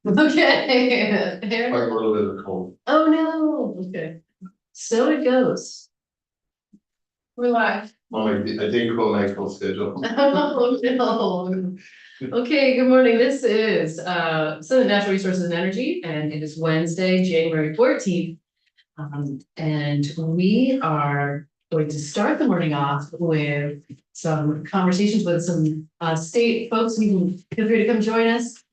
Okay. Like a little bit of cold. Oh, no, okay. So it goes. We're live. Well, I think we'll make full schedule. Oh, no. Okay, good morning. This is Senate Natural Resources and Energy, and it is Wednesday, January 14th. And we are going to start the morning off with some conversations with some state folks. You can feel free to come join us.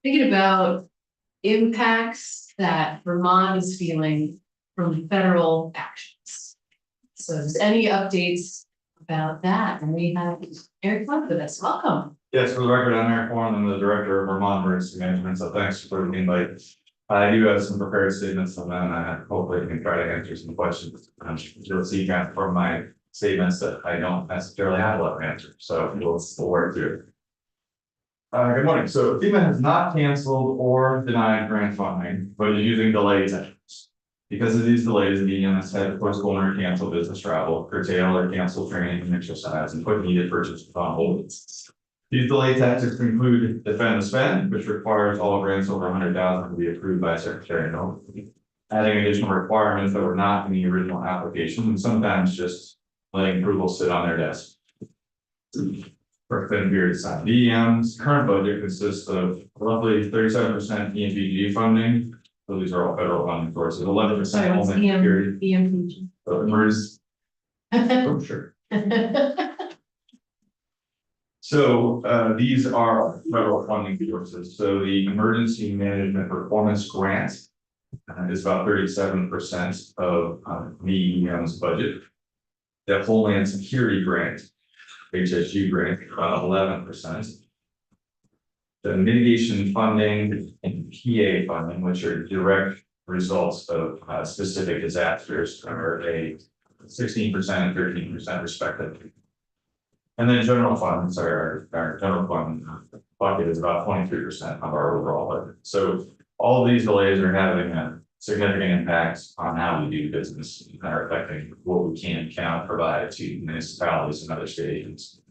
Thinking about impacts that Vermont is feeling from federal actions. So there's any updates about that? And we have Eric Clark with us. Welcome. Yes, for the record, I'm Eric Warren. I'm the Director of Vermont Emergency Management, so thanks for the invite. I do have some prepared statements on them, and hopefully I can try to answer some questions. You'll see kind of from my statements that I don't necessarily have a lot of answers, so we'll work through it. Good morning. So FEMA has not canceled or denied grant funding, but is using delay techniques. Because of these delays, the EMS had to postpone or cancel business travel, curtail or cancel training and exercise, and put needed purchases on hold. These delay tactics include defend the spend, which requires all grants over 100,000 to be approved by Secretary Noel, adding additional requirements that were not in the original application, and sometimes just letting approval sit on their desk for a thin period of time. The EM's current budget consists of roughly 37% EMPG funding. So these are all federal funding sources, 11% Homeland Security. EMPG. Oh, sure. So these are federal funding sources. So the Emergency Management Performance Grant is about 37% of the EM's budget. The Homeland Security Grant, HSU grant, about 11%. The mitigation funding and PA funding, which are direct results of specific disasters, are a 16% and 13% respectively. And then general funds, our general fund bucket is about 23% of our overall budget. So all of these delays are having a significant impact on how we do business and are affecting what we can and cannot provide to municipalities and other state agencies.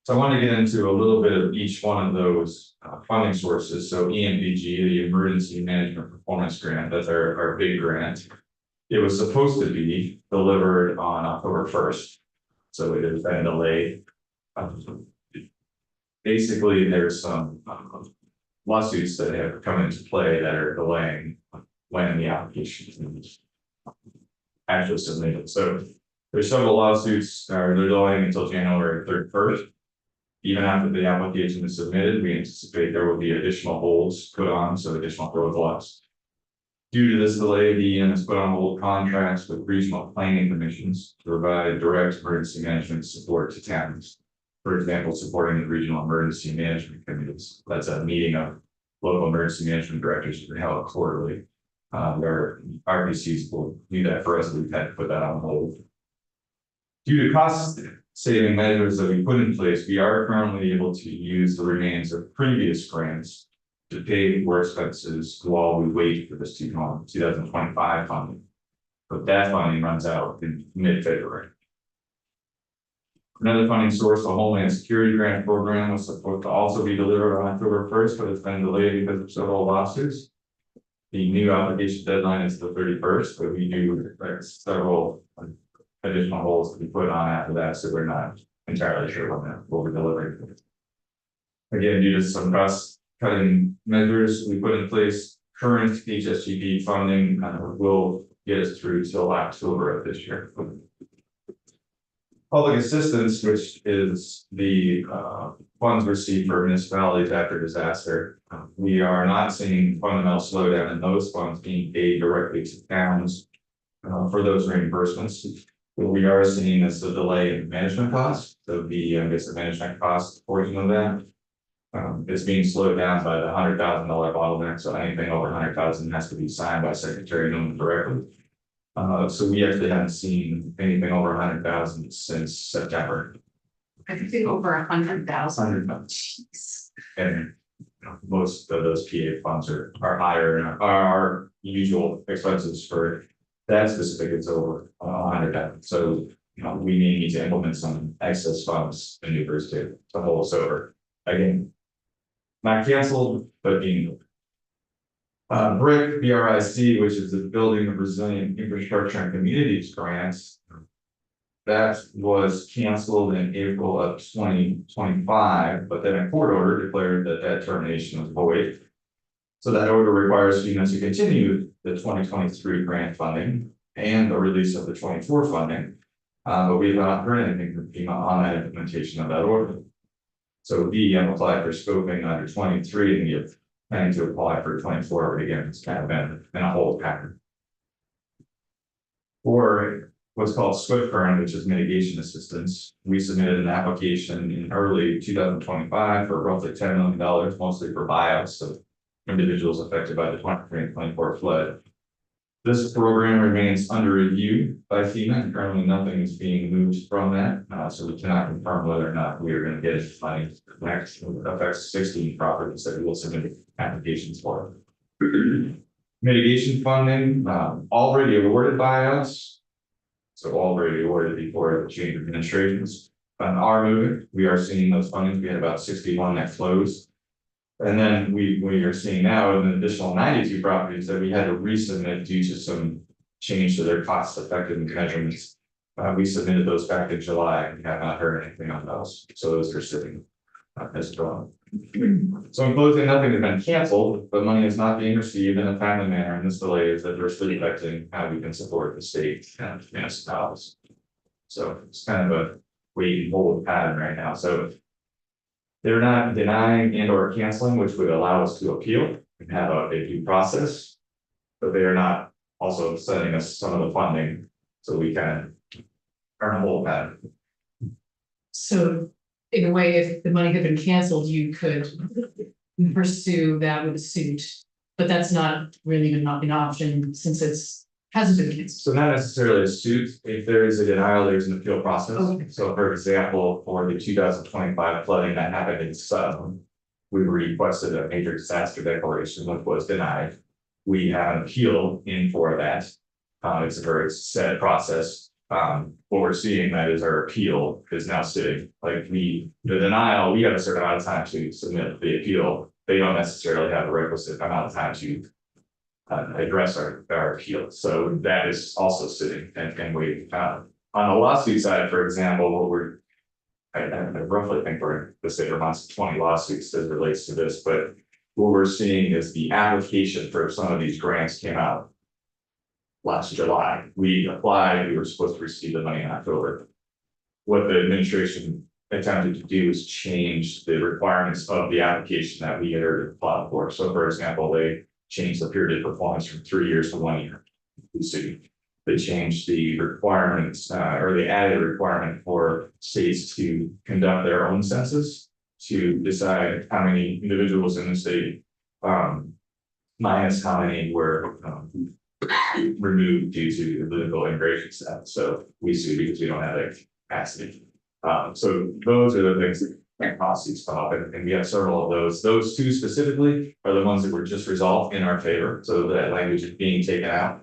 So I want to get into a little bit of each one of those funding sources. So EMPG, the Emergency Management Performance Grant, that's our big grant. It was supposed to be delivered on October 1st. So it has been delayed. Basically, there's some lawsuits that have come into play that are delaying when the application is actually submitted. So there's several lawsuits they're delaying until January 31st. Even after the application is submitted, we anticipate there will be additional holds put on, so additional roadblocks. Due to this delay, the EM has put on hold contracts with regional planning commissions to provide direct emergency management support to towns. For example, supporting the regional emergency management committees. That's a meeting of local emergency management directors that are held quarterly. Where RPCs will do that for us. We've had to put that on hold. Due to cost saving measures that we put in place, we are currently able to use the remains of previous grants to pay for expenses while we wait for this 2025 funding. But that funding runs out in mid-February. Another funding source, the Homeland Security Grant Program, was supposed to also be delivered on October 1st, but it's been delayed because of several lawsuits. The new application deadline is the 31st, but we do expect several additional holds to be put on after that, so we're not entirely sure when we'll be delivering. Again, due to some cost cutting measures we put in place, current HSGP funding will get us through till October of this year. Public assistance, which is the funds received for municipalities after disaster, we are not seeing fundamental slowdown in those funds being paid directly to towns for those reimbursements. What we are seeing is the delay in management costs. So the management cost portion of that is being slowed down by the $100,000 bottleneck. So anything over 100,000 has to be signed by Secretary Noel directly. So we actually haven't seen anything over 100,000 since September. Everything over 100,000. 100,000. And most of those PA funds are higher, and our usual expenses for that specific is over 100,000. So we may need to implement some excess funds maneuvers to hold us over. Again, not canceled, but being moved. BRIC, BRIC, which is the Building of Resilient Infrastructure and Communities grants. That was canceled in April of 2025, but then a court order declared that that termination was void. So that order requires FEMA to continue the 2023 grant funding and the release of the 24 funding. But we have not heard anything from FEMA on that implementation of that order. So we have applied for scoping under 23 and we have planning to apply for 24, but again, it's kind of been in a hold pattern. For what's called SWIFT grant, which is mitigation assistance, we submitted an application in early 2025 for roughly $10 million, mostly for buyouts of individuals affected by the 23 and 24 flood. This program remains under review by FEMA, and currently nothing is being moved from that, so we cannot confirm whether or not we are going to get it money. Next affects 16 properties that we will submit applications for. Mitigation funding, already awarded buyouts, so already awarded before the change of administrations. Are moving. We are seeing those fundings. We had about 61 that closed. And then we are seeing now an additional 92 properties that we had to resubmit due to some change to their cost effectiveness measurements. We submitted those back in July. We have not heard anything on those. So those are sitting as well. So in closing, nothing has been canceled, but money is not being received in a timely manner. And this delay is adversely affecting how we can support the state and municipalities. So it's kind of a wait and hold pattern right now. So they're not denying and or canceling, which would allow us to appeal and have a due process, but they are not also sending us some of the funding, so we can earn a whole pattern. So in a way, if the money had been canceled, you could pursue that with a suit, but that's not really an option since hasn't been canceled. So not necessarily a suit. If there is a denial, there's an appeal process. Okay. So for example, for the 2025 flooding that happened in Sutton, we requested a major disaster declaration, which was denied. We have an appeal in for that. It's a very set process. What we're seeing that is our appeal is now sitting, like the denial, we have a certain amount of time to submit the appeal. They don't necessarily have a requisite amount of time to address our appeal. So that is also sitting and waiting. On the lawsuit side, for example, what I roughly think we're the state Vermont's 20 lawsuits as it relates to this, but what we're seeing is the application for some of these grants came out last July. We applied, we were supposed to receive the money in October. What the administration attempted to do is change the requirements of the application that we had already applied for. So for example, they changed the period of performance from 3 years to 1 year. They changed the requirements, or they added a requirement for states to conduct their own census to decide how many individuals in the state, minus how many were removed due to the political immigration status. So we sue because we don't have that capacity. So those are the things that policies come up, and we have several of those. Those two specifically are the ones that were just resolved in our favor. So that language is being taken out.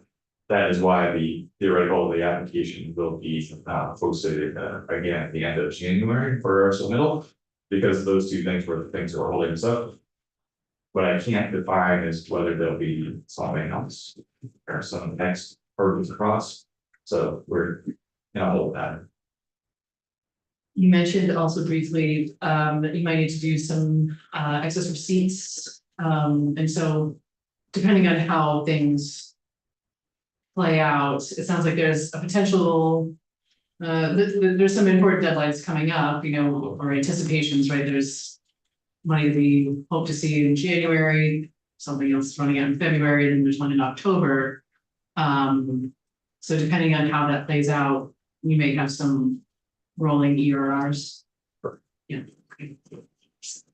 That is why the theoretical of the application will be posted again at the end of January for our submittal, because those two things were the things that were holding us up. What I can't define is whether there'll be something else or some next hurdles across. So we're in a whole pattern. You mentioned also briefly that you might need to do some excess receipts. And so depending on how things play out, it sounds like there's a potential, there's some important deadlines coming up, or anticipations, right? There's money that we hope to see in January, something else running out in February, then there's one in October. So depending on how that plays out, you may have some rolling ERRs. Yeah.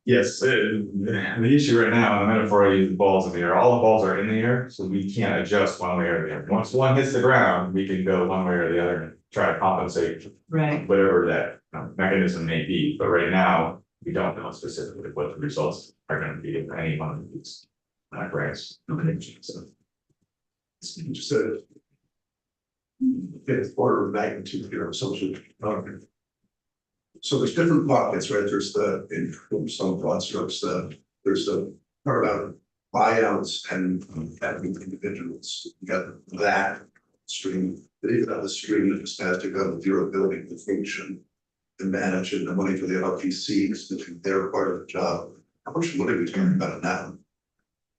Yes, the issue right now, the metaphor I use, the balls in the air. All the balls are in the air, so we can't adjust one way or the other. Once one hits the ground, we can go one way or the other and try to compensate whatever that mechanism may be. But right now, we don't know specifically what the results are going to be of any one of these grants. Okay. So Just a order of magnitude here, social. So there's different pockets, right? There's some broad strokes, the there's the part about buyouts and individuals, you got that stream. But even on the stream that just has to go with your ability to function and manage it, the money for the LPCs, which they're part of the job. How much money are we talking about now?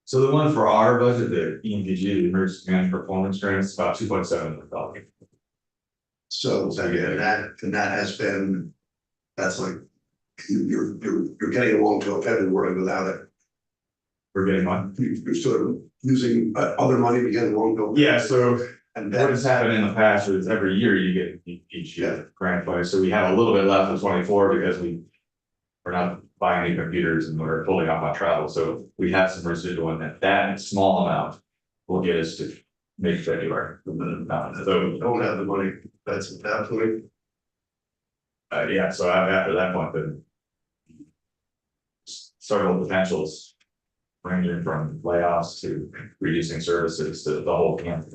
So the one for our budget, the EMPG, the Emergency Management Performance Grant, is about $2.7 million. So that has been, that's like, you're getting along till February without it. We're getting one. You're sort of using other money to get along till. Yeah, so And what has that's, happened in the past is every year you get each year grant money. So we have a little bit left of 24 because we're not buying any computers and we're pulling off on travel. So we have some residual in that small amount will get us to mid-February. So don't have the money, that's at that point. yeah, so after that point, then several potentials ranging from layoffs to reducing services to the whole campus.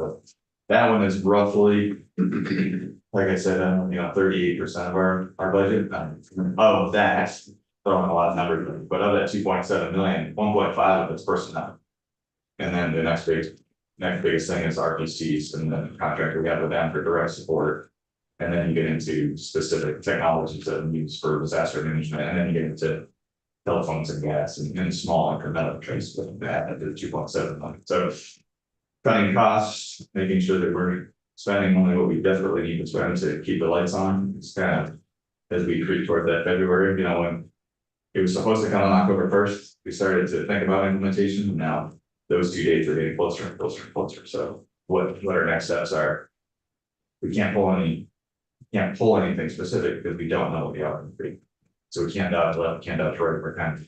That one is roughly, like I said, 38% of our budget. Of that, throwing a lot of numbers, but of that 2.7 million, 1.5 of it's personnel. And then the next biggest thing is RPCs and the contract we have with them for direct support. And then you get into specific technologies that are used for disaster management, and then you get into telephones and gas and small incremental trace with that at the 2.7 million. So cutting costs, making sure that we're spending only what we definitely need to spend to keep the lights on. It's kind of as we creep toward that February, when it was supposed to come on October 1st, we started to think about implementation. And now those 2 days are getting closer and closer and closer. So what our next steps are, we can't pull anything specific because we don't know what the outcome will be. So we can't dodge left, can't dodge right. We're kind of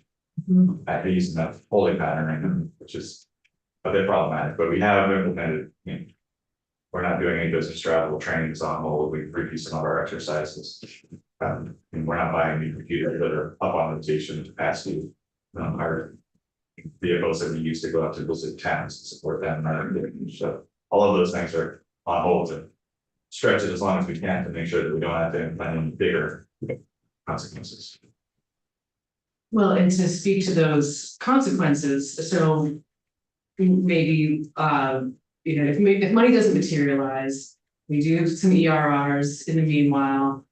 at using that holding pattern right now, which is a bit problematic, but we have implemented, we're not doing any business travel trainings on hold. We've reduced some of our exercises. And we're not buying new computers that are up on rotation capacity. Our vehicles that we used to go out to visit towns to support them. So all of those things are on hold to stretch it as long as we can to make sure that we don't have to implement any bigger consequences. Well, and to speak to those consequences, so maybe, if money doesn't materialize, we do some ERRs in the meanwhile.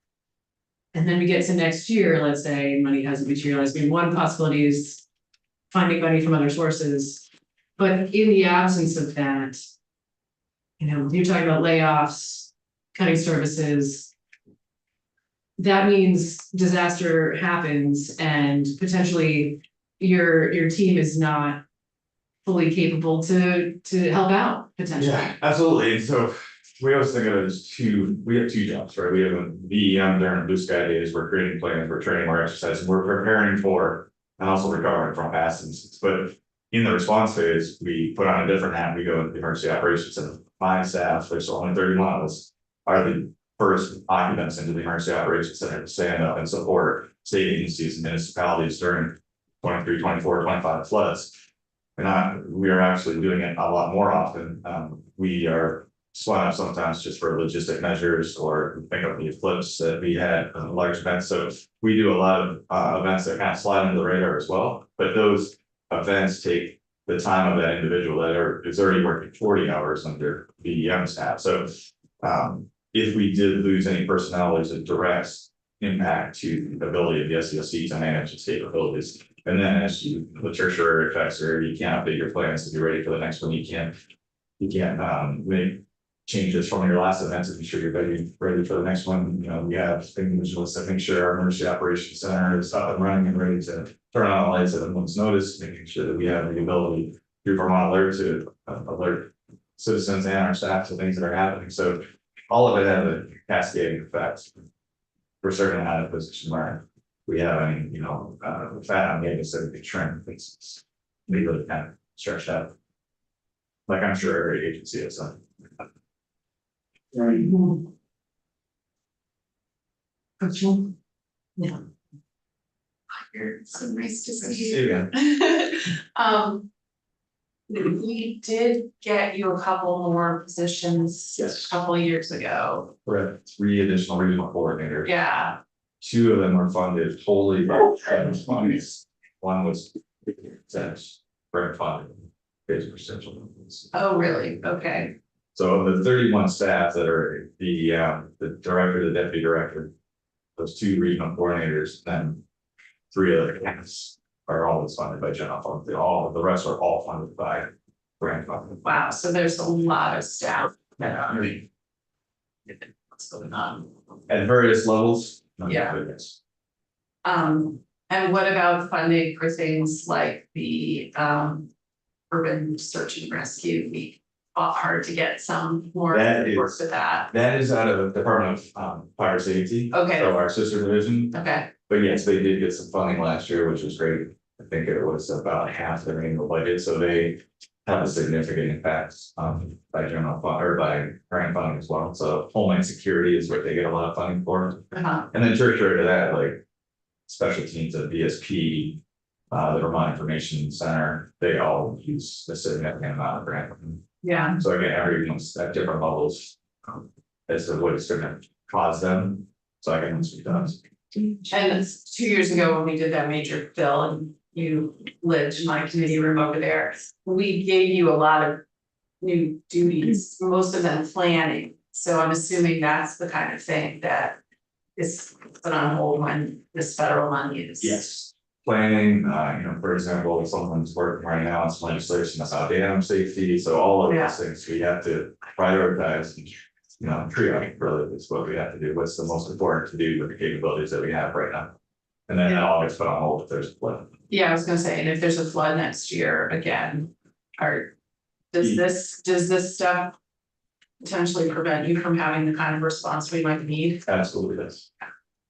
And then we get to next year, let's say money hasn't materialized. I mean, one possibility is finding money from other sources. But in the absence of that, you're talking about layoffs, cutting services. That means disaster happens and potentially your team is not fully capable to help out potentially. Yeah, absolutely. And so we always think of it as we have two jobs, right? We have a VEM during blue sky days, we're creating plans, we're training more exercise, and we're preparing for and also recovering from past incidents. But in the response phase, we put on a different hat, we go into the emergency operations and my staff, there's only 31 of us, are the first occupants into the emergency operations center to stand up and support state agencies and municipalities during 23, 24, 25 floods. And we are actually doing it a lot more often. We are spun up sometimes just for logistic measures or think of the eclipse that we had large events. So we do a lot of events that kind of slide under the radar as well. But those events take the time of that individual that is already working 40 hours under VEM staff. So if we did lose any personnel, there's a direct impact to the ability of the SCSC to manage its capabilities. And then as the tertiary effects are, you can't update your plans to be ready for the next one. You can't make changes from your last event to be sure you're ready for the next one. We have individuals that make sure our emergency operations center is up and running and ready to turn on the lights at a moment's notice, making sure that we have the ability through Vermont Alert to alert citizens and our staff to things that are happening. So all of it has a cascading effect. We're certainly not in a position where we have any, fat on the so we could trim things. We really kind of stretched out. Like I'm sure every agency has done. Right. Coaching. Yeah. It's so nice to see See you. you. We did get you a couple more positions Yes. a couple of years ago. We're at 3 additional regional coordinators. Yeah, 2 of them were funded wholly by federal monies. One was That's grant funded. Is potential. Oh, really? Okay. So of the 31 staff that are the director, the deputy director, those 2 regional coordinators, then 3 other camps are always funded by general fund. The rest are all funded by grant funding. Wow, so there's a lot of staff that are. What's going on? At various levels. Yeah. Yes. And what about funding for things like the urban search and rescue? We fought hard to get some more That work is- with that. That is out of the Department of Fire Safety. Okay. So our sister division, Okay, but yes, they did get some funding last year, which was great. I think it was about half their annual budget, so they have a significant impact by general fund or by grant funding as well. So Homeland Security is what they get a lot of funding for. And then tertiary to that, like special teams at VSP, the Vermont Information Center, they all use a significant amount of grant funding. yeah, So again, everyone's at different levels as to what it's gonna cause them. So I can speak to us. and it's 2 years ago when we did that major bill and you lived in my committee room over there. We gave you a lot of new duties, most of them planning. So I'm assuming that's the kind of thing that is put on hold when this federal money is. Yes. Planning, for example, someone's working right now on some legislation about dam safety, so all of Yeah. those things we have to prioritize. Triage really is what we have to do, what's the most important to do with the capabilities that we have right now. And then that all gets put on hold if there's a flood. Yeah, I was gonna say, and if there's a flood next year again, does this stuff potentially prevent you from having the kind of response we might need? Absolutely does.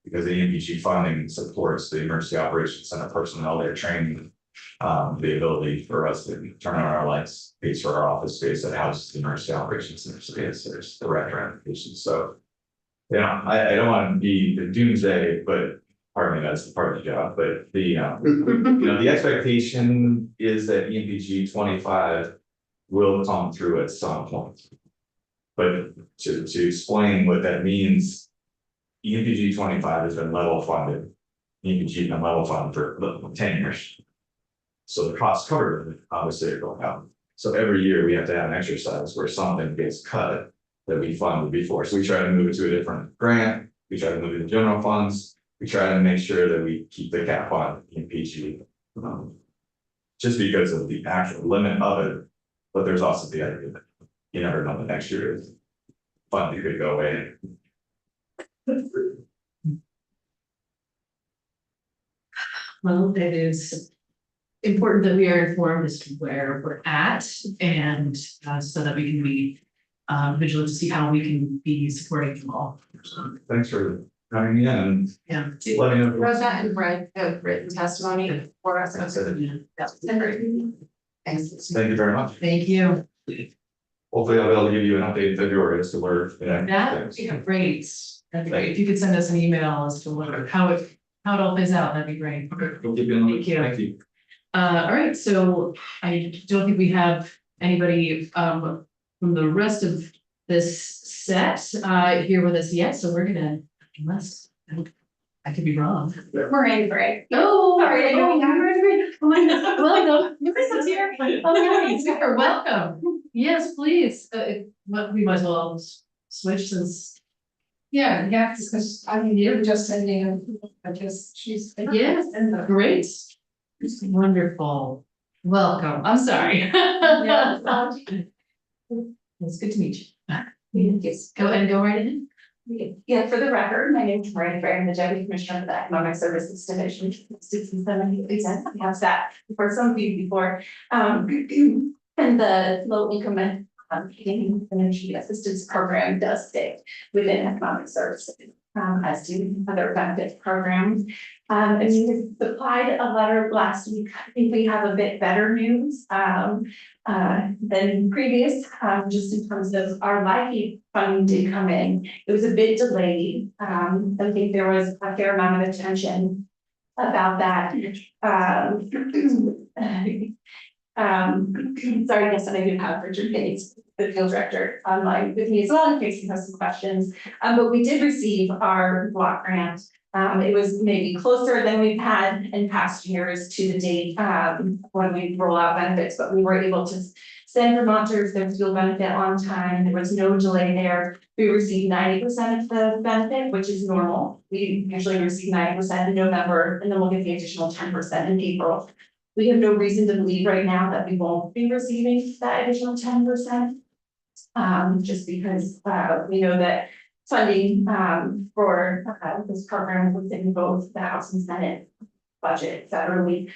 Because the EMPG funding supports the emergency operations center personnel, their training. The ability for us to turn on our lights, pays for our office space that houses the emergency operations center, so yes, there's direct ramifications, so. I don't want to be the doomsday, but pardon me, that's part of the job, but the expectation is that EMPG 25 will come through at some point. But to explain what that means, EMPG 25 has been level funded. EMPG has been level funded for 10 years. So the costs covered, obviously, are going up. So every year we have to have an exercise where something gets cut that we funded before. So we try to move it to a different grant. We try to move it to general funds. We try to make sure that we keep the cap on EMPG. Just because of the actual limit of it, but there's also the idea that you never know the next year is funding could go away. Well, it is important that we are informed as to where we're at and so that we can be vigilant to see how we can be supporting them all. Thanks for coming in and Yeah. letting us. Wrote that in written testimony for us. That's it. That's great. Thanks. Thank you very much. Thank you. Hopefully I'll be able to give you an update in February as to where. That'd be great. That'd be great. If you could send us an email as to how it all plays out, that'd be great. We'll keep you in the loop. Thank you. Thank you. All right, so I don't think we have anybody from the rest of this set here with us yet, so we're gonna, unless I could be wrong. Miranda Gray. Oh, Sorry, I don't have oh my God, welcome. You're here. Oh, nice, super, welcome. Yes, please. But we might as well switch since. Yeah, because I mean, you're just sending, I guess she's. Yes, great. Wonderful. Welcome. I'm sorry. Yeah. It's good to meet you. Yes. Go ahead and go right in. Yeah, for the record, my name is Miranda Gray, I'm the Deputy Commissioner for the Economic Services Division. We have that for some of you before. And the low income energy assistance program does fit within economic services. As do other benefit programs. And we supplied a letter last week. I think we have a bit better news than previous, just in terms of our LIFE funding did come in. It was a bit delayed. I think there was a fair amount of attention about that. Sorry, yes, and I do have Richard Bates, the field director, online with me as well in case you have some questions. But we did receive our block grant It was maybe closer than we've had in past years to the date, when we roll out benefits, but we were able to send Vermonters their fuel benefit on time. There was no delay there. We received 90% of the benefit, which is normal. We usually receive 90% in November, and then we'll get the additional 10% in April. We have no reason to believe right now that we won't be receiving that additional 10%. Just because, we know that funding, for, this program was in both the House and Senate budget federally.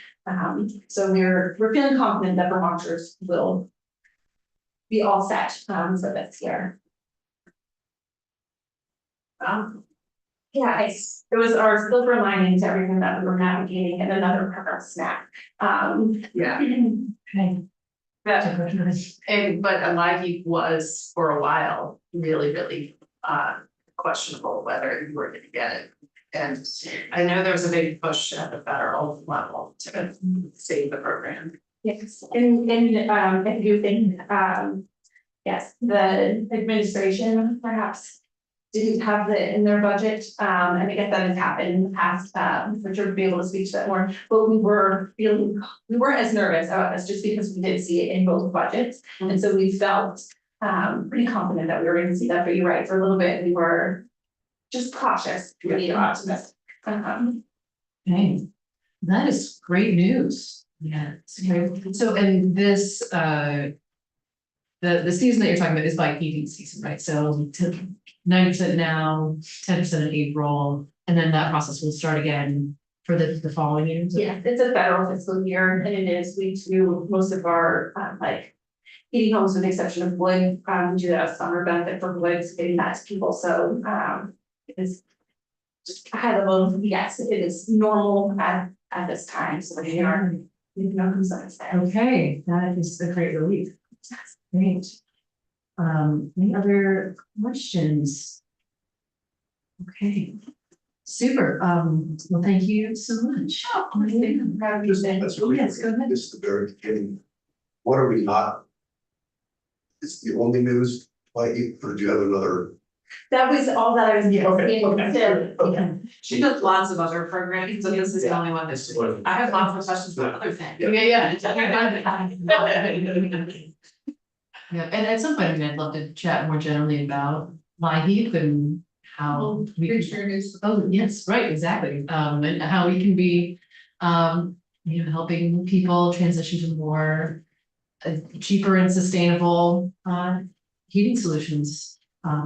So we're feeling confident that Vermonters will be all set, for this year. Yeah, it was our silver lining to everything that we were navigating, and another program snack. Yeah. Okay. That, but a LIHEAP was for a while, really, questionable whether you were gonna get it. And I know there was a big push at the federal level to save the program. Yes, and I do think, yes, the administration perhaps didn't have it in their budget, and I guess that has happened in the past, Richard would be able to speak to that more, but we weren't as nervous about this just because we did see it in both budgets, and so we felt pretty confident that we were gonna see that, but you're right, for a little bit, we were just cautious, really optimistic. Okay, that is great news. Yeah. So, and this, the season that you're talking about is by heating season, right? So 90% now, 10% in April, and then that process will start again for the following years. Yeah, it's a federal fiscal year, and it is, we do most of our, like, heating homes with the exception of wood, we do have summer benefit for wood, getting that to people, so, it's just a high level, yes, it is normal at this time, so we are, no concerns there. Okay, that is a great relief. Great. Any other questions? Okay, super. Well, thank you so much. Just, that's really, Yes, go ahead. this is the very beginning. What are we not? It's the only news, like, or do you have another? That was all that I was. Yeah, okay, Okay. She does lots of other programs, so this is the only one that's, I have lots of questions about other things. Yeah. Yeah, and at some point, I mean, I'd love to chat more generally about LIHEAP and how we. Oh, yes, right, exactly. And how we can be, helping people transition to more cheaper and sustainable heating solutions.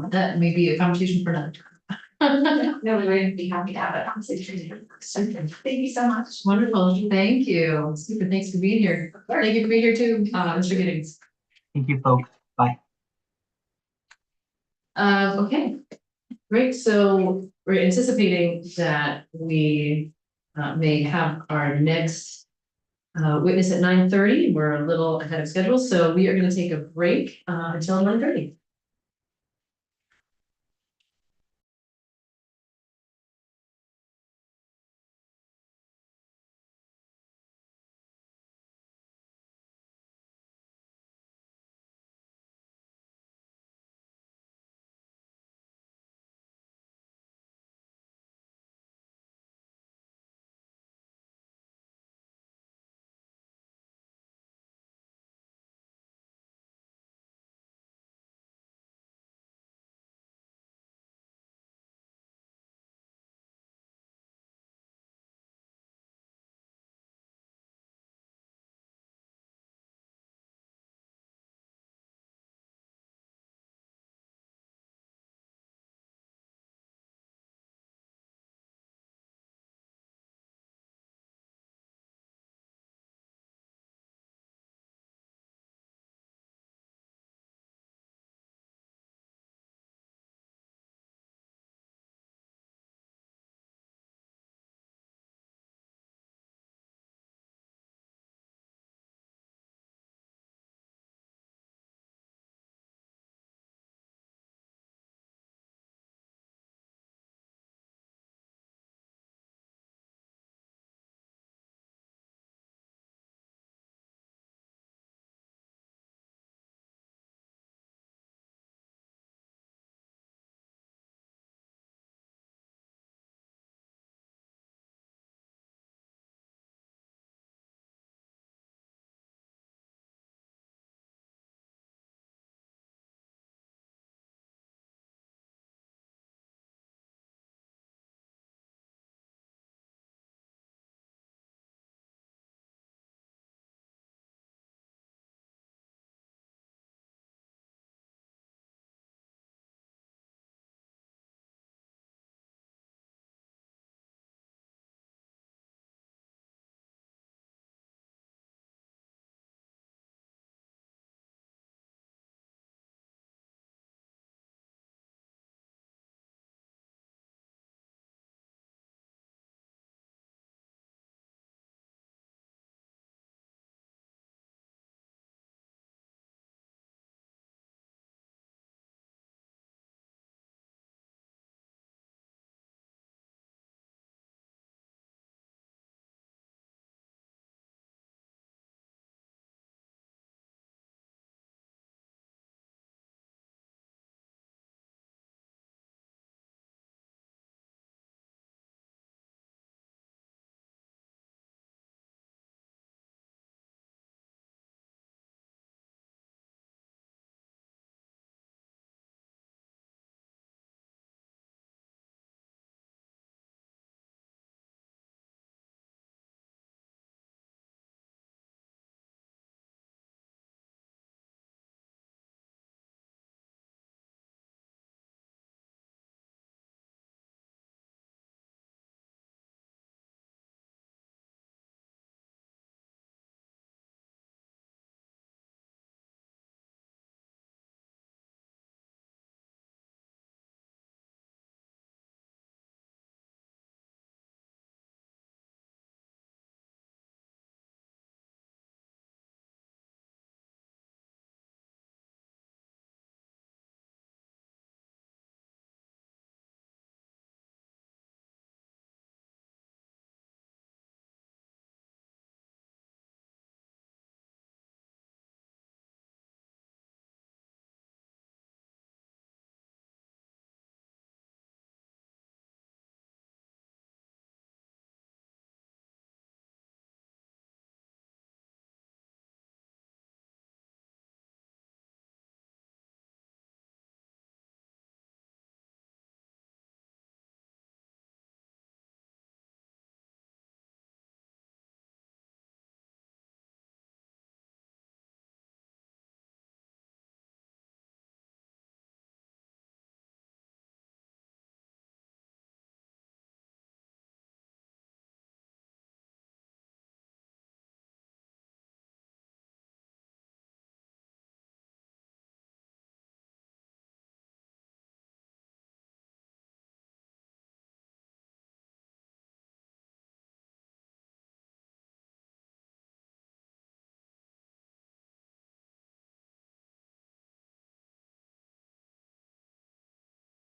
That may be a conversation for another time. No, we would be happy to have a conversation. Thank you so much. Wonderful, thank you. Super, thanks for being here. Thank you for being here too, Mr. Giddings. Thank you, folks. Bye. Okay, great. So we're anticipating that we may have our next witness at 9:30. We're a little ahead of schedule, so we are going to take a break until 9:30.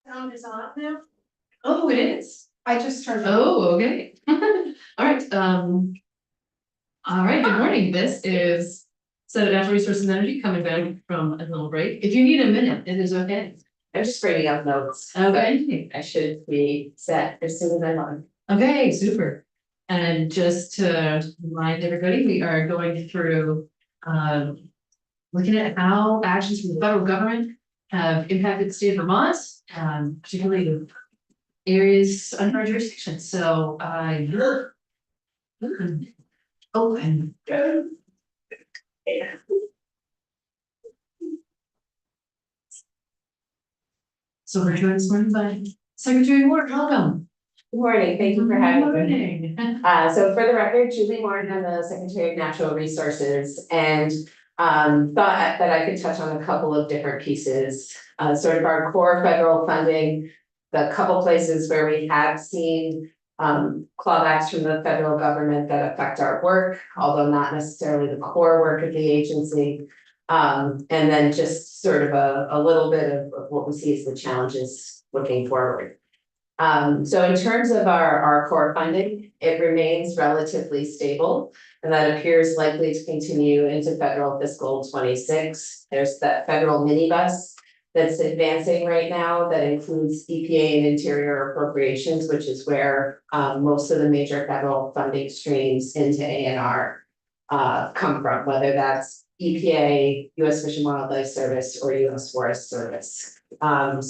Sound is on now? Oh, it is. I just turned. Oh, okay. All right, good morning. This is Senate Natural Resources and Energy coming back from a little break. If you need a minute, it is okay. I'm just bringing up notes. Okay. I should be set as soon as I'm on. Okay, super. And just to remind everybody, we are going through, looking at how actions from the federal government have impacted the state of Vermont, particularly the areas under our jurisdiction. So I open. So we're joined this morning by Secretary Ward. Welcome. Good morning, thank you for having me. Morning. So for the record, Julie Morgan, I'm the Secretary of Natural Resources and thought that I could touch on a couple of different pieces. Sort of our core federal funding, the couple places where we have seen clawbacks from the federal government that affect our work, although not necessarily the core work of the agency. And then just sort of a little bit of what we see as the challenges looking forward. So in terms of our core funding, it remains relatively stable, and that appears likely to continue into federal fiscal 26. There's that federal minibus that's advancing right now that includes EPA and interior appropriations, which is where most of the major federal funding streams into ANR come from, whether that's EPA, US Fish and Wildlife Service, or US Forest Service. And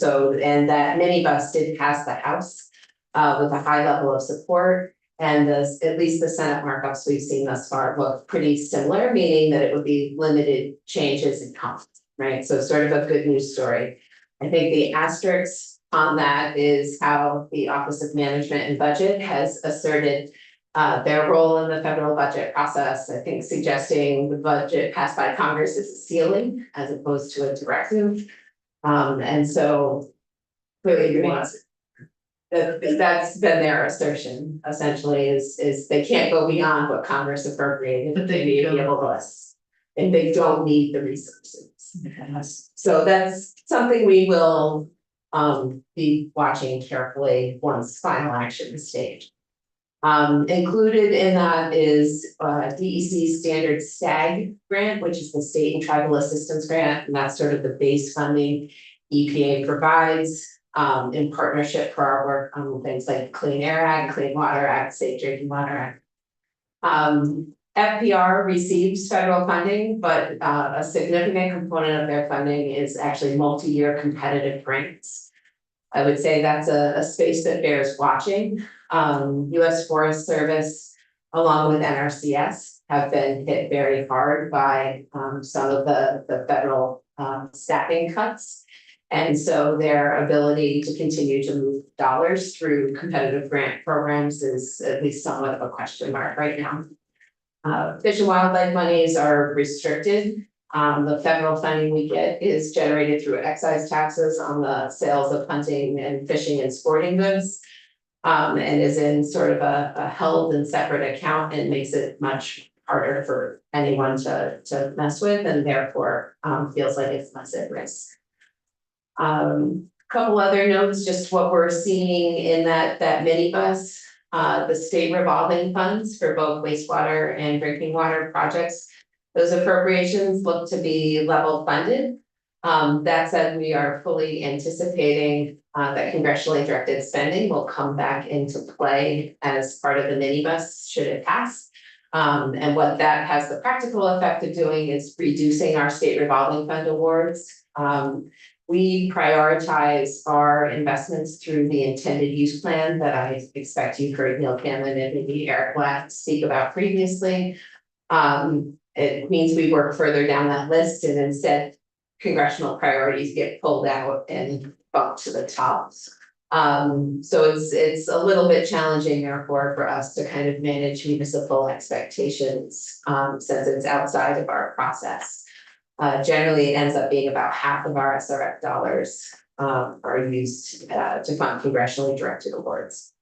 that minibus did pass the House with a high level of support, and at least the Senate markups we've seen thus far look pretty similar, meaning that it would be limited changes in cost, right? So sort of a good news story. I think the asterisk on that is how the Office of Management and Budget has asserted their role in the federal budget process. I think suggesting the budget passed by Congress is a ceiling as opposed to a directive. And so clearly that's been their assertion essentially is they can't go beyond what Congress appropriated, but they need to be able to, and they don't need the resources. So that's something we will be watching carefully once final action is staged. Included in that is DEC standard STAG grant, which is the State and Tribal Assistance Grant, and that's sort of the base funding EPA provides in partnership for our work on things like Clean Air Act, Clean Water Act, Safe Drinking Water Act. FPR receives federal funding, but a significant component of their funding is actually multi-year competitive grants. I would say that's a space that bears watching. US Forest Service, along with NRCS, have been hit very hard by some of the federal staffing cuts. And so their ability to continue to move dollars through competitive grant programs is at least somewhat of a question mark right now. Fish and wildlife monies are restricted. The federal funding we get is generated through excise taxes on the sales of hunting and fishing and sporting goods. And is in sort of a held and separate account and makes it much harder for anyone to mess with, and therefore feels like it's less at risk. Couple other notes, just what we're seeing in that minibus, the state revolving funds for both wastewater and drinking water projects. Those appropriations look to be level funded. That said, we are fully anticipating that congressionally directed spending will come back into play as part of the minibus should it pass. And what that has the practical effect of doing is reducing our state revolving fund awards. We prioritize our investments through the intended use plan that I expect you've heard Neil Canlon and maybe Eric Black speak about previously. It means we work further down that list, and instead congressional priorities get pulled out and bumped to the top. So it's a little bit challenging therefore for us to kind of manage municipal expectations since it's outside of our process. Generally, it ends up being about half of our SRF dollars are used to fund congressionally directed awards.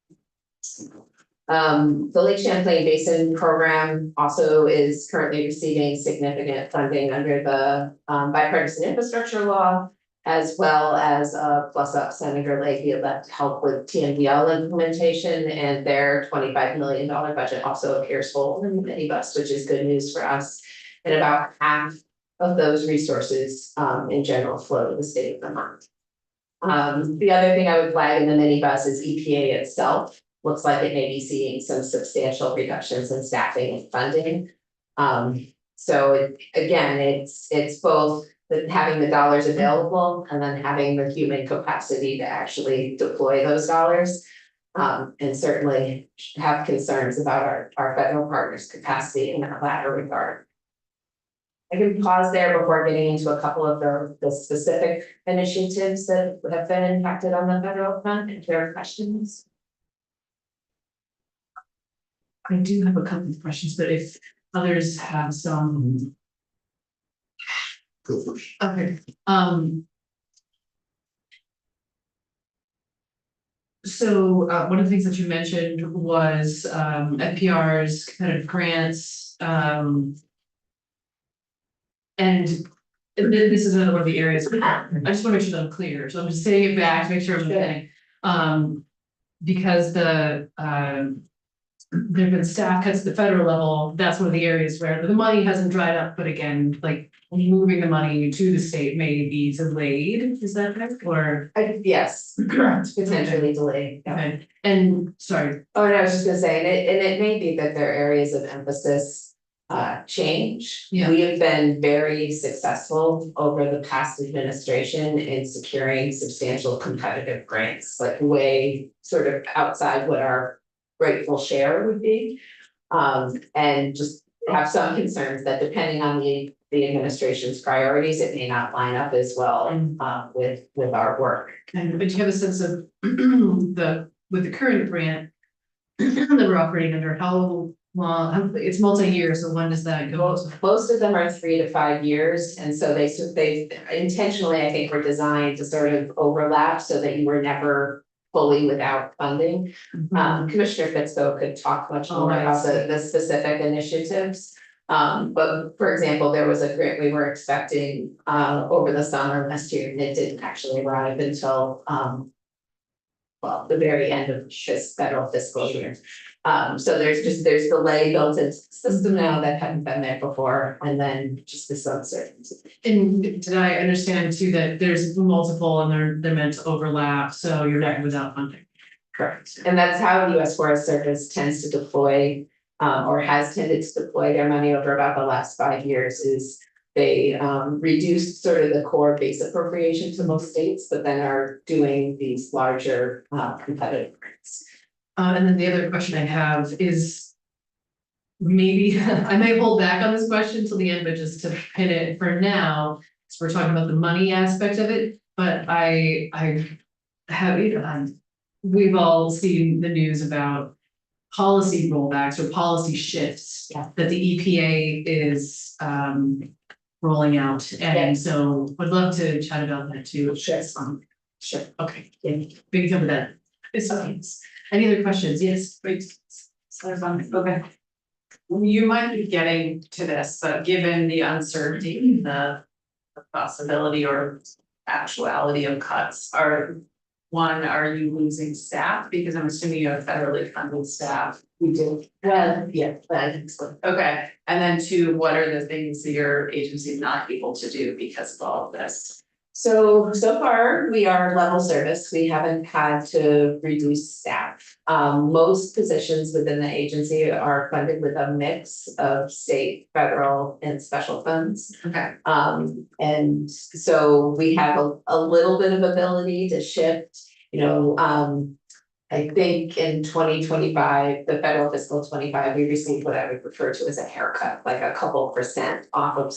The Lake Champlain Basin program also is currently receiving significant funding under the bipartisan infrastructure law as well as plus up Senator Leahy left to help with TMDL implementation, and their $25 million budget also appears full in the minibus, which is good news for us. And about half of those resources in general flow to the state of Vermont. The other thing I would flag in the minibus is EPA itself. Looks like it may be seeing some substantial reductions in staffing and funding. It's both having the dollars available and then having the human capacity to actually deploy those dollars. And certainly have concerns about our federal partners' capacity in that latter regard. I can pause there before getting into a couple of the specific initiatives that have been impacted on the federal front, if there are questions. I do have a couple of questions, but if others have some. Go first. Okay, so one of the things that you mentioned was FPRs, competitive grants, and this is another one of the areas, I just want to make sure that I'm clear, so I'm just saying it back to make sure I'm getting. Because there've been staff cuts at the federal level, that's one of the areas where the money hasn't dried up, but again, like moving the money to the state may be delayed, is that correct, or? Yes, correct, potentially delayed. Yeah. Okay, and sorry, Oh, and I was just gonna say, and it may be that their areas of emphasis change. Yeah. We have been very successful over the past administration in securing substantial competitive grants, like way sort of outside what our rightful share would be. And just have some concerns that depending on the administration's priorities, it may not line up as well with our work. but do you have a sense of with the current grant that we're operating under, how long, it's multi-year, so when does that go? Most of them are 3 to 5 years, and so they intentionally, I think, were designed to sort of overlap so that you were never fully without funding. Commissioner Fitzko could talk much more about the specific initiatives. But for example, there was a grant we were expecting over the summer last year, and it didn't actually arrive until the very end of this federal fiscal year. So there's delay built into the system now that hadn't been there before, and then just this uncertainty. And did I understand too that there's multiple and they're meant to overlap, so you're not without funding? Correct. And that's how US Forest Service tends to deploy, or has tended to deploy their money over about the last 5 years, is they reduced sort of the core base appropriation to most states, but then are doing these larger competitive grants. And then the other question I have is, maybe, I may hold back on this question till the end, but just to pin it for now, because we're talking about the money aspect of it, but I have, we've all seen the news about policy rollbacks or policy shifts that the EPA is rolling out, and so would love to chat about that too. Sure. Sure, okay, yeah, we can cover that. It's okay. Any other questions? Yes, wait. Okay. You might be getting to this, but given the uncertainty, the possibility or actuality of cuts, are you losing staff? Because I'm assuming you have federally funded staff. We do. Yeah, I think so. Okay, and then 2, what are the things that your agency is not able to do because of all of this? So far, we are level service. We haven't had to reduce staff. Most positions within the agency are funded with a mix of state, federal, and special funds. Okay. And so we have a little bit of ability to shift, I think in 2025, the federal fiscal 25, we received what I would refer to as a haircut, like a couple % off of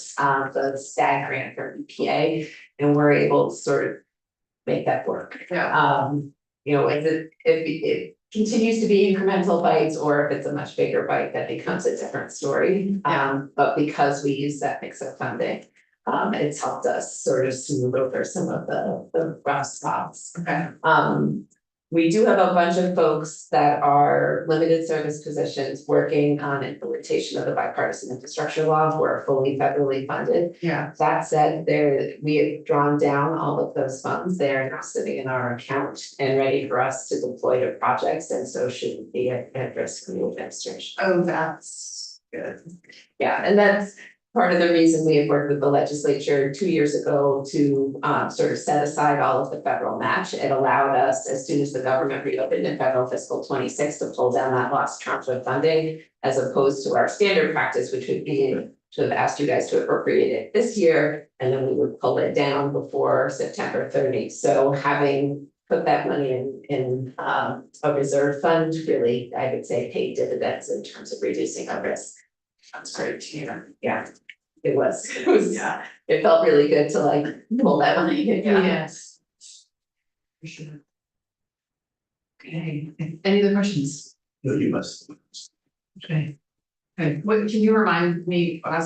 the STAG grant from EPA, and we're able to sort of make that work. Yeah. If it continues to be incremental bites, or if it's a much bigger bite, that becomes a different story. But because we use that mix of funding, it's helped us sort of smooth over some of the rough spots. Okay. We do have a bunch of folks that are limited service positions working on implementation of the bipartisan infrastructure law who are fully federally funded. Yeah. That said, we have drawn down all of those funds. They are now sitting in our account and ready for us to deploy to projects, and so shouldn't be at risk of the administration. Oh, that's good. Yeah, and that's part of the reason we have worked with the legislature 2 years ago to sort of set aside all of the federal match. It allowed us, as soon as the government reopened in federal fiscal 26, to pull down that lost tranche of funding, as opposed to our standard practice, which would be to have asked you guys to appropriate it this year, and then we would pull it down before September 30. So having put that money in a reserve fund really, I would say, paid dividends in terms of reducing our risk. That's great to hear. Yeah, it was, yeah, it felt really good to like pull that money. Yes. For sure. Okay, any other questions? No, you must. Okay. Okay, What, can you remind me, what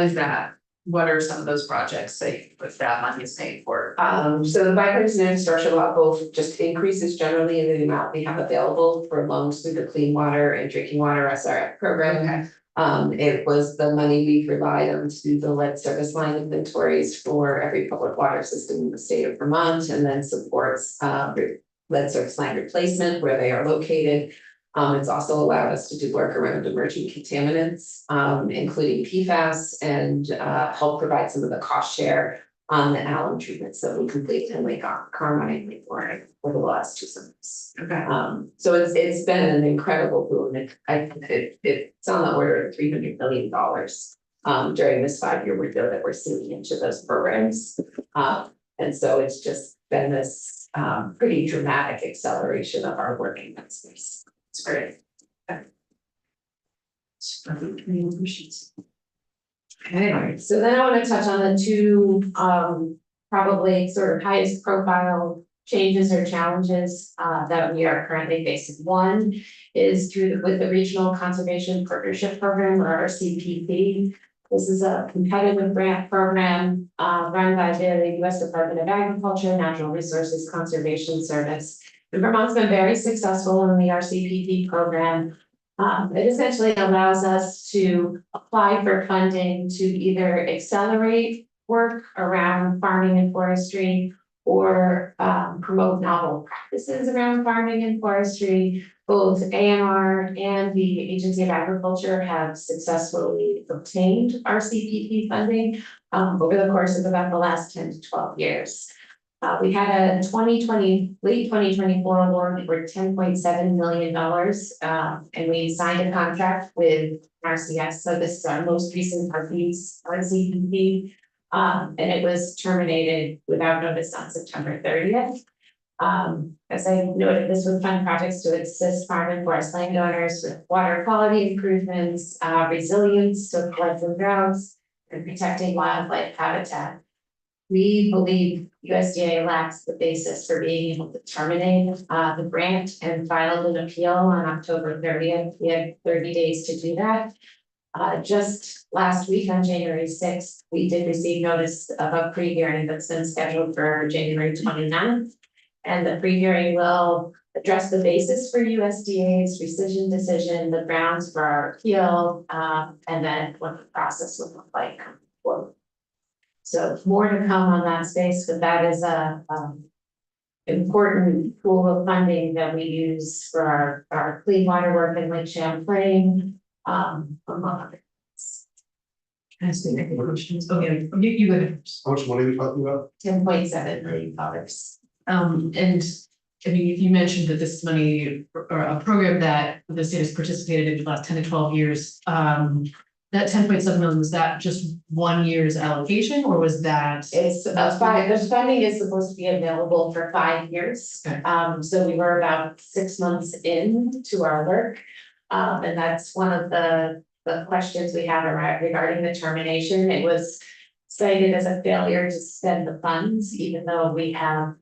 is that? What are some of those projects that that money is paid for? So the bipartisan infrastructure law both just increases generally in the amount we have available for loans through the Clean Water and Drinking Water SRF program. It was the money we relied on to do the lead service line inventories for every public water system in the state of Vermont, and then supports lead service line replacement where they are located. It's also allowed us to do work around emerging contaminants, including PFAS, and help provide some of the cost share on the alum treatments that we completed in Lake Carmine for the last 2 summers. Okay. So it's been an incredible boom. It's on the order of $300 million during this 5-year window that we're seeing into those programs. And so it's just been this pretty dramatic acceleration of our work in that space. It's great. any other questions? Okay, all right, so then I want to touch on the 2 probably sort of highest profile changes or challenges that we are currently facing. One is with the Regional Conservation Partnership Program, or RCPP. This is a competitive grant program run by the U.S. Department of Agriculture, Natural Resources Conservation Service. And Vermont's been very successful in the RCPP program. It essentially allows us to apply for funding to either accelerate work around farming and forestry, or promote novel practices around farming and forestry. Both ANR and the Agency of Agriculture have successfully obtained RCPP funding over the course of about the last 10 to 12 years. We had a late 2024 award for $10.7 million, and we signed a contract with RCS. So this is our most recent RCPP, and it was terminated without notice on September 30th. As I noted, this would fund projects to assist farm and forest landowners with water quality improvements, resilience to floods and droughts, and protecting wildlife habitat. We believe USDA lacks the basis for being able to terminate the grant and filed an appeal on October 30th. We had 30 days to do that. Just last week on January 6th, we did receive notice of a pre-hearing that's been scheduled for January 29th. And the pre-hearing will address the basis for USDA's rescission decision, the grounds for our appeal, and then what the process would look like going forward. So more to come on that space, but that is a important pool of funding that we use for our clean water work in Lake Champlain, among other things. Can I ask you any questions? Okay, you go ahead. How much money are we talking about? $10.7 million. And I mean, you mentioned that this money, or a program that the state has participated in for the last 10 to 12 years, that 10.7 million, was that just 1 year's allocation, or was that? It's the funding is supposed to be available for 5 years. Okay. So we were about 6 months into our work. And that's one of the questions we have regarding the termination. It was cited as a failure to spend the funds, even though we have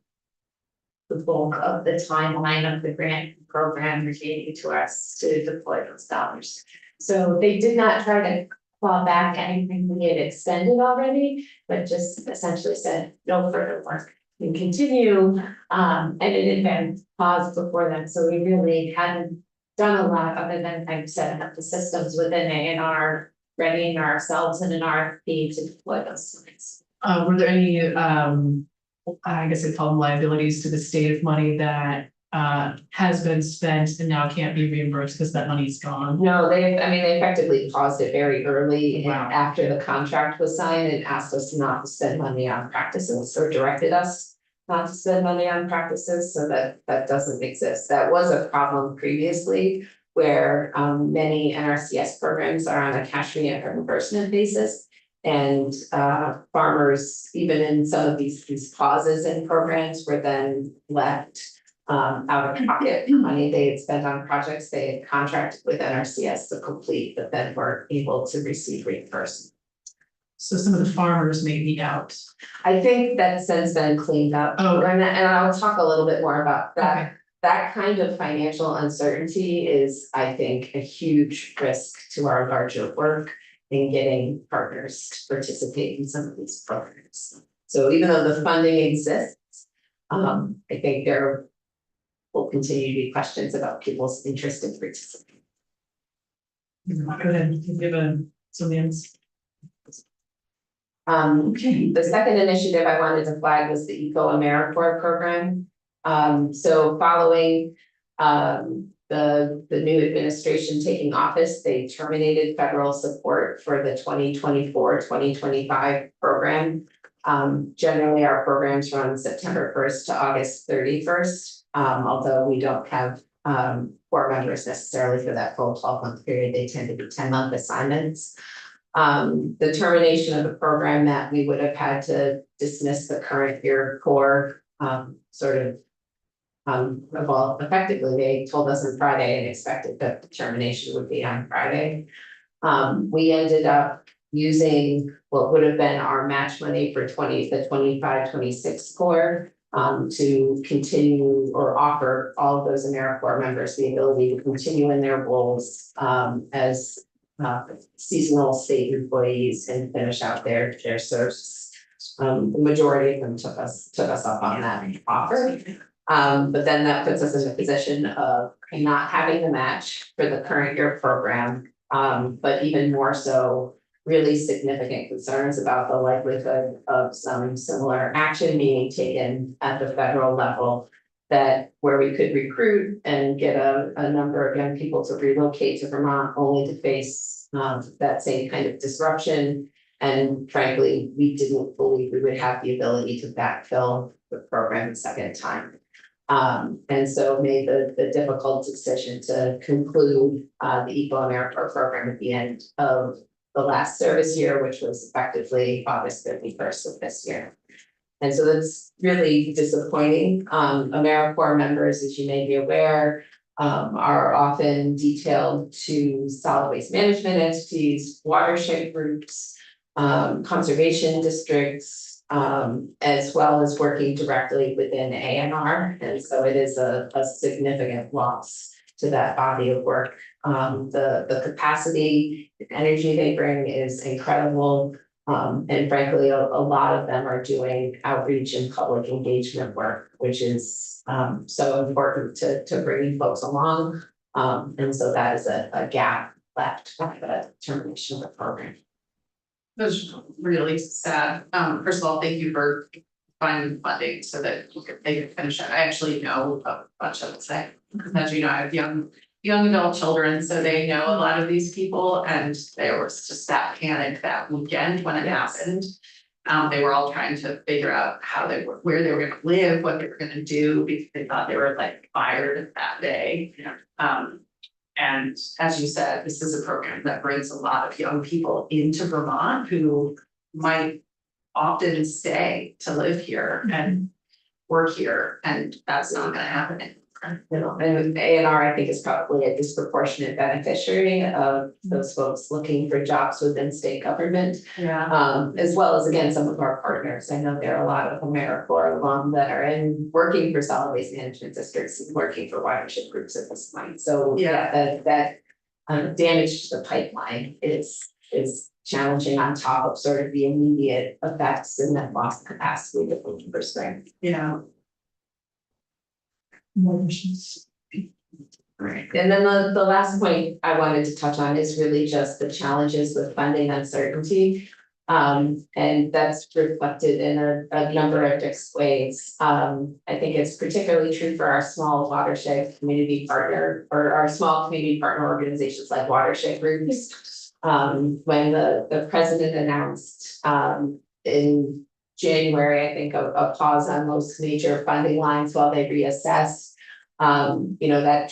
the bulk of the timeline of the grant program remaining to us to deploy those dollars. So they did not try to claw back anything we had extended already, but just essentially said no further work. and continue. And it had been paused before then, so we really hadn't done a lot other than kind of setting up the systems within A&R, readying ourselves in an RFP to deploy those things. Were there any, I guess they call them liabilities to the state of money that has been spent and now can't be reimbursed because that money's gone? No, they effectively paused it very early Wow. after the contract was signed and asked us not to spend money on practices, or directed us not to spend money on practices, so that doesn't exist. That was a problem previously, where many NRCS programs are on a cash reimbursement basis. And farmers, even in some of these pauses in programs, were then left out of pocket money they had spent on projects they had contracted with NRCS to complete, but then were able to receive reimbursement. So some of the farmers may be out. I think that's since been cleaned up. Oh. And I'll talk a little bit more about that. Okay. That kind of financial uncertainty is, I think, a huge risk to our larger work in getting partners to participate in some of these programs. So even though the funding exists, I think there will continue to be questions about people's interest in participating. Go ahead, you can give some names. The second initiative I wanted to flag was the Eco AmeriCorps program. So following the new administration taking office, they terminated federal support for the 2024-2025 program. Generally, our programs run September 1st to August 31st, although we don't have core members necessarily for that full 12-month period. They tend to be 10-month assignments. The termination of the program meant we would have had to dismiss the current year core, well, effectively, they told us on Friday and expected that the termination would be on Friday. We ended up using what would have been our match money for the 25-26 core to continue or offer all of those AmeriCorps members the ability to continue in their roles as seasonal state employees and finish out their service. The majority of them took us up on that offer. But then that puts us in a position of not having the match for the current year program. But even more so, really significant concerns about the likelihood of some similar action being taken at the federal level, that where we could recruit and get a number of young people to relocate to Vermont only to face that same kind of disruption. And frankly, we didn't believe we would have the ability to backfill the program a second time. And so made the difficult decision to conclude the Eco AmeriCorps program at the end of the last service year, which was effectively August 31st of this year. And so that's really disappointing. AmeriCorps members, as you may be aware, are often detailed to solid waste management entities, watershed groups, conservation districts, as well as working directly within A&R. And so it is a significant loss to that body of work. The capacity, the energy they bring is incredible. And frankly, a lot of them are doing outreach and public engagement work, which is so important to bringing folks along. And so that is a gap left by the termination of the program. That's really sad. First of all, thank you for finding funding so that they could finish it. I actually know a bunch of it. As you know, I have young adult children, so they know a lot of these people, and there was just that panic that weekend when it happened. They were all trying to figure out where they were gonna live, what they were gonna do, because they thought they were like fired that day. And as you said, this is a program that brings a lot of young people into Vermont who might often stay to live here and work here, and that's not gonna happen anymore. You know, and A&R, I think, is probably a disproportionate beneficiary of those folks looking for jobs within state government. Yeah. As well as, again, some of our partners. I know there are a lot of AmeriCorps alum that are working for solid waste management districts and working for watershed groups at this point. So Yeah. that damage to the pipeline is challenging on top of sort of the immediate effects and that lost capacity that we can bring. Yeah. Right, and then the last point I wanted to touch on is really just the challenges with funding uncertainty. And that's reflected in a number of different ways. I think it's particularly true for our small watershed community partner or our small community partner organizations like watershed groups. When the president announced in January, I think, a pause on most major funding lines while they reassess. That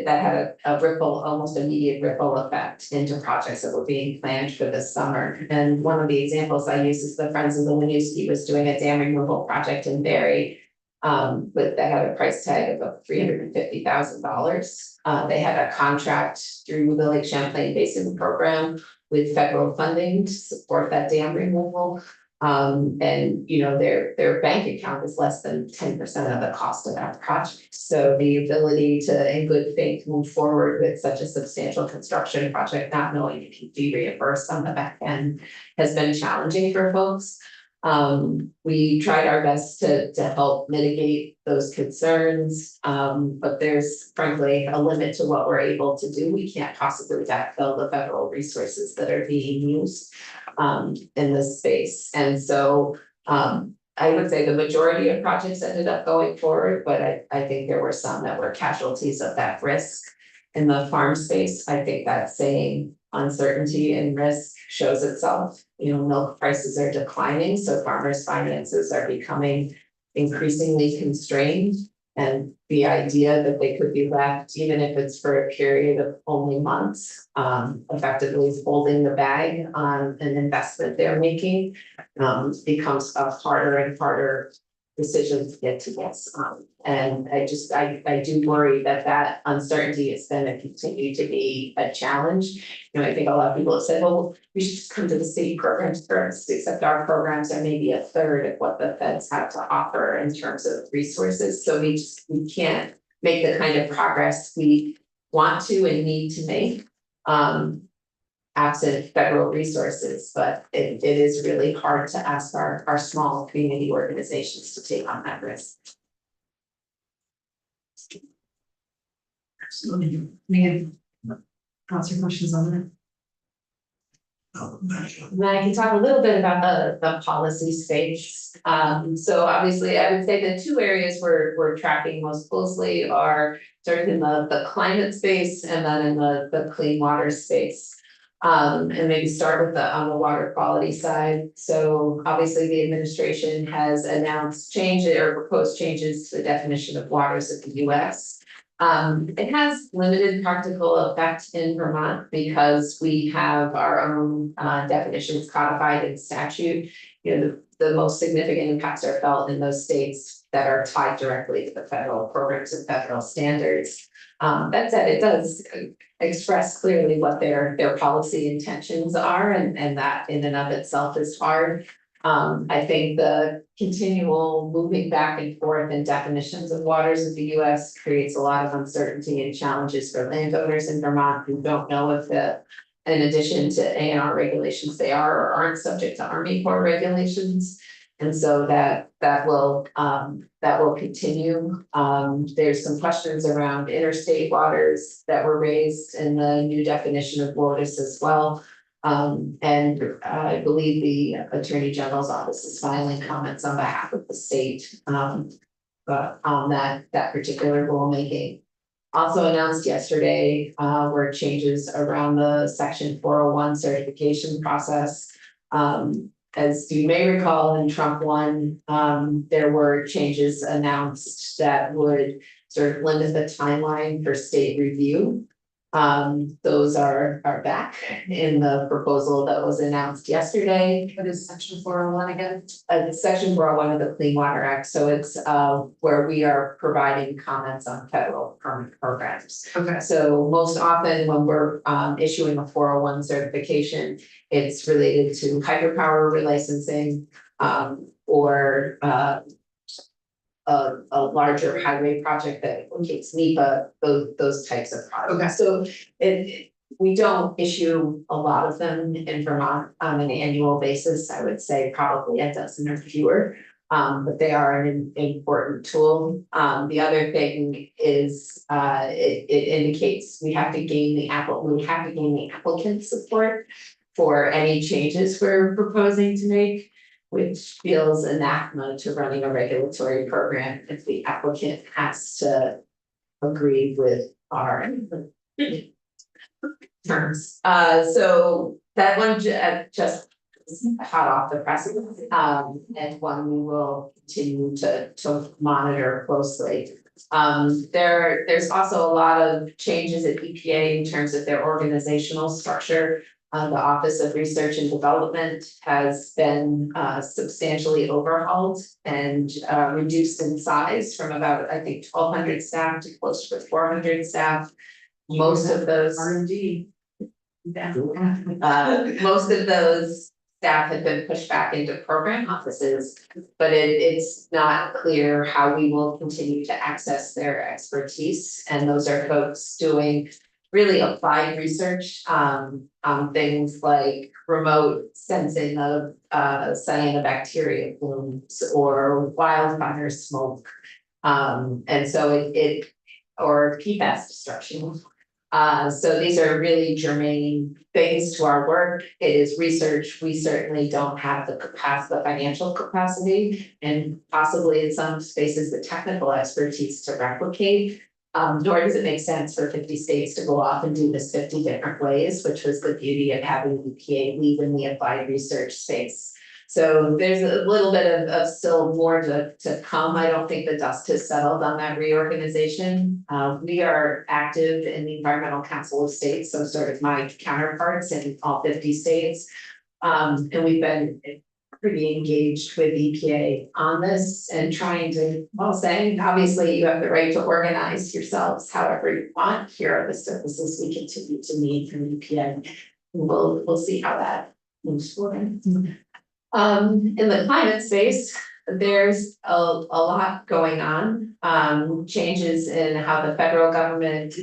had a ripple, almost immediate ripple effect into projects that were being planned for this summer. And one of the examples I use is the Friends of the Winooski was doing a dam removal project in Barry. But that had a price tag of $350,000. They had a contract through the Lake Champlain Basin Program with federal funding to support that dam removal. And their bank account is less than 10% of the cost of that project. So the ability to, in good faith, move forward with such a substantial construction project, not knowing it can be reimbursed on the back end, has been challenging for folks. We tried our best to help mitigate those concerns, but there's frankly a limit to what we're able to do. We can't possibly backfill the federal resources that are being used in this space. And so I would say the majority of projects ended up going forward, but I think there were some that were casualties of that risk. In the farm space, I think that same uncertainty and risk shows itself. Milk prices are declining, so farmers' finances are becoming increasingly constrained. And the idea that they could be left, even if it's for a period of only months, effectively holding the bag on an investment they're making, becomes a harder and harder decision to get to this. And I do worry that uncertainty is going to continue to be a challenge. I think a lot of people have said, well, we should just come to the state programs first, except our programs are maybe a third of what the feds have to offer in terms of resources. So we can't make the kind of progress we want to and need to make absent federal resources, but it is really hard to ask our small community organizations to take on that risk. Absolutely. Any thoughts or questions on that? Then I can talk a little bit about the policy space. So obviously I would say the two areas we're tracking most closely are sort of in the climate space and then in the clean water space. And maybe start with on the water quality side. So obviously the administration has announced changes or proposed changes to the definition of waters in the US. It has limited practical effect in Vermont because we have our own definitions codified in statute. The most significant impacts are felt in those states that are tied directly to the federal programs and federal standards. That said, it does express clearly what their policy intentions are, and that in and of itself is hard. I think the continual moving back and forth in definitions of waters of the US creates a lot of uncertainty and challenges for landowners in Vermont who don't know if in addition to A&R regulations, they are or aren't subject to Army Corps regulations. And so that will continue. There's some questions around interstate waters that were raised in the new definition of waters as well. And I believe the Attorney General's office is filing comments on behalf of the state, but on that particular rulemaking. Also announced yesterday were changes around the Section 401 certification process. As you may recall, in Trump 1, there were changes announced that would sort of limit the timeline for state review. Those are back in the proposal that was announced yesterday. What is section 401 again? Section 401 of the Clean Water Act. So it's where we are providing comments on federal permit programs. Okay. So most often when we're issuing a 401 certification, it's related to hydropower relicensing or a larger highway project that takes NEPA, those types of projects. Okay. So we don't issue a lot of them in Vermont on an annual basis. I would say probably a dozen or fewer. But they are an important tool. The other thing is, it indicates we have to gain the applicant support for any changes we're proposing to make, which feels anathema to running a regulatory program if the applicant has to agree with our terms. So that one just hot off the press, and one we will continue to monitor closely. There's also a lot of changes at EPA in terms of their organizational structure. The Office of Research and Development has been substantially overhauled and reduced in size from about, I think, 1,200 staff to close to 400 staff. Most of those R&D. most of those staff have been pushed back into program offices, but it's not clear how we will continue to access their expertise. And those are folks doing really applied research on things like remote sensing of cyanobacteria blooms or wildfire smoke. And so it or PFAS destruction. So these are really germane things to our work. It is research. We certainly don't have the financial capacity, and possibly in some spaces, the technical expertise to replicate. Nor does it make sense for 50 states to go off and do this 50 different ways, which was the beauty of having EPA lead in the applied research space. So there's a little bit of still more to come. I don't think the dust has settled on that reorganization. We are active in the Environmental Council of States, so sort of my counterparts in all 50 states. And we've been pretty engaged with EPA on this and trying to, well, saying, obviously you have the right to organize yourselves however you want. Here are the services we continue to need from EPA. We'll see how that moves forward. In the climate space, there's a lot going on. Changes in how the federal government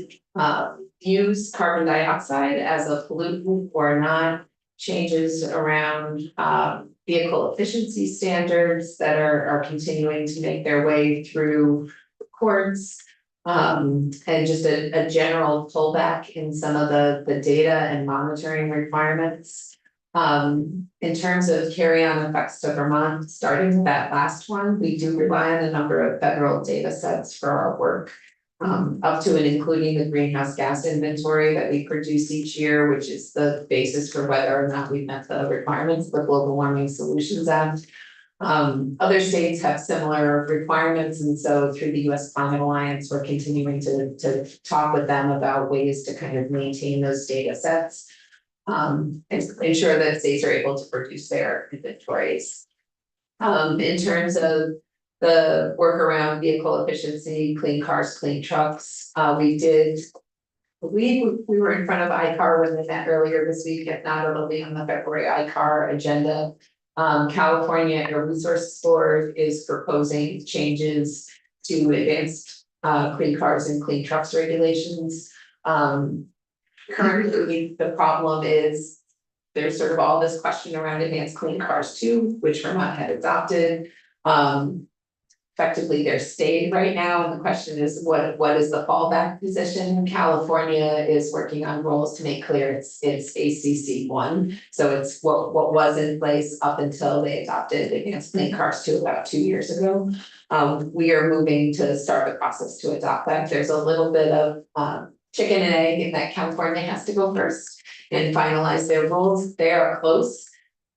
views carbon dioxide as a pollutant or not, changes around vehicle efficiency standards that are continuing to make their way through courts. And just a general pullback in some of the data and monitoring requirements. In terms of carry-on effects to Vermont, starting with that last one, we do rely on a number of federal data sets for our work. Up to and including the greenhouse gas inventory that we produce each year, which is the basis for whether or not we met the requirements of the Global Warming Solutions Act. Other states have similar requirements, and so through the US Climate Alliance, we're continuing to talk with them about ways to kind of maintain those data sets. And ensure that states are able to produce their inventories. In terms of the work around vehicle efficiency, clean cars, clean trucks, we were in front of ICAR when we met earlier this week. If not, it'll be on the February ICAR agenda. California Air Resources Board is proposing changes to advanced clean cars and clean trucks regulations. Currently, the problem is there's sort of all this question around advanced clean cars too, which Vermont had adopted. Effectively, they're stayed right now, and the question is what is the fallback position? California is working on rules to make clear it's ACC1, so it's what was in place up until they adopted advanced clean cars 2 about 2 years ago. We are moving to start the process to adopt that. There's a little bit of chicken and egg in that California has to go first and finalize their rules. They are close.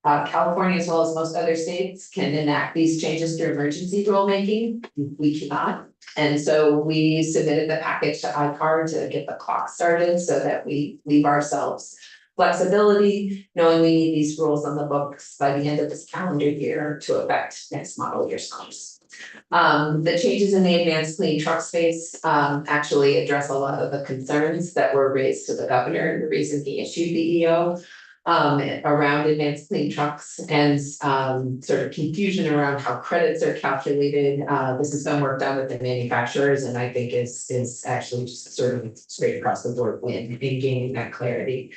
California, as well as most other states, can enact these changes through emergency rulemaking. We cannot. And so we submitted the package to ICAR to get the clock started so that we leave ourselves flexibility, knowing we need these rules on the books by the end of this calendar year to affect next model year stars. The changes in the advanced clean truck space actually address a lot of the concerns that were raised to the governor and the reason he issued the EO. around advanced clean trucks and sort of confusion around how credits are calculated. This has been worked on with the manufacturers and I think is actually just sort of straight across the board win in gaining that clarity.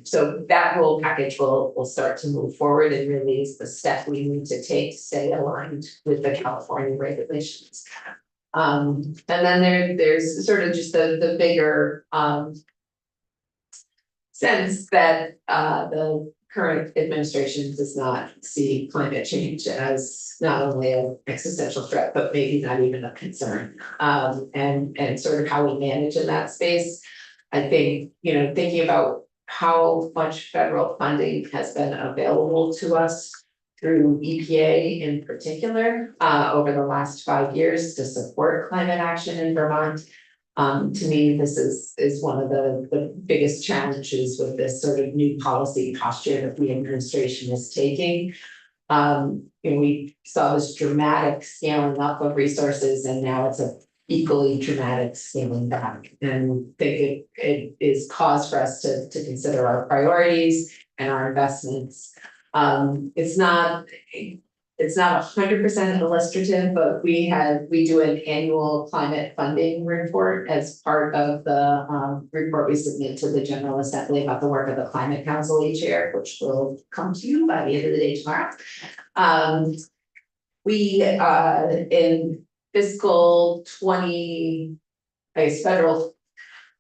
So that whole package will start to move forward and really is the step we need to take to stay aligned with the California regulations. And then there's sort of just the bigger sense that the current administration does not see climate change as not only an existential threat, but maybe not even a concern. And sort of how we manage in that space. I think, thinking about how much federal funding has been available to us through EPA in particular, over the last 5 years to support climate action in Vermont. To me, this is one of the biggest challenges with this sort of new policy posture that the administration is taking. We saw this dramatic scaling up of resources and now it's a equally dramatic scaling back. And I think it is cause for us to consider our priorities and our investments. It's not 100% illustrative, but we do an annual climate funding report as part of the report we submit to the General Assembly about the work of the Climate Council each year, which will come to you by the end of the day tomorrow. We in fiscal 20, I guess federal,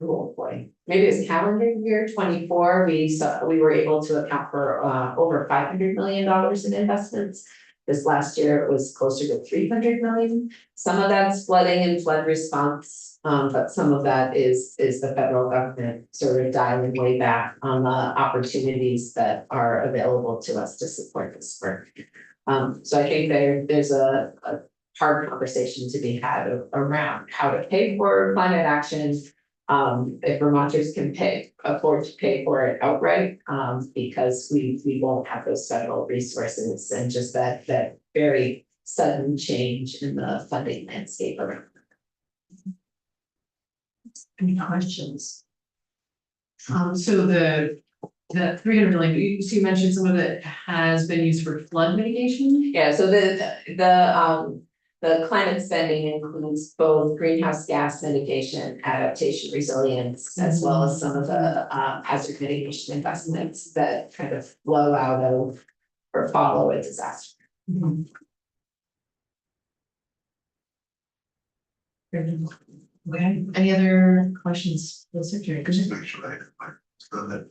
oh boy, maybe it's calendar year 24, we were able to account for over $500 million in investments. This last year it was closer to 300 million. Some of that's flooding and flood response, but some of that is the federal government sort of dialing way back on the opportunities that are available to us to support this work. So I think there's a hard conversation to be had around how to pay for climate action. If Vermonters can afford to pay for it outright, because we won't have those federal resources and just that very sudden change in the funding landscape around. Any questions? So the 300 million, you mentioned some of it has been used for flood mitigation? Yeah, so the climate spending includes both greenhouse gas mitigation, adaptation, resilience, as well as some of the hazard mitigation investments that kind of flow out of or follow a disaster. Okay, any other questions for the secretary? Just make sure I that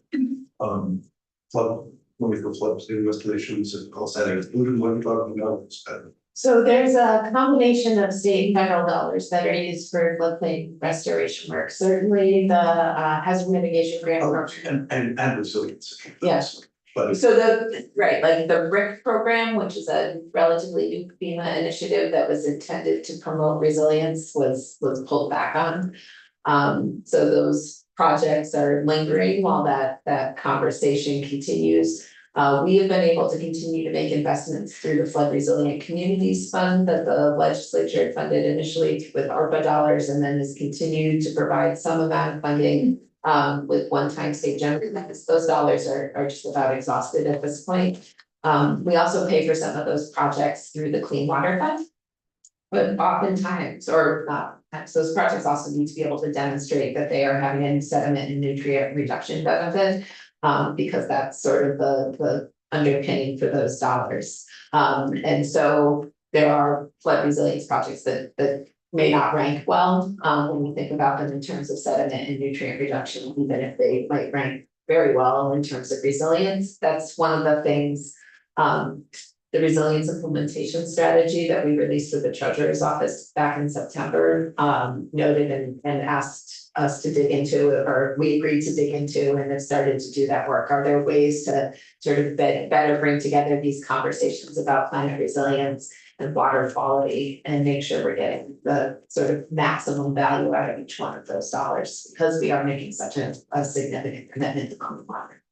flood, when we go flood investigations and all settings, including what we're talking about. So there's a combination of state and federal dollars that are used for floodplain restoration work. Certainly the hazard mitigation grant. And resilience. Yes. But So like the RIC program, which is a relatively new FEMA initiative that was intended to promote resilience, was pulled back on. So those projects are lingering while that conversation continues. We have been able to continue to make investments through the Flood Resilient Communities Fund that the legislature funded initially with ARPA dollars and then has continued to provide some amount of funding with one-time state general grants. Those dollars are just about exhausted at this point. We also pay for some of those projects through the Clean Water Fund. But oftentimes, or not, those projects also need to be able to demonstrate that they are having any sediment and nutrient reduction benefit. Because that's sort of the underpinning for those dollars. And so there are flood resilience projects that may not rank well when we think about them in terms of sediment and nutrient reduction, even if they might rank very well in terms of resilience. That's one of the things, the resilience implementation strategy that we released with the Treasurer's Office back in September, noted and asked us to dig into, or we agreed to dig into and have started to do that work. Are there ways to sort of better bring together these conversations about climate resilience and water quality and make sure we're getting the sort of maximum value out of each one of those dollars, because we are making such a significant commitment to clean water.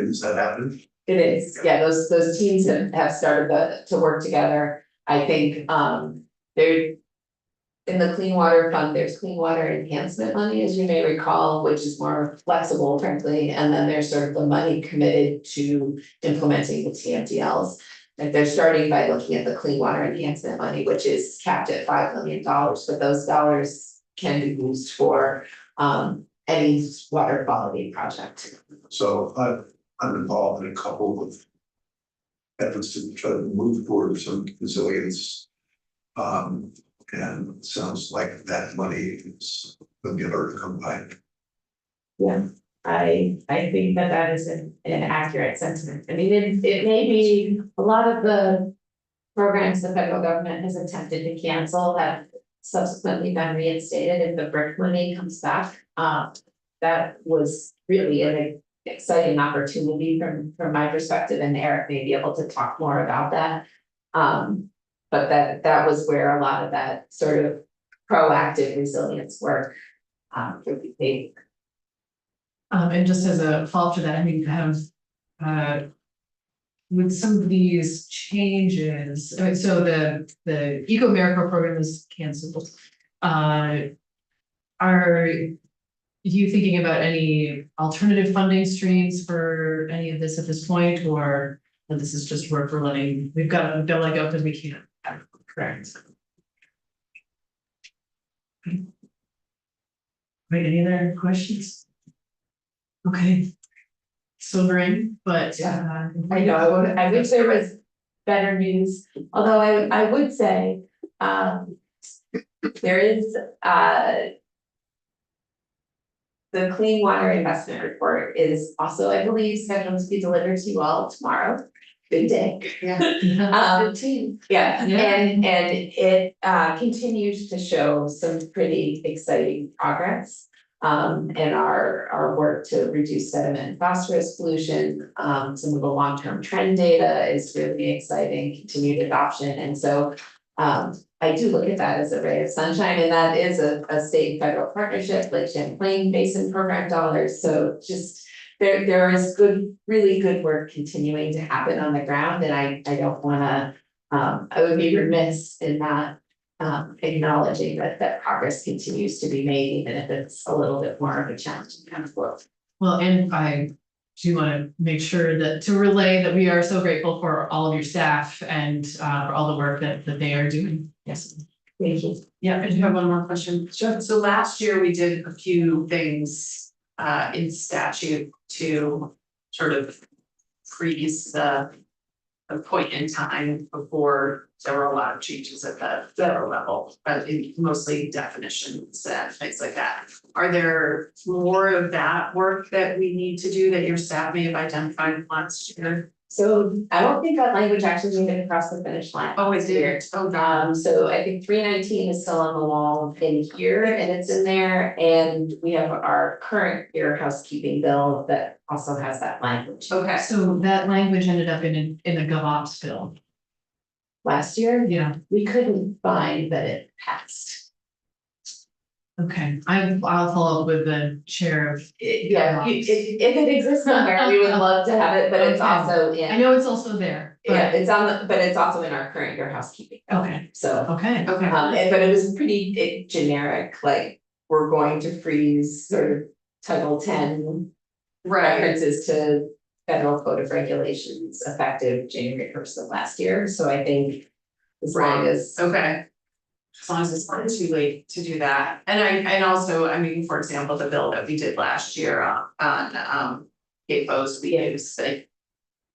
is that happening? It is, yeah, those teams have started to work together. I think in the Clean Water Fund, there's clean water enhancement money, as you may recall, which is more flexible, frankly, and then there's sort of the money committed to implementing the TMDLs. Like they're starting by looking at the clean water enhancement money, which is capped at $5 million, but those dollars can be used for any water quality project. So I'm involved in a couple of efforts to try to move forward some resilience. And it sounds like that money is gonna be hard to come by. Yeah, I think that is an accurate sentiment. I mean, it may be a lot of the programs the federal government has attempted to cancel have subsequently been reinstated if the BRIC money comes back. That was really an exciting opportunity from my perspective, and Eric may be able to talk more about that. But that was where a lot of that sort of proactive resilience work really paid. And just as a follow-up to that, I mean, with some of these changes, so the Eco Miracle program is canceled. Are you thinking about any alternative funding streams for any of this at this point, or this is just work we're letting, we've got to let go because we can't? Correct. Wait, any other questions? Okay. Sobering, but I know, I wish there was better news, although I would say, there is, the Clean Water Investment Report is also, I believe, scheduled to be delivered to you all tomorrow. Good day. Yeah. Yeah, and it continues to show some pretty exciting progress. In our work to reduce sediment and phosphorus pollution, some of the long-term trend data is really exciting, continued adoption, and so I do look at that as a ray of sunshine, and that is a state and federal partnership, like Champlain Basin Program dollars, so just there is really good work continuing to happen on the ground, and I don't wanna, I would be remiss in not acknowledging that progress continues to be made, even if it's a little bit more of a challenging kind of work. Well, and I do want to make sure to relay that we are so grateful for all of your staff and for all the work that they are doing. Yes. Thank you. Yeah, I do have one more question. Sure. So last year we did a few things in statute to sort of freeze the point in time before there were a lot of changes at the federal level, but mostly definitions and things like that. Are there more of that work that we need to do that your staff may have identified last year? So I don't think that language actually made it across the finish line. Oh, it did. Oh, God. So I think 319 is still on the wall in here, and it's in there, and we have our current year housekeeping bill that also has that language. Okay. So that language ended up in a GovOps bill. Last year, Yeah. we couldn't find that it passed. Okay. I'll follow up with the chair of. Yeah, if it exists somewhere, we would love to have it, but it's Okay. also I in, know it's also there. But yeah, it's on the, but it's also in our current year housekeeping. bill. Okay. So. Okay. Okay. But it was pretty generic, like, we're going to freeze sort of Title 10 Right. references to federal code of regulations effective January 1st of last year, so I think as long as. Okay. As long as it's not too late to do that. And also, I mean, for example, the bill that we did last year on PFOS, we used the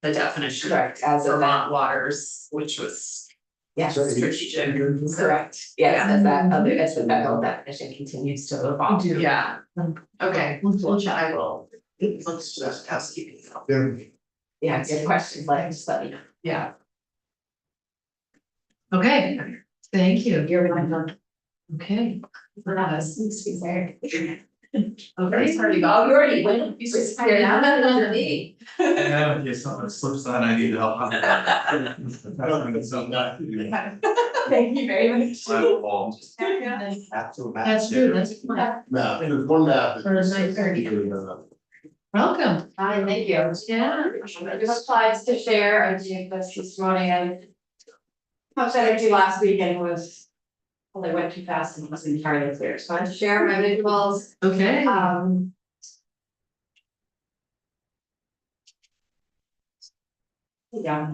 definition. Correct, as of that, Vermont waters, which was yes, strategic. correct, yes, as that other, as the federal definition continues to evolve. Yeah, okay, We'll chat. I will, let's just housekeeping. Yeah, if you have questions, just let me know. Yeah. Okay. Thank you. You're welcome. Okay. For us, it's very. Okay. Sorry, oh, you already went. You just You're not under me. Yeah, yeah, something slips on, I need help. I don't know, something not to do. Thank you very much. My fault. That's true, that's fine. Math, there's one math. For 9:30. Welcome. Hi, thank you. Yeah. I have slides to share. I did this morning and how much I did last weekend was Well, I went too fast and wasn't entirely clear, so I share my visuals. Okay. Yeah,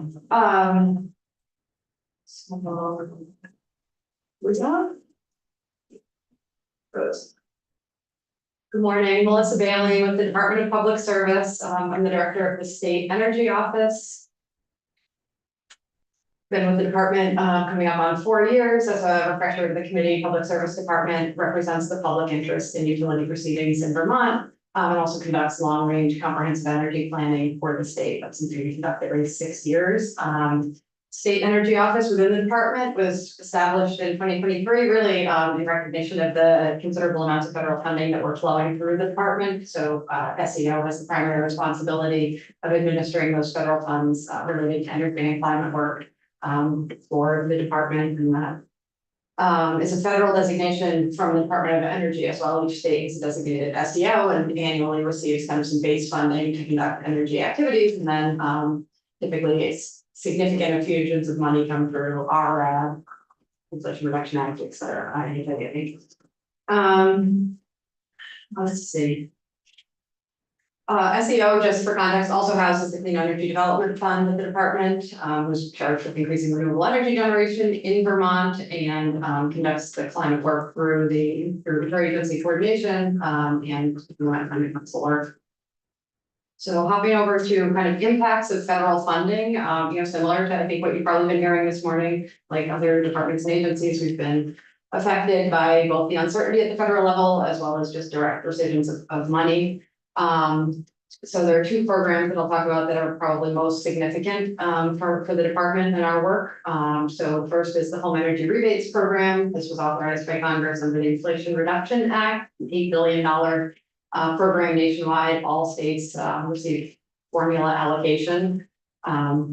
so. Was that? Good morning, Melissa Bailey with the Department of Public Service. I'm the director of the State Energy Office. Been with the department coming up on 4 years. As a refresher, the Committee Public Service Department represents the public interest in utility proceedings in Vermont. And also conducts long-range comprehensive energy planning for the state. That's something we conduct every 6 years. State Energy Office within the department was established in 2023, really in recognition of the considerable amounts of federal funding that were flowing through the department. So SEO has the primary responsibility of administering those federal funds related to energy and climate work for the department, and that is a federal designation from the Department of Energy as well. Each state is a designated SEO and annually receives kind of some base funding to conduct energy activities, and then typically it's significant infusions of money come through our Inflation Reduction Act, et cetera. Let's see. SEO, just for context, also houses the Clean Energy Development Fund of the department, was charged with increasing renewable energy generation in Vermont and conducts the climate work through interagency coordination and funding solar. So hopping over to kind of impacts of federal funding, similar to I think what you've probably been hearing this morning, like other departments and agencies, we've been affected by both the uncertainty at the federal level as well as just direct recipients of money. So there are 2 programs that I'll talk about that are probably most significant for the department and our work. So first is the Home Energy Rebates Program. This was authorized by Congress under the Inflation Reduction Act, an $8 billion program nationwide. All states receive formula allocation. I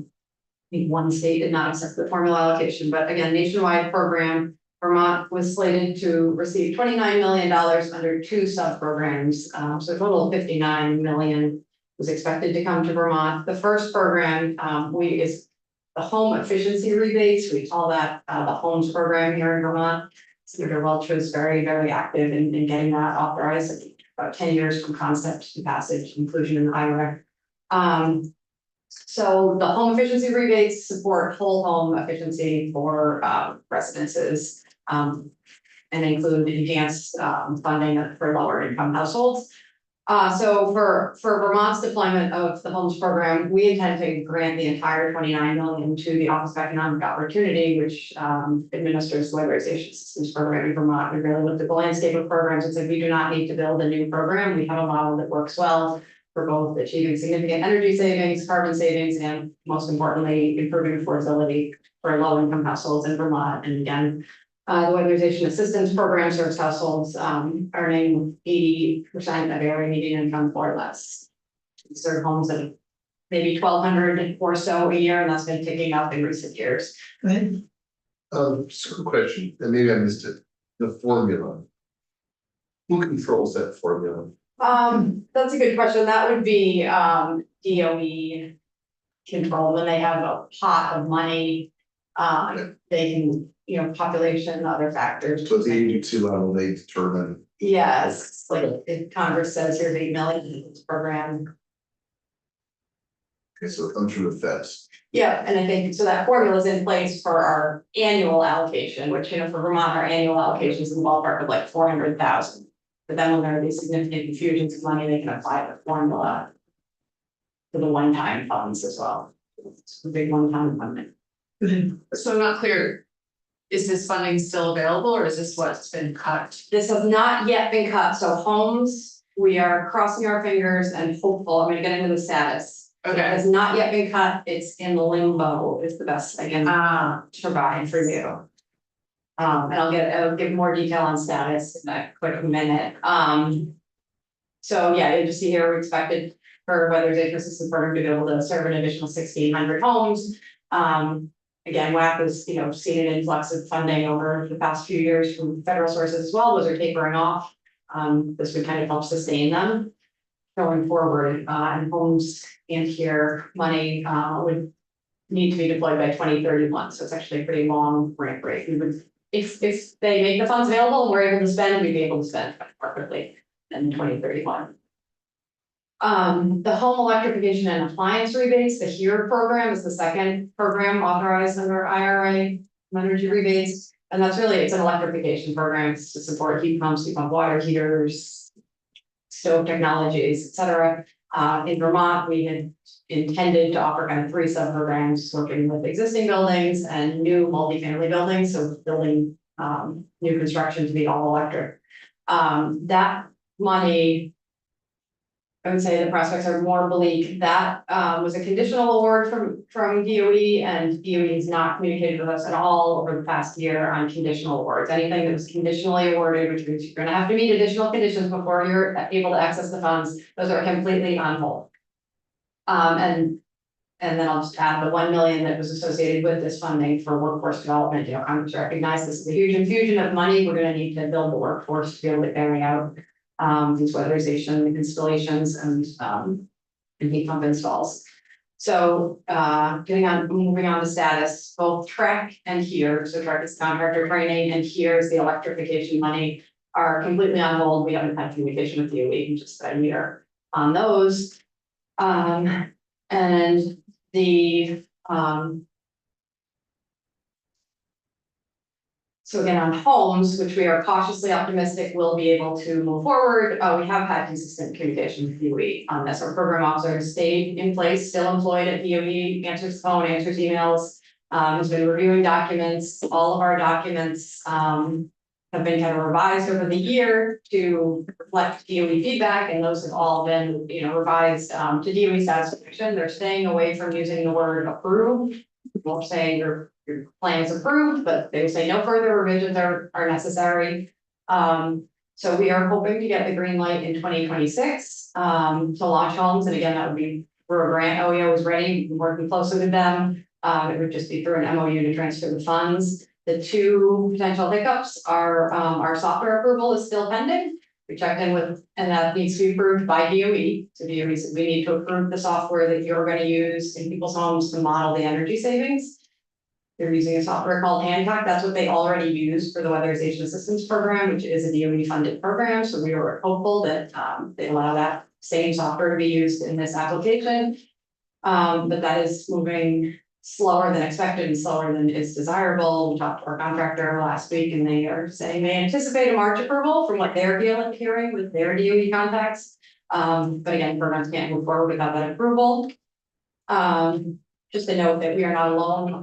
think one state did not accept the formula allocation, but again, nationwide program. Vermont was slated to receive $29 million under 2 sub-programs. So a total of $59 million was expected to come to Vermont. The first program is the home efficiency rebates. We call that the homes program here in Vermont. Senator Welch was very, very active in getting that authorized. About 10 years from concept to passage, inclusion in the IRA. So the home efficiency rebates support whole home efficiency for residences and include enhanced funding for lower income households. So for Vermont's deployment of the homes program, we intend to grant the entire $29 million to the Office of Economic Opportunity, which administers the Weatherization Systems Program in Vermont. We really looked at the landscape of programs and said we do not need to build a new program. We have a model that works well for both achieving significant energy savings, carbon savings, and most importantly, improving affordability for low income households in Vermont. And again, the Weatherization Assistance Program serves households earning 80% of area median income or less. We serve homes at maybe 1,200 or so a year, and that's been ticking up in recent years. Go ahead. Just a question, and maybe I missed it, the formula. Who controls that formula? That's a good question. That would be DOE control. When they have a pot of money, they can, population, other factors. So at the agency level, they determine. Yes, like if Congress says here's $8 million in this program. Okay, so it comes from the feds. Yeah, and I think, so that formula is in place for our annual allocation, which, for Vermont, our annual allocation is in the ballpark of like 400,000. But then when there are these significant infusions of money, they can apply the formula to the one-time funds as well. It's a big one-time funding. So I'm not clear, is this funding still available or is this what's been cut? This has not yet been cut, so homes, we are crossing our fingers and hopeful. I'm gonna get into the status. It Okay. has not yet been cut, it's in limbo, is the best I can provide for you. And I'll give more detail on status in a quick minute. So yeah, you just see here, we're expected for Weatherization Assistance Program to be able to serve an additional 1,600 homes. Again, WAC has, seen an influx of funding over the past few years from federal sources as well. Those are tapering off. This would kind of help sustain them going forward. And homes and here money would need to be deployed by 2031. So it's actually a pretty long ramp rate. We would if they make the funds available and we're able to spend, we'd be able to spend more quickly in 2031. The home electrification and appliance rebates, the HERE program is the second program authorized under IRA energy rebates. And that's really, it's an electrification program. It's to support heat pumps, heat pump water heaters, stove technologies, et cetera. In Vermont, we had intended to offer kind of 3 sub-programs working with existing buildings and new multifamily buildings, so building new construction to be all electric. That money, I would say the prospects are more bleak. That was a conditional award from DOE, and DOE has not communicated with us at all over the past year on conditional awards. Anything that was conditionally awarded, which means you're gonna have to meet additional conditions before you're able to access the funds, those are completely on hold. And then I'll just add the 1 million that was associated with this funding for workforce development. You know, Congress recognized this is a huge infusion of money. We're gonna need to build the workforce to be able to carry out these weatherization installations and heat pump installs. So moving on to status, both TREC and HERE, so TREC is contractor training and HERE is the electrification money, are completely on hold. We haven't had communication with DOE in just a year on those. And the so again, on homes, which we are cautiously optimistic will be able to move forward, we have had consistent communication with DOE on this. Our program officer stayed in place, still employed at DOE, answers phone, answers emails, has been reviewing documents. All of our documents have been kind of revised over the year to reflect DOE feedback, and those have all been, revised to DOE satisfaction. They're staying away from using the word approve. We'll say your plan is approved, but they will say no further revisions are necessary. So we are hoping to get the green light in 2026 to launch homes, and again, that would be for a grant. OEO is ready, we're working closely with them. It would just be through an MOU to transfer the funds. The 2 potential hiccups are our software approval is still pending. We checked in with, and that needs to be approved by DOE. So DOE said we need to approve the software that you're going to use in people's homes to model the energy savings. They're using a software called Hancock. That's what they already use for the Weatherization Assistance Program, which is a DOE funded program. So we were hopeful that they allow that same software to be used in this application. But that is moving slower than expected and slower than is desirable. We talked to our contractor last week and they are saying they anticipate a March approval from what they're hearing with their DOE contacts. But again, programs can't move forward without that approval. Just to note that we are not alone.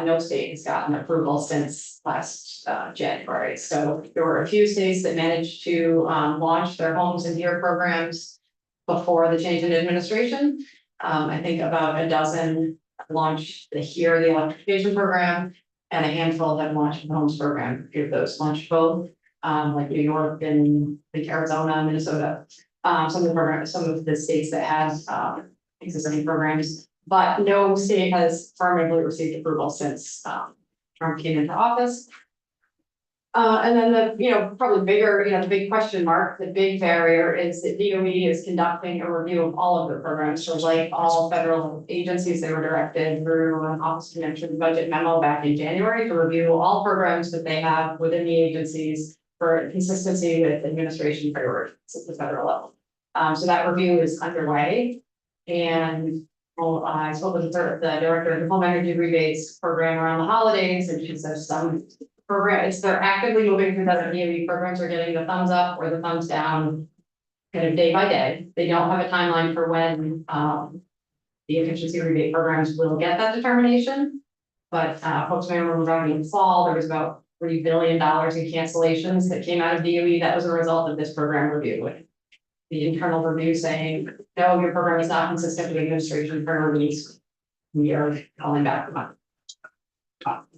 No state has gotten approval since last January. So there were a few states that managed to launch their homes and HERE programs before the change in administration. I think about a dozen launched the HERE, the electrification program, and a handful have launched the homes program. A few of those launched both, like New York and like Arizona, Minnesota. Some of the states that have existing programs, but no state has affirmatively received approval since Trump came into office. And then the, probably bigger, the big question mark, the big barrier is that DOE is conducting a review of all of their programs. So like all federal agencies, they were directed through an Office of Management Budget memo back in January to review all programs that they have within the agencies for consistency with administration priorities at the federal level. So that review is underway. And I spoke with the director of the home energy rebates program around the holidays, and she says some programs, they're actively moving through that. DOE programs are getting the thumbs up or the thumbs down kind of day by day. They don't have a timeline for when the efficiency rebate programs will get that determination. But folks may remember back in the fall, there was about $3 billion in cancellations that came out of DOE. That was a result of this program review. The internal review saying, no, your program is not consistent with administration priorities. We are calling back the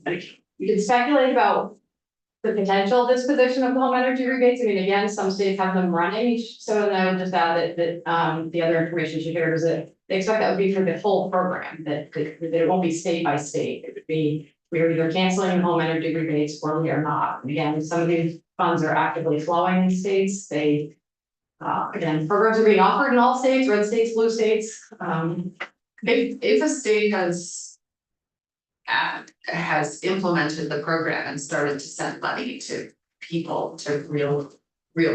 money. You can speculate about the potential disposition of the home energy rebates. I mean, again, some states have them running. So I would just add that the other information she shared is that they expect that would be for the whole program, that it won't be state by state. It would be, we are either canceling home energy rebates or we are not. And again, some of these funds are actively flowing in states. They again, programs are being offered in all states, red states, blue states. If a state has has implemented the program and started to send money to people, to real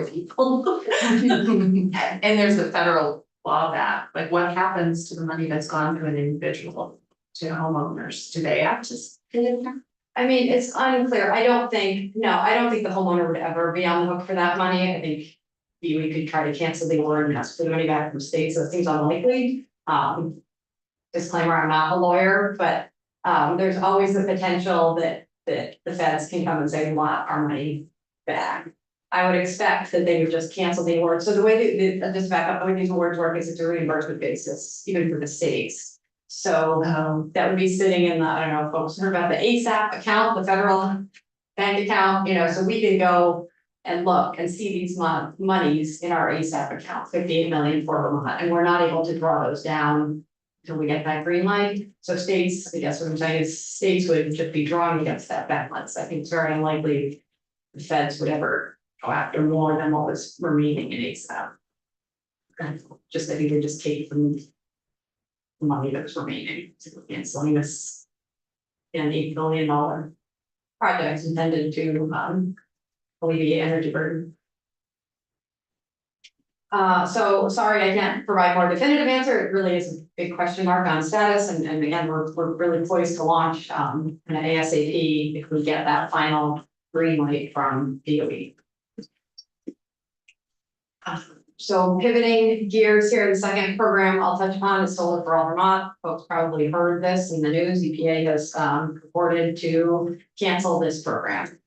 people. And there's the federal law that, like, what happens to the money that's gone to an individual, to homeowners? Do they have to pay it back? I mean, it's unclear. I don't think the homeowner would ever be on the hook for that money. I think we could try to cancel the award and ask for the money back from state, so it seems unlikely. Disclaimer, I'm not a lawyer, but there's always the potential that the feds can come and say, we want our money back. I would expect that they would just cancel the award. So the way just back up, the way these awards work is it's a reimbursement basis, even for the states. So that would be sitting in the, I don't know, if folks heard about the ASAP account, the federal bank account, so we can go and look and see these monies in our ASAP account, 58 million for Vermont, and we're not able to draw those down until we get that green light. So states, I guess what I'm saying is states would just be drawing against that balance. I think it's very unlikely the feds would ever go after more than what was remaining in ASAP. And just, I think they just take from the money that's remaining, canceling this $8 billion project intended to alleviate energy burden. So sorry, I can't provide more definitive answer. It really is a big question mark on status, and again, we're really poised to launch an ASAP if we get that final green light from DOE. So pivoting gears here, the second program I'll touch upon is Solar for All Vermont. Folks probably heard this in the news. EPA has purported to cancel this program.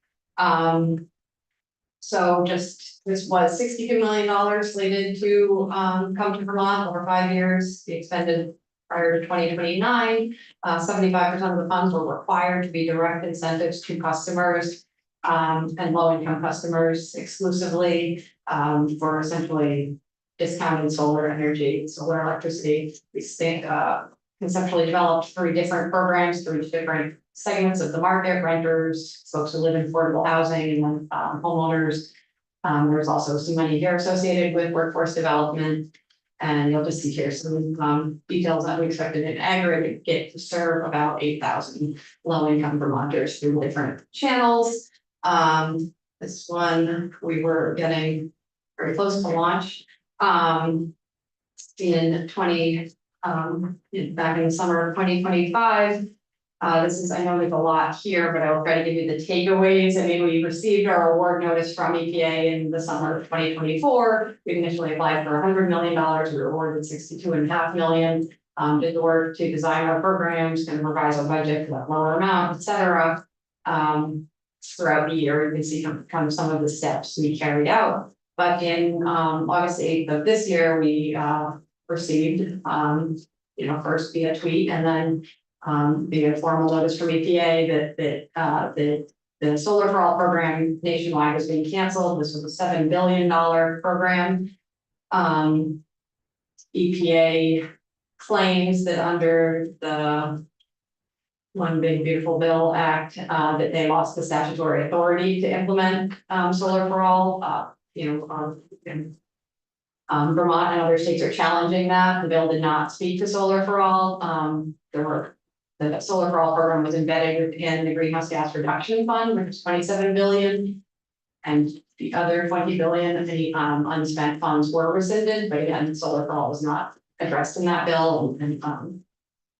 So just this was $62 million slated to come to Vermont over 5 years, be expended prior to 2029. 75% of the funds were required to be direct incentives to customers and low-income customers exclusively for essentially discounted solar energy, solar electricity. We conceptually developed 3 different programs, 3 different segments of the market: renters, folks who live in affordable housing, and then homeowners. There's also some money here associated with workforce development, and you'll just see here some details that we expected in aggregate to serve about 8,000 low-income Vermonters through different channels. This one we were getting very close to launch in back in the summer of 2025. This is, I know there's a lot here, but I will try to give you the takeaways. I mean, we received our award notice from EPA in the summer of 2024. We initially applied for $100 million. We were awarded $62.5 million. Did the work to design our programs and revise our budget for that lower amount, et cetera. Throughout the year, you can see come some of the steps we carried out. But in August 8th of this year, we received, first via tweet and then via formal notice from EPA that the Solar for All program nationwide was being canceled. This was a $7 billion program. EPA claims that under the One Big Beautiful Bill Act, that they lost the statutory authority to implement Solar for All. Vermont and other states are challenging that. The bill did not speak to Solar for All. The Solar for All program was embedded within the Greenhouse Gas Reduction Fund, which is $27 billion, and the other $20 billion of the unspent funds were rescinded. But again, Solar for All was not addressed in that bill, and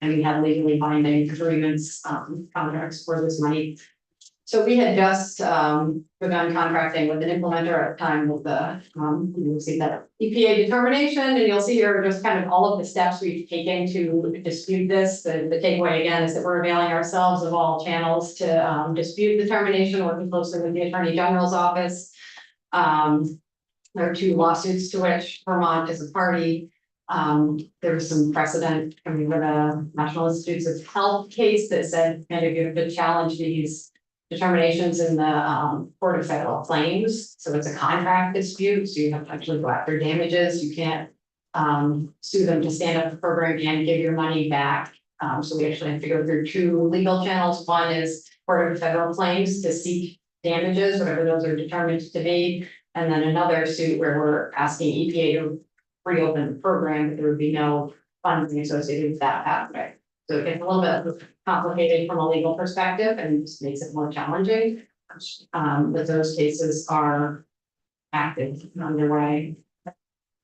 we had legally binding agreements, contracts for this money. So we had just begun contracting with an implementer at the time of the, you'll see that EPA determination, and you'll see here just kind of all of the steps we've taken to dispute this. The takeaway again is that we're availing ourselves of all channels to dispute the termination, working closely with the Attorney General's office. There are 2 lawsuits to which Vermont is a party. There was some precedent coming with the National Institutes of Health case that said kind of you could challenge these determinations in the Court of Federal Claims. So it's a contract dispute, so you have to actually go after damages. You can't sue them to stand up the program and give your money back. So we actually have to go through 2 legal channels. One is Court of Federal Claims to seek damages, whatever those are determined to be, and then another suit where we're asking EPA to reopen the program, but there would be no funding associated with that pathway. So it gets a little bit complicated from a legal perspective and just makes it more challenging. But those cases are active and underway.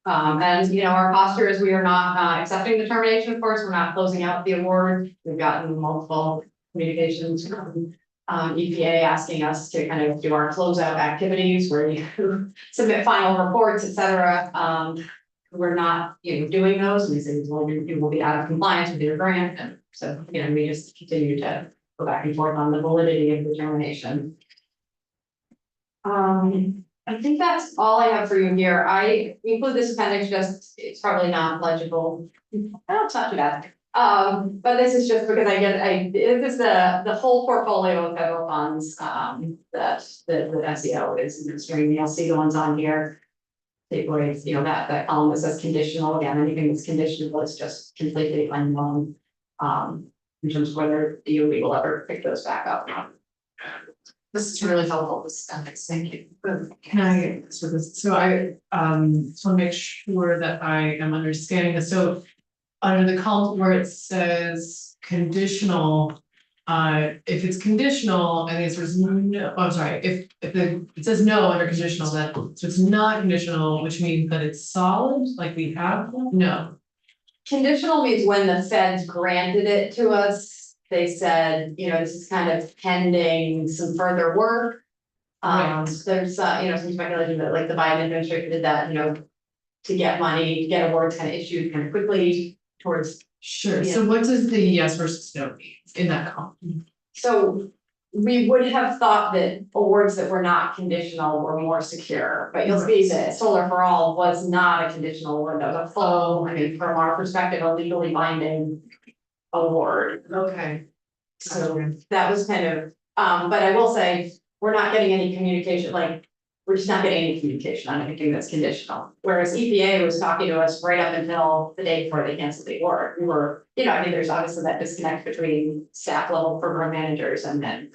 And you know, our posture is we are not accepting the termination, of course, we're not closing out the award. We've gotten multiple communications from EPA asking us to kind of do our closeout activities where you submit final reports, et cetera. We're not, you know, doing those. We say, well, you will be out of compliance with your grant. And so, you know, we just continue to go back and forth on the validity of the termination. I think that's all I have for you here. I include this appendix, just, it's probably not legible. Oh, it's not too bad. But this is just because this is the whole portfolio of federal funds, that the SEO is administering. You'll see the ones on here. Takeaways, you know, that column that says conditional, again, anything that's conditional is just completely unknown. In terms of whether DOE will ever pick those back up. This is really helpful, this appendix, thank you. Can I, so I just want to make sure that I am understanding this, so under the column where it says conditional, if it's conditional, and the answer is no, I'm sorry, if it says no under conditional, that, so it's not conditional, which means that it's solid, like we have, no. Conditional means when the feds granted it to us, they said, you know, this is kind of pending some further work. Right. There's, you know, some speculation that like the Biden administration did that, you know, to get money, to get awards kind of issued kind of quickly towards. Sure, so what does the yes versus no mean in that column? So we would have thought that awards that were not conditional were more secure, but you'll see that Solar for All was not a conditional award, that was a full, I mean, from our perspective, a legally binding award. Okay. So that was kind of, but I will say, we're not getting any communication, like, we're just not getting any communication on anything that's conditional. Whereas EPA was talking to us right up until the day before they canceled the award. We were, you know, I mean, there's obviously that disconnect between staff level program managers and then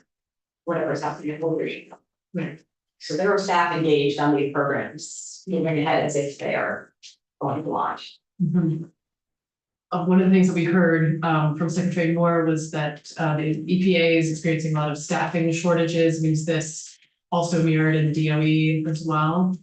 whatever's happening at leadership. Right. So there were staff engaged on these programs, moving ahead as if they are going to launch. Mm-hmm. One of the things that we heard from Secretary Moore was that the EPA is experiencing a lot of staffing shortages. Means this also mirrored in DOE as well?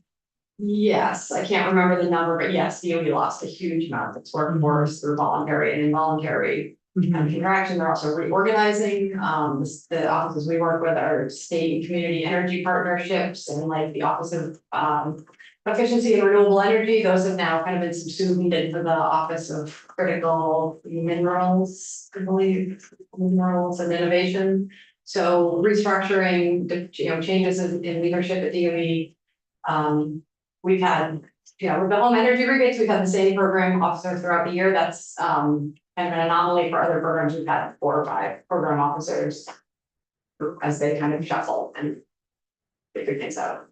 Yes, I can't remember the number, but yes, DOE lost a huge amount of its workforce through voluntary and involuntary interaction. They're also reorganizing. The offices we work with are state and community energy partnerships, and like the Office of Efficiency and Renewable Energy. Those have now kind of been subsumed into the Office of Critical Minerals, I believe, Minerals and Innovation. So restructuring, you know, changes in leadership at DOE. We've had, you know, with the home energy rebates, we've had the same program officer throughout the year. That's kind of an anomaly. For other programs. We've had 4 or 5 program officers as they kind of shuffle and figure things out.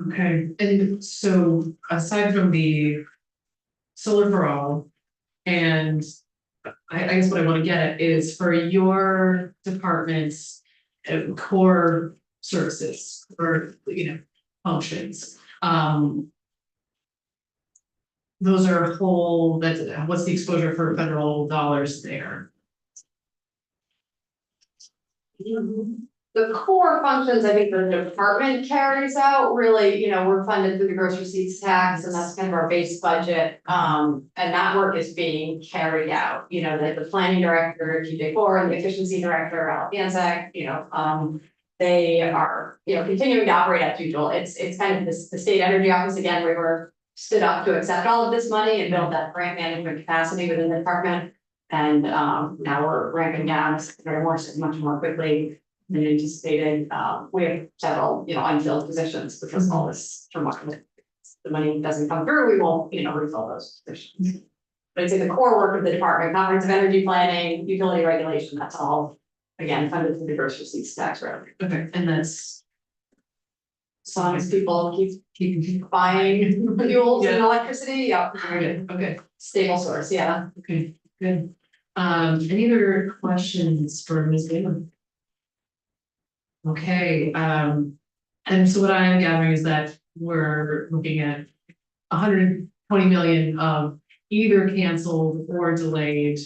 Okay, and so aside from the Solar for All, and I guess what I want to get at is for your department's core services or, you know, functions. Those are whole, that, what's the exposure for federal dollars there? The core functions, I think the department carries out, really, you know, we're funded through the gross receipts tax, and that's kind of our base budget. And that work is being carried out, you know, the planning director, TJ4, and the efficiency director, Al Ganzak, you know, they are, you know, continuing to operate as usual. It's kind of this, the state energy office, again, we were stood up to accept all of this money and build that grant management capacity within the department. And now we're ramping down much more quickly than anticipated. We have several, you know, unfilled positions because all this turmoil. The money doesn't come through, we won't, you know, refill those positions. But I'd say the core work of the department, comprehensive energy planning, utility regulation, that's all, again, funded through the gross receipts tax revenue. Okay, and that's As long as people keep buying fuels and electricity, yeah. good, okay. Stable source, yeah. Okay, good. Any other questions for Ms. Galen? Okay, and so what I am gathering is that we're looking at 120 million of either canceled or delayed,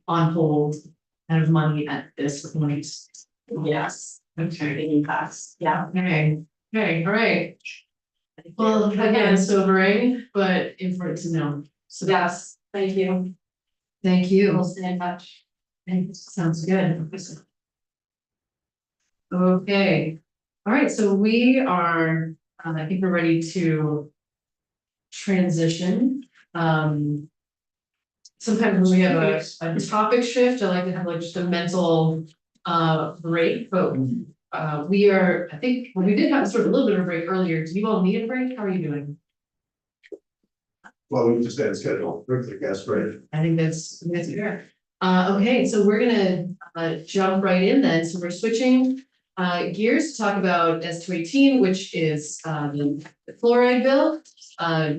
on hold, kind of money at this point. Yes, Okay, impacts, yeah. okay, all right. Well, again, sobering, but important to know. So Yes, thank you. thank you. We'll stay in touch. Sounds good. Okay, all right, so we are, I think we're ready to transition. Sometimes when we have a topic shift, I like to have like just a mental break, but we are, I think, well, we did have sort of a little bit of a break earlier. Do you all need a break? How are you doing? Well, we just had scheduled, I guess, right? I think that's fair. Okay, so we're gonna jump right in then. So we're switching gears to talk about S218, which is the fluoride bill.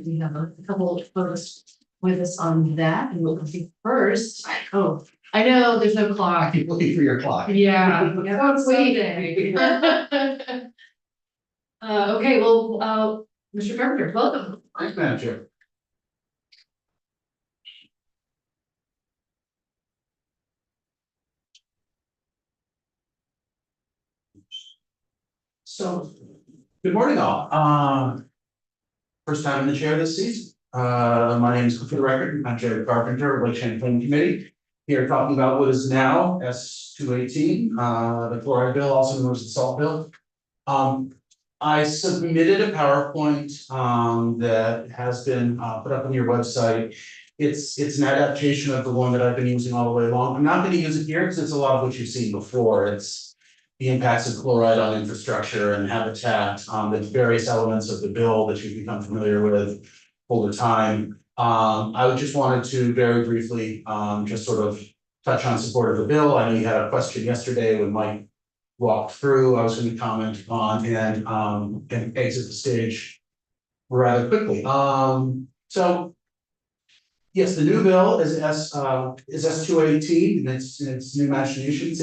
We have a couple of folks with us on that, and we'll be first. Oh, I know, there's no clock. Keep looking for your clock. Yeah. Oh, it's waiting. Okay, well, Mr. Carpenter, welcome. Thanks, Madam Chair. So, good morning all. First time in the chair this season. My name is, for the record, I'm Jared Carpenter of Lake Champlain Committee. Here talking about what is now S218, the fluoride bill, also known as the salt bill. I submitted a PowerPoint that has been put up on your website. It's an adaptation of the one that I've been using all the way along. I'm not going to use it here because it's a lot of what you've seen before. It's the impacts of chloride on infrastructure and habitat, the various elements of the bill that you've become familiar with over time. I just wanted to very briefly just sort of touch on support of the bill. I know you had a question yesterday when Mike walked through. I was going to comment on and exit the stage rather quickly. So yes, the new bill is S218 and its new machinations.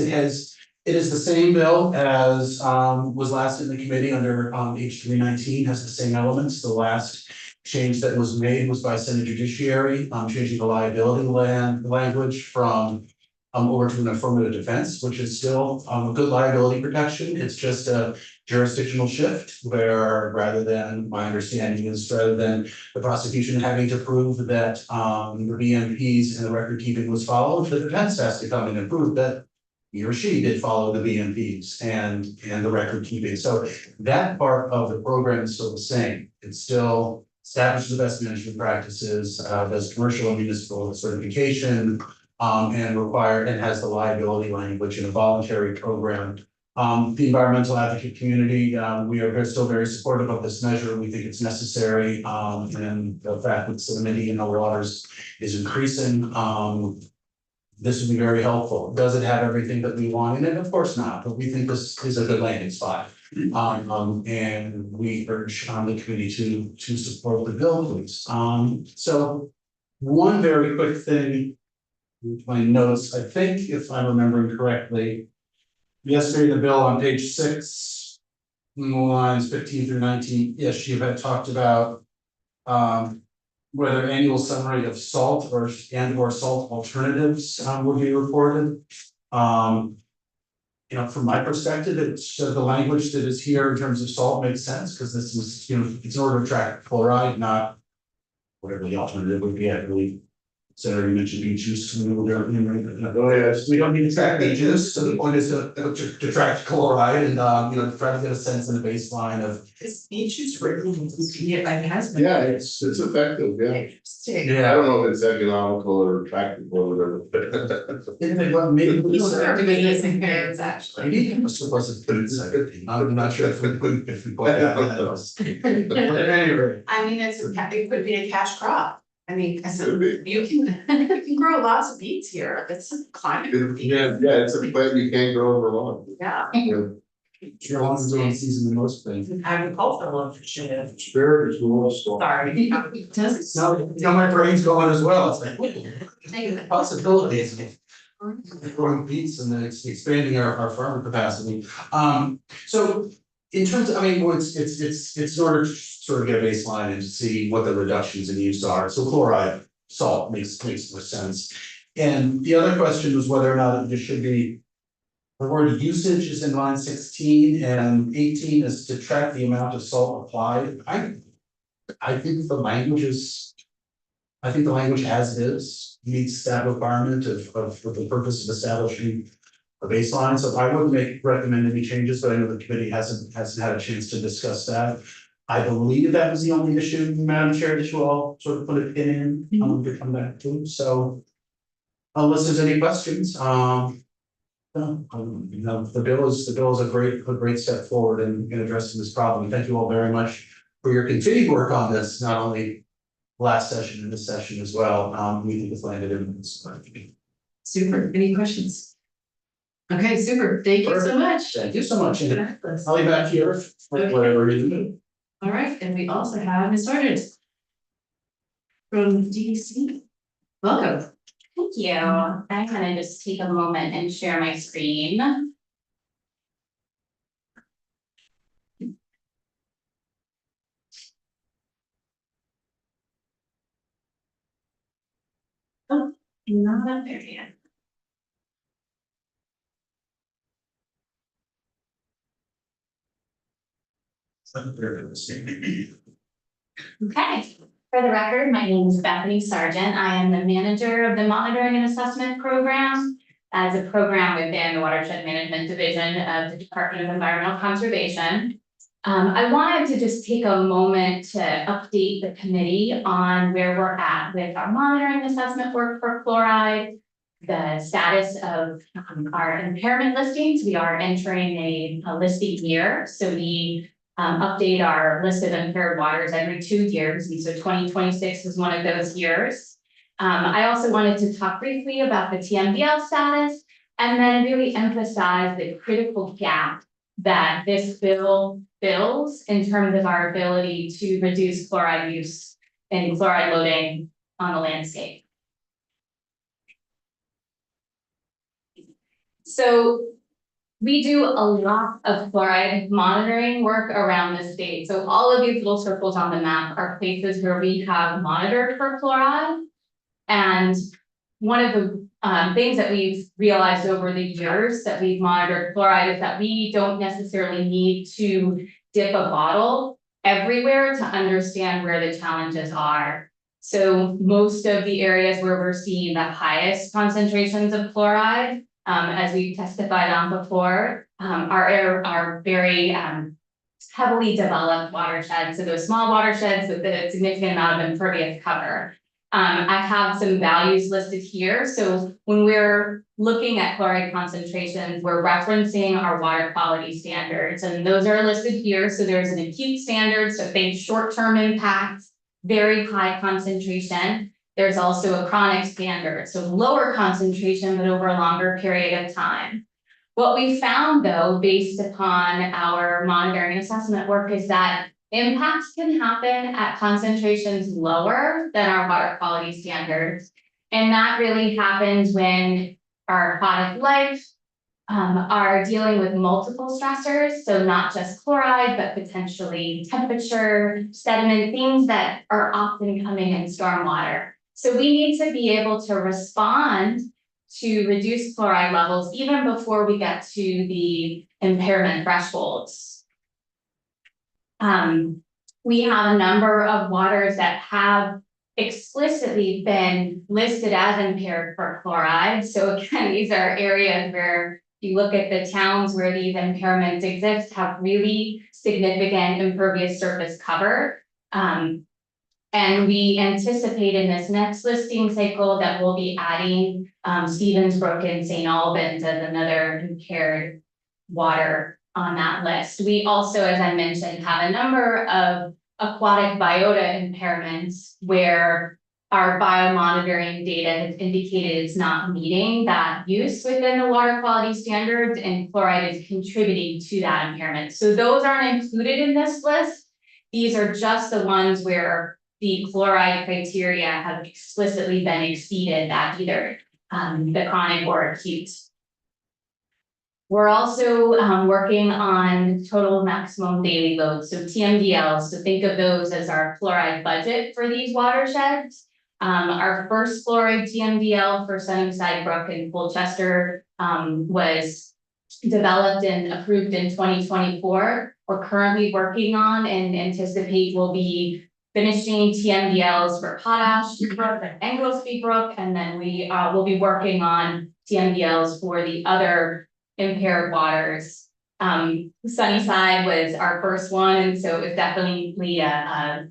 It is the same bill as was last in the committee under H319, has the same elements. The last change that was made was by Senate Judiciary, changing the liability language from over to an affirmative defense, which is still a good liability protection. It's just a jurisdictional shift where rather than, my understanding is rather than the prosecution having to prove that the BMPs and the record keeping was followed, the defense has to come in and prove that he or she did follow the BMPs and the record keeping. So that part of the program is still the same. It still establishes the best management practices, does commercial and municipal certification, and has the liability language in a voluntary program. The environmental advocate community, we are still very supportive of this measure. We think it's necessary, and the fact that salinity in the waters is increasing. This would be very helpful. Does it have everything that we want in it? Of course not, but we think this is a good landing spot. And we urge the committee to support the bill, please. So one very quick thing with my notes, I think if I'm remembering correctly, yesterday the bill on page 6, lines 15 through 19, yes, you had talked about whether annual summary of salt or salt alternatives would be reported. From my perspective, it's the language that is here in terms of salt makes sense because this is, it's in order to track chloride, not whatever the alternative would be. I believe Senator mentioned beet juice. Oh, yes. We don't need to track beet juice. So the point is to track chloride and to try to get a sense and a baseline of. Is beet juice written? Yeah, it has been. Yeah, it's effective, yeah. Interesting. I don't know if it's economical or practical or whatever. Maybe Actually. maybe it was a good second. I'm not sure if we point out that was. But at any rate. I mean, it could be a cash crop. I mean, Could be. you can grow lots of beets here. It's a climate. Yeah, it's a plant you can't grow over long. Yeah. Sure, long as it's season in most things. Agricultural initiative. Spirit is most. Sorry. Does Now my brain's going as well. It's like, wait, possibilities. Growing beets and then expanding our farming capacity. So in terms of, it's in order to sort of get a baseline and see what the reductions in use are. So chloride, salt makes more sense. And the other question was whether or not there should be. The word usage is in line 16 and 18 is to track the amount of salt applied. I think the language is. I think the language as is meets that requirement of for the purpose of establishing a baseline, so I wouldn't recommend any changes, but I know the committee hasn't had a chance to discuss that. I believe that was the only issue, Madam Chair, that you all sort of put a pin in, to come back to, so. Unless there's any questions, no, you know, the bill is a great step forward in addressing this problem. Thank you all very much for your continued work on this, not only last session and this session as well. We think it's landed in this. Super, any questions? Okay, super, thank you so much. Thank you so much, and Fabulous. I'll be back here for Okay. whatever reason. All right, and we also have Ms. Sargent from DEC. Welcome. Thank you. I'm gonna just take a moment and share my screen. Oh, not up there yet. Okay, for the record, my name is Bethany Sargent. I am the manager of the Monitoring and Assessment Program as a program within the Watershed Management Division of the Department of Environmental Conservation. I wanted to just take a moment to update the committee on where we're at with our monitoring assessment work for fluoride, the status of our impairment listings. We are entering a listing year, so we update our list of impaired waters every 2 years, and so 2026 is one of those years. I also wanted to talk briefly about the TMDL status and then really emphasize the critical gap that this bill fills in terms of our ability to reduce chloride use and chloride loading on the landscape. So we do a lot of fluoride monitoring work around the state. So all of these little circles on the map are places where we have monitored for fluoride. And one of the things that we've realized over the years that we've monitored fluoride is that we don't necessarily need to dip a bottle everywhere to understand where the challenges are. So most of the areas where we're seeing the highest concentrations of fluoride, as we testified on before, are very heavily developed watersheds. So those small watersheds with a significant amount of impervious cover. I have some values listed here. So when we're looking at chloride concentrations, we're referencing our water quality standards, and those are listed here. So there's an acute standard, so think short-term impacts, very high concentration. There's also a chronic standard, so lower concentration, but over a longer period of time. What we found though, based upon our monitoring and assessment work, is that impacts can happen at concentrations lower than our water quality standards. And that really happens when our aquatic life are dealing with multiple stressors. So not just chloride, but potentially temperature, sediment, things that are often coming in stormwater. So we need to be able to respond to reduce chloride levels even before we get to the impairment thresholds. We have a number of waters that have explicitly been listed as impaired for chloride. So again, these are areas where you look at the towns where these impairments exist have really significant impervious surface cover. And we anticipate in this next listing cycle that we'll be adding Stevensbrook and St. Albans as another impaired water on that list. We also, as I mentioned, have a number of aquatic biota impairments where our biomonitoring data has indicated it's not meeting that use within the water quality standards, and chloride is contributing to that impairment. So those aren't included in this list. These are just the ones where the chloride criteria have explicitly been exceeded at either the chronic or acute. We're also working on total maximum daily load, so TMDL. So think of those as our fluoride budget for these watersheds. Our first fluoride TMDL for Sunnyside Brook and Colchester was developed and approved in 2024. We're currently working on and anticipate we'll be finishing TMDLs for Potash Brook and Anglesby Brook, and then we will be working on TMDLs for the other impaired waters. Sunnyside was our first one, and so it was definitely a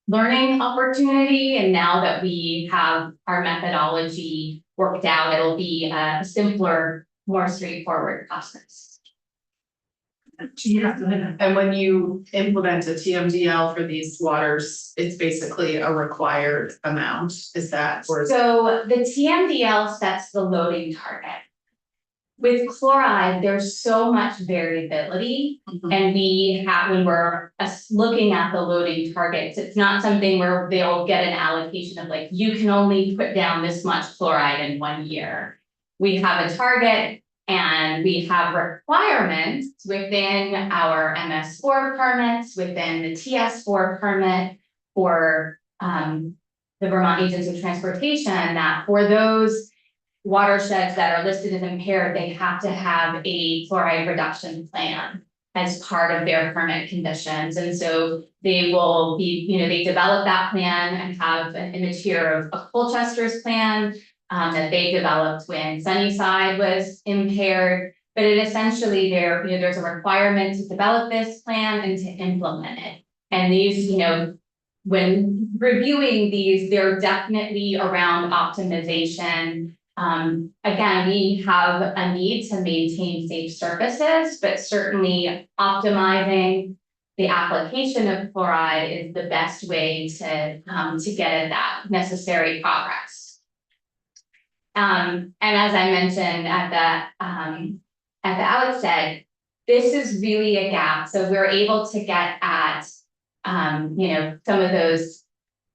learning opportunity. And now that we have our methodology worked out, it'll be a simpler, more straightforward process. And when you implement a TMDL for these waters, it's basically a required amount, is that, or is So the TMDL sets the loading target. With chloride, there's so much variability, and we have, when we're looking at the loading targets, it's not something where they'll get an allocation of like, you can only put down this much chloride in 1 year. We have a target and we have requirements within our MS4 permits, within the TS4 permit for the Vermont Agency of Transportation, that for those watersheds that are listed as impaired, they have to have a fluoride reduction plan as part of their permit conditions. And so they will be, they develop that plan and have an image here of a Colchester's plan that they developed when Sunnyside was impaired. But it essentially there's a requirement to develop this plan and to implement it. And these, when reviewing these, they're definitely around optimization. Again, we have a need to maintain safe surfaces, but certainly optimizing the application of fluoride is the best way to get at that necessary progress. And as I mentioned at the outset, this is really a gap. So we're able to get at some of those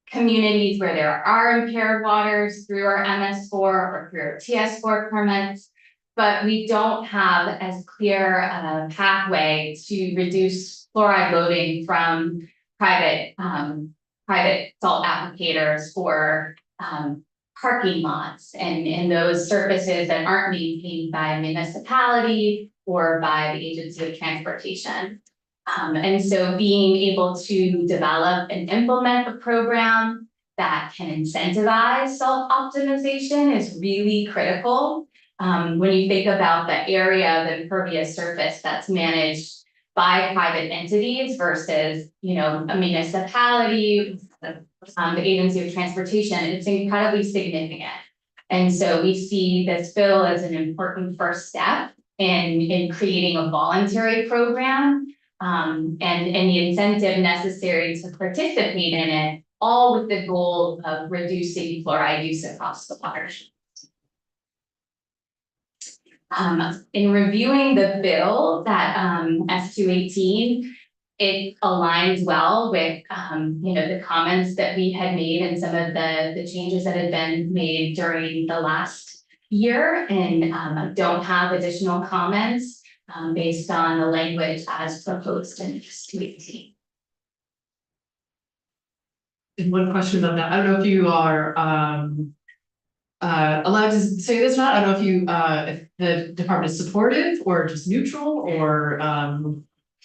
communities where there are impaired waters through our MS4 or through our TS4 permits, but we don't have as clear a pathway to reduce fluoride loading from private salt applicators for parking lots and those surfaces that aren't maintained by a municipality or by the Agency of Transportation. And so being able to develop and implement a program that can incentivize salt optimization is really critical. When you think about the area of impervious surface that's managed by private entities versus, a municipality, the Agency of Transportation, it's incredibly significant. And so we see this bill as an important first step in creating a voluntary program. And the incentive necessary to participate in it, all with the goal of reducing fluoride use across the watershed. In reviewing the bill, that S218, it aligns well with the comments that we had made and some of the changes that had been made during the last year, and don't have additional comments. Based on the language as proposed in S218. And one question about that, I don't know if you are allowed to say this or not, I don't know if you if the department is supportive or just neutral or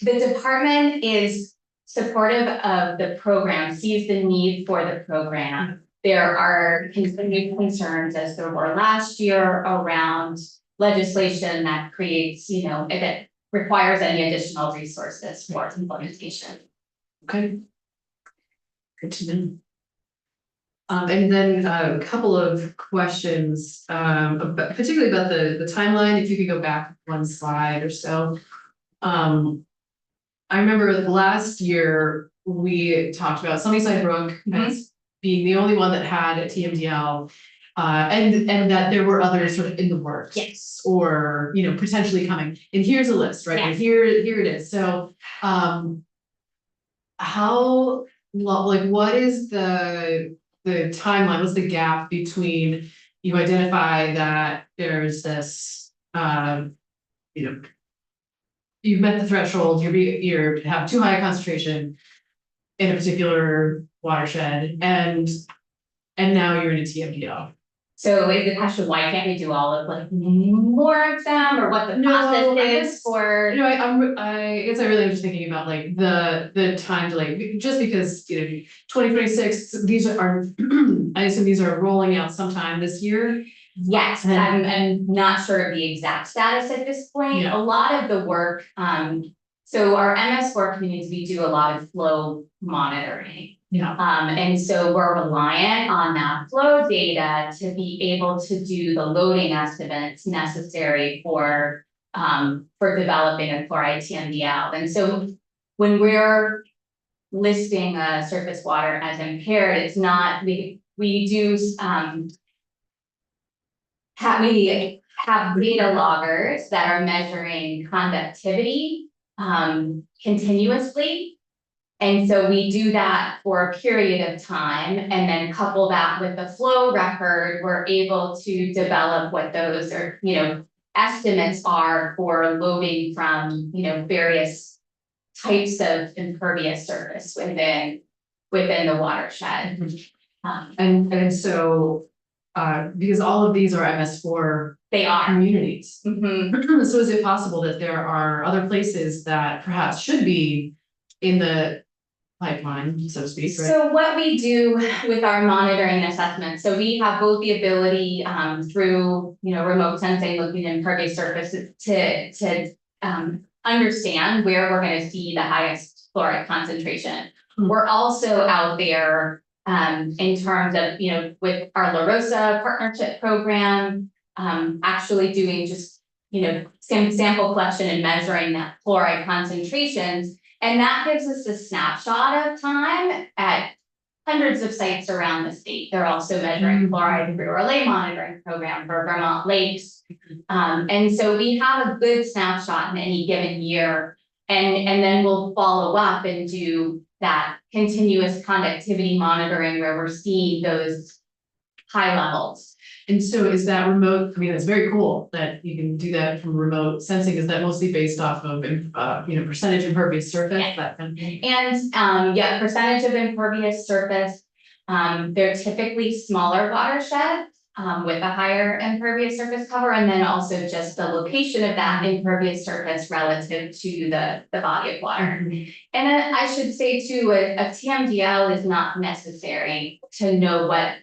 The department is supportive of the program, sees the need for the program. There are continued concerns, as there were last year, around legislation that creates, that requires any additional resources for implementation. okay. Good to know. And then a couple of questions, particularly about the timeline, if you could go back one slide or so. I remember last year, we talked about Sunnyside Brook as being the only one that had a TMDL. And that there were others sort of in the works. Yes. Or, potentially coming, and here's a list, right? Yes. Here it is, so, how long, what is the timeline, what's the gap between you identify that there's this, you've met the threshold, you're have too high a concentration in a particular watershed, and and now you're in a TMDL. So is the question, why can't we do all of like more of them, or what the No, I process guess- is for? You know, I guess I really am just thinking about like the time delay, just because, you know, 2026, these are, I assume these are rolling out sometime this year. Yes, I'm not sure of the exact status at this point. Yeah. A lot of the work, so our MS4 communities, we do a lot of flow monitoring. Yeah. And so we're reliant on that flow data to be able to do the loading estimates necessary for developing a chloride TMDL. And so when we're listing surface water as impaired, it's not, we do, we have data loggers that are measuring conductivity continuously. And so we do that for a period of time, and then couple that with the flow record, we're able to develop what those are, you know, estimates are for loading from, you know, various types of impervious surface within the watershed. And so, because all of these are MS4 They are. communities. Mhm. So is it possible that there are other places that perhaps should be in the pipeline, so to speak, right? So what we do with our monitoring assessment, so we have both the ability through, you know, remote sensing, looking at impervious surfaces to understand where we're gonna see the highest fluoride concentration. We're also out there in terms of, you know, with our La Rosa partnership program, actually doing just, you know, sample collection and measuring that fluoride concentrations. And that gives us a snapshot of time at hundreds of sites around the state. They're also measuring fluoride through our lake monitoring program for Vermont lakes. And so we have a good snapshot in any given year. And then we'll follow up and do that continuous conductivity monitoring where we're seeing those high levels. And so is that remote, I mean, it's very cool that you can do that from remote sensing. Is that mostly based off of, you know, percentage impervious surface, Yeah. that kind of thing? And yeah, percentage of impervious surface, they're typically smaller watersheds with a higher impervious surface cover, and then also just the location of that impervious surface relative to the body of water. And then I should say too, a TMDL is not necessary to know what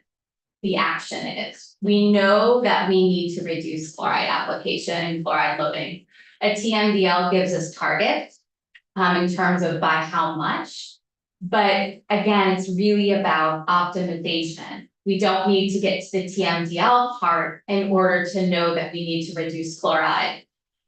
the action is. We know that we need to reduce fluoride application and fluoride loading. A TMDL gives us targets in terms of by how much. But again, it's really about optimization. We don't need to get to the TMDL part in order to know that we need to reduce fluoride.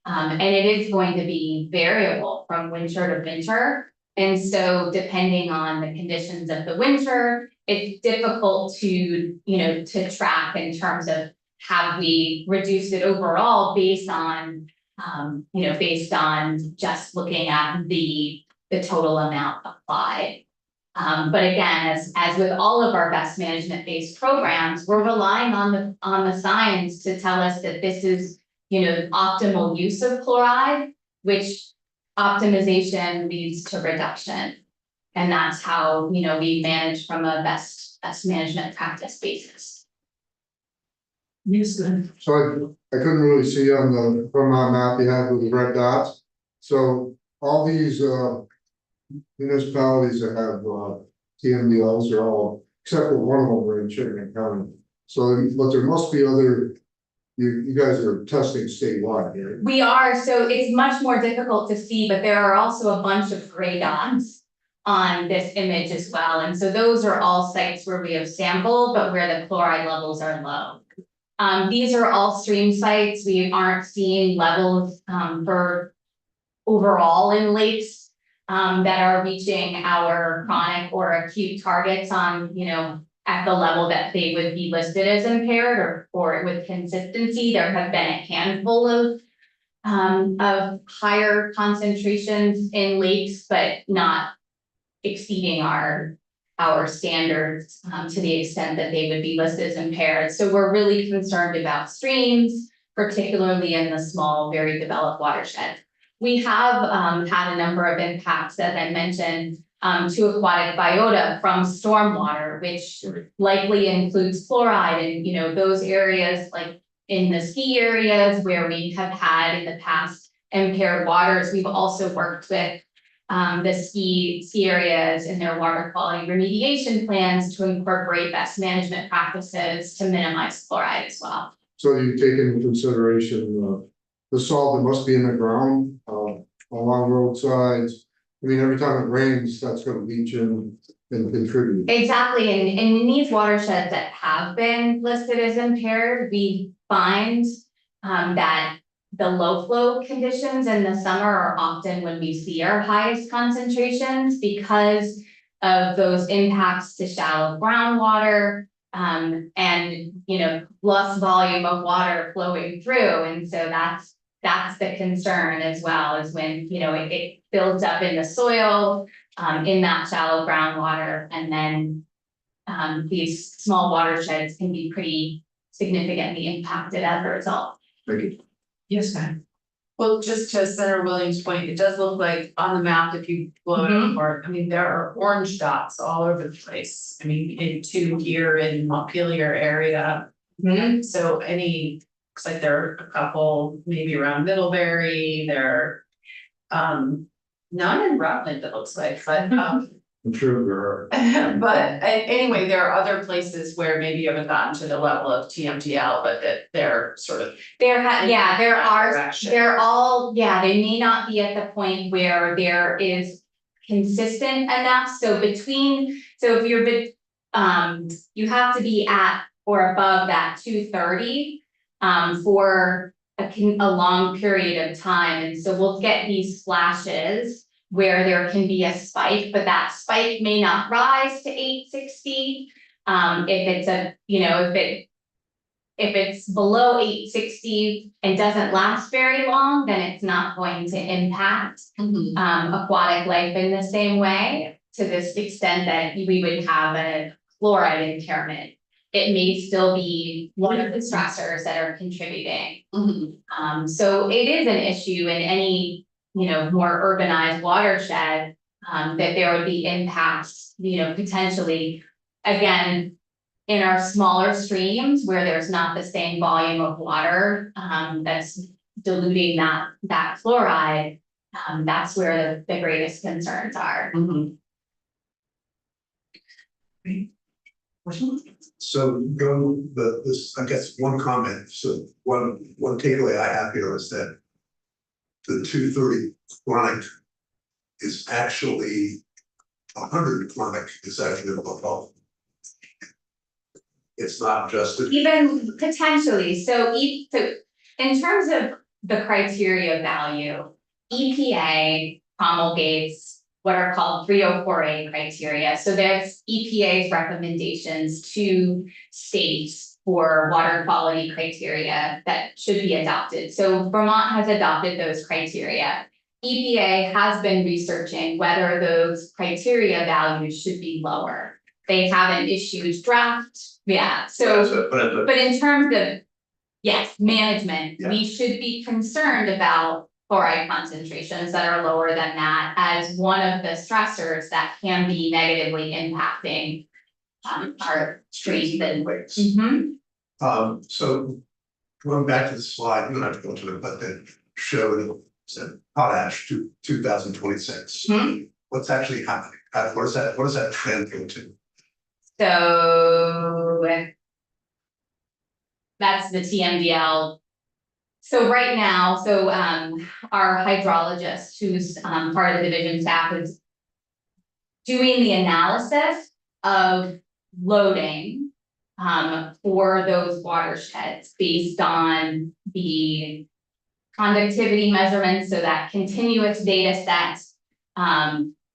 And it is going to be variable from winter to winter. And so depending on the conditions of the winter, it's difficult to, you know, to track in terms of have we reduced it overall based on, you know, based on just looking at the total amount applied. But again, as with all of our best management-based programs, we're relying on the science to tell us that this is, you know, optimal use of chloride, which optimization leads to reduction. And that's how, you know, we manage from a best management practice basis. Yes, good. So I couldn't really see on the Vermont map you had with the red dots. So all these municipalities that have TMDLs are all, except for one of them, are in Chittenden County. So, but there must be other, you guys are testing statewide, right? We are, so it's much more difficult to see, but there are also a bunch of gray dots on this image as well. And so those are all sites where we have sampled, but where the chloride levels are low. These are all stream sites. We aren't seeing levels for overall in lakes that are reaching our chronic or acute targets on, you know, at the level that they would be listed as impaired or with consistency. There have been a handful of higher concentrations in lakes, but not exceeding our standards to the extent that they would be listed as impaired. So we're really concerned about streams, particularly in the small, very developed watersheds. We have had a number of impacts, as I mentioned, to aquatic biota from stormwater, which likely includes fluoride and, those areas like in the ski areas where we have had in the past impaired waters. We've also worked with the ski areas and their water quality remediation plans to incorporate best management practices to minimize fluoride as well. So you take into consideration the salt that must be in the ground, along roadsides. I mean, every time it rains, that's gonna leach in and contribute. Exactly, and in these watersheds that have been listed as impaired, we find that the low flow conditions in the summer are often when we see our highest concentrations because of those impacts to shallow groundwater, and less volume of water flowing through. And so that's the concern as well, is when, it builds up in the soil, in that shallow groundwater, and then these small watersheds can be pretty significantly impacted as a result. Thank you. Yes, ma'am. Well, just to Senator Williams' point, it does look like on the map, if you blow it apart, I mean, there are orange dots all over the place. I mean, in two here in Montpelier area. So looks like there are a couple, maybe around Middlebury, there are none in Rutland, it looks like, but I'm sure there are. but anyway, there are other places where maybe you haven't gotten to the level of TMDL, but that they're sort of. There are, direction. they're all, they may not be at the point where there is consistent enough, so if you're, you have to be at or above that 230 for a long period of time, and so we'll get these flashes where there can be a spike, but that spike may not rise to 860. If it's if it's below 860 and doesn't last very long, then it's not going to impact aquatic life in the same way, to this extent that we would have a fluoride impairment. It may still be one of the stressors that are contributing. So it is an issue in any more urbanized watershed, that there would be impacts, potentially, again, in our smaller streams where there's not the same volume of water, that's diluting that fluoride, that's where the greatest concerns are. So this, I guess, one comment, so one takeaway I have here is that the 230 chronic is actually 100 chronic is actually above. It's not just Even potentially, so in terms of the criteria value, EPA promulgates what are called 304A criteria. So there's EPA's recommendations to states for water quality criteria that should be adopted. So Vermont has adopted those criteria. EPA has been researching whether those criteria values should be lower. They haven't issued draft, but in terms of, yes, management, we should be concerned about fluoride concentrations that are lower than that as one of the stressors that can be negatively impacting our streams and lakes. So going back to the slide, you don't have to go to it, but that showed said potash to 2026. What's actually happening? What does that trend go to? So that's the TMDL. So right now, our hydrologist, who's part of the division staff, is doing the analysis of loading for those watersheds based on the conductivity measurements, so that continuous data sets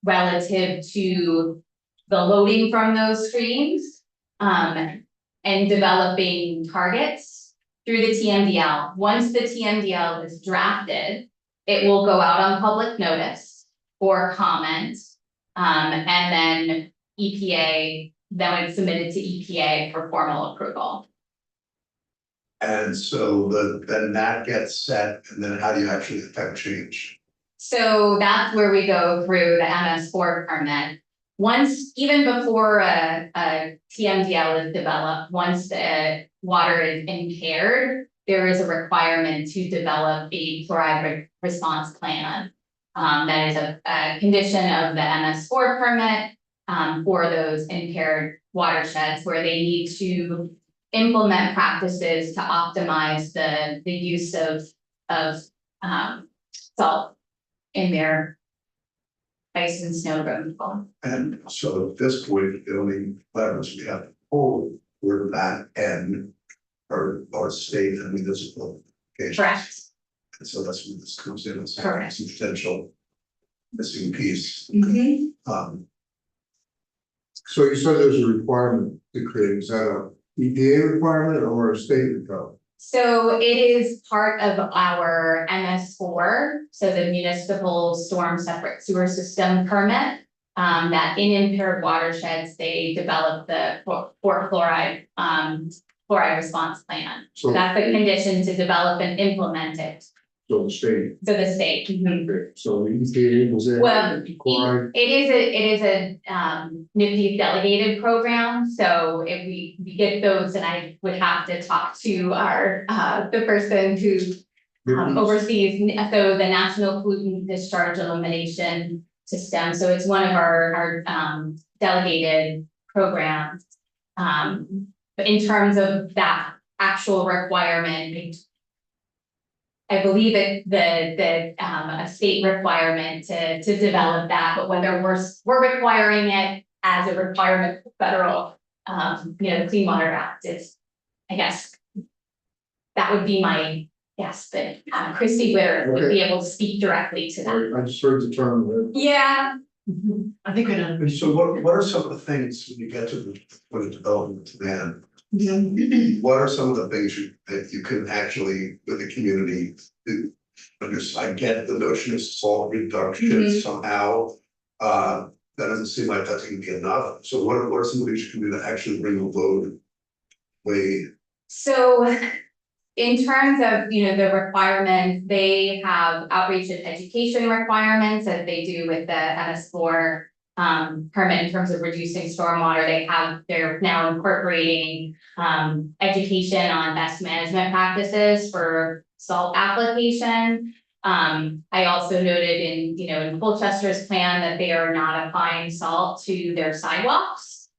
relative to the loading from those streams, and developing targets through the TMDL. Once the TMDL is drafted, it will go out on public notice for comment, and then EPA, then it's submitted to EPA for formal approval. And so then that gets set, and then how do you actually affect change? So that's where we go through the MS4 permit. Once, even before a TMDL is developed, once the water is impaired, there is a requirement to develop a chloride response plan. That is a condition of the MS4 permit for those impaired watersheds where they need to implement practices to optimize the use of salt in their ice and snow removal. And so at this point, the only levers we have to pull were that and or state and municipal. occasions. Correct. And so that's when this comes in as Correct. some potential missing piece. So you said there's a requirement to create, is that a EPA requirement or a state requirement? So it is part of our MS4, so the municipal storm separate sewer system permit. That in impaired watersheds, they develop the chloride response plan. So, That's the condition to develop and implement it. so the state, So the state. so the EPA was there. Well, Chloride. it is a NIFTY delegated program, so if we get those, and I would have to talk to our the person who oversees, so the National Pollutant Discharge Elimination System, so it's one of our delegated programs. But in terms of that actual requirement, I believe a state requirement to develop that, but whether we're requiring it as a requirement for federal, the Clean Water Act is, I guess. That would be my guess, but Christy Witter would be able to speak directly to that. I just heard the term, right? Yeah. I think we know. And so what are some of the things when you get to the development plan? What are some of the things that you can actually, with the community, do? I get the notion of salt reduction somehow. That doesn't seem like that's gonna be enough. So what are some things you can do to actually bring the load way? So in terms of, the requirements, they have outreach and education requirements as they do with the MS4 permit in terms of reducing stormwater. They're now incorporating education on best management practices for salt application. I also noted in Colchester's plan that they are not applying salt to their sidewalks.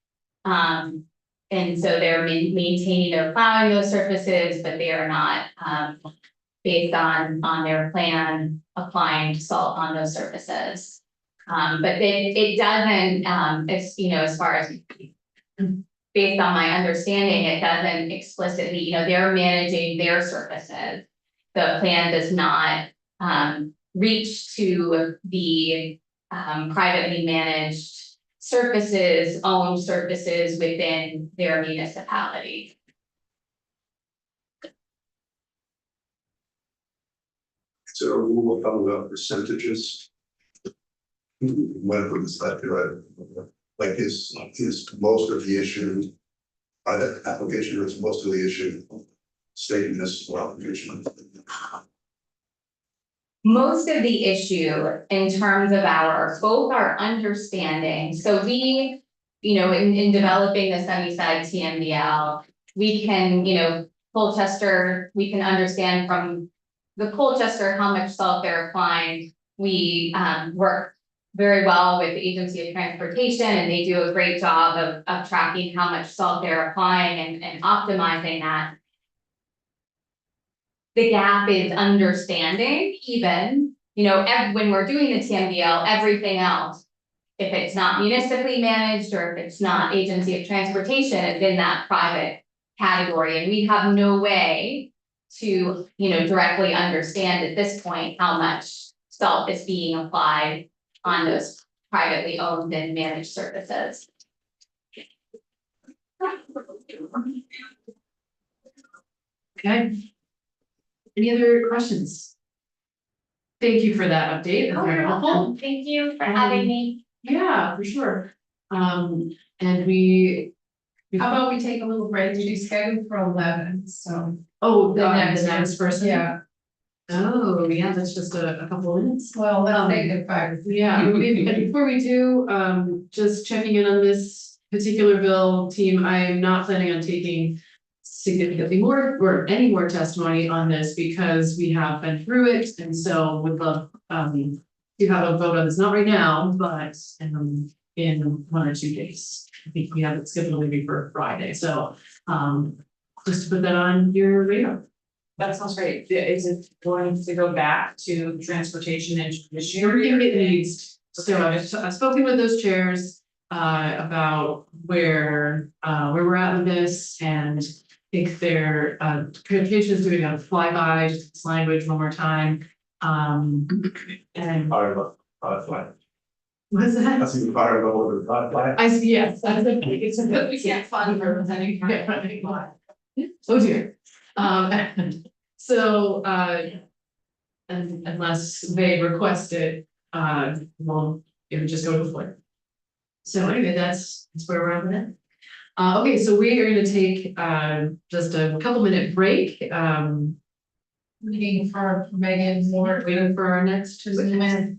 And so they're maintaining, they're plowing those surfaces, but they are not, based on their plan, applying salt on those surfaces. But it doesn't, as far as, based on my understanding, it doesn't explicitly, they're managing their surfaces. The plan does not, reach to the, privately managed owned surfaces within their municipality. Is there a rule of thumb about percentages? When is that right? Like is most of the issue, private application, or is most of the issue state municipal application? Most of the issue in terms of both our understanding, so we, in developing the Sunnyside TMDL, we can, Colchester, we can understand from the Colchester how much salt they're applying. We work very well with the Agency of Transportation, and they do a great job of tracking how much salt they're applying and optimizing that. The gap is understanding even, when we're doing the TMDL, everything else, if it's not municipally managed or if it's not Agency of Transportation, it's in that private category. And we have no way to, directly understand at this point how much salt is being applied on those privately owned and managed surfaces. Okay. Any other questions? Thank you for that update. That's very helpful. Thank you for having me. Yeah, for sure. And we. How about we take a little break? We scheduled for 11, so. Oh, the next person. Yeah. Oh, yeah, that's just a couple minutes. Well, let's make it five. Yeah, maybe, and before we do, just checking in on this particular bill, team, I am not planning on taking significantly more or any more testimony on this because we have been through it, and so would love, to have a vote on this, not right now, but, in 1 or 2 days. I think we have it scheduled maybe for Friday, so, just to put that on your radar. That sounds great. Is it going to go back to transportation and Everything it needs, so I've spoken with those chairs, about where we're at with this, and I think their, communication is doing a flyby, just this language one more time. And Flag. what's that? That's even fire level of the flag. I see, yes, I said, it's a good, we can't fund for any kind Yeah, of right. Oh dear. So, and unless they request it, well, it would just go to floor. So anyway, that's where we're at with it. Okay, so we are gonna take, just a couple minute break, Waiting for Megan Moore. waiting for our next witness.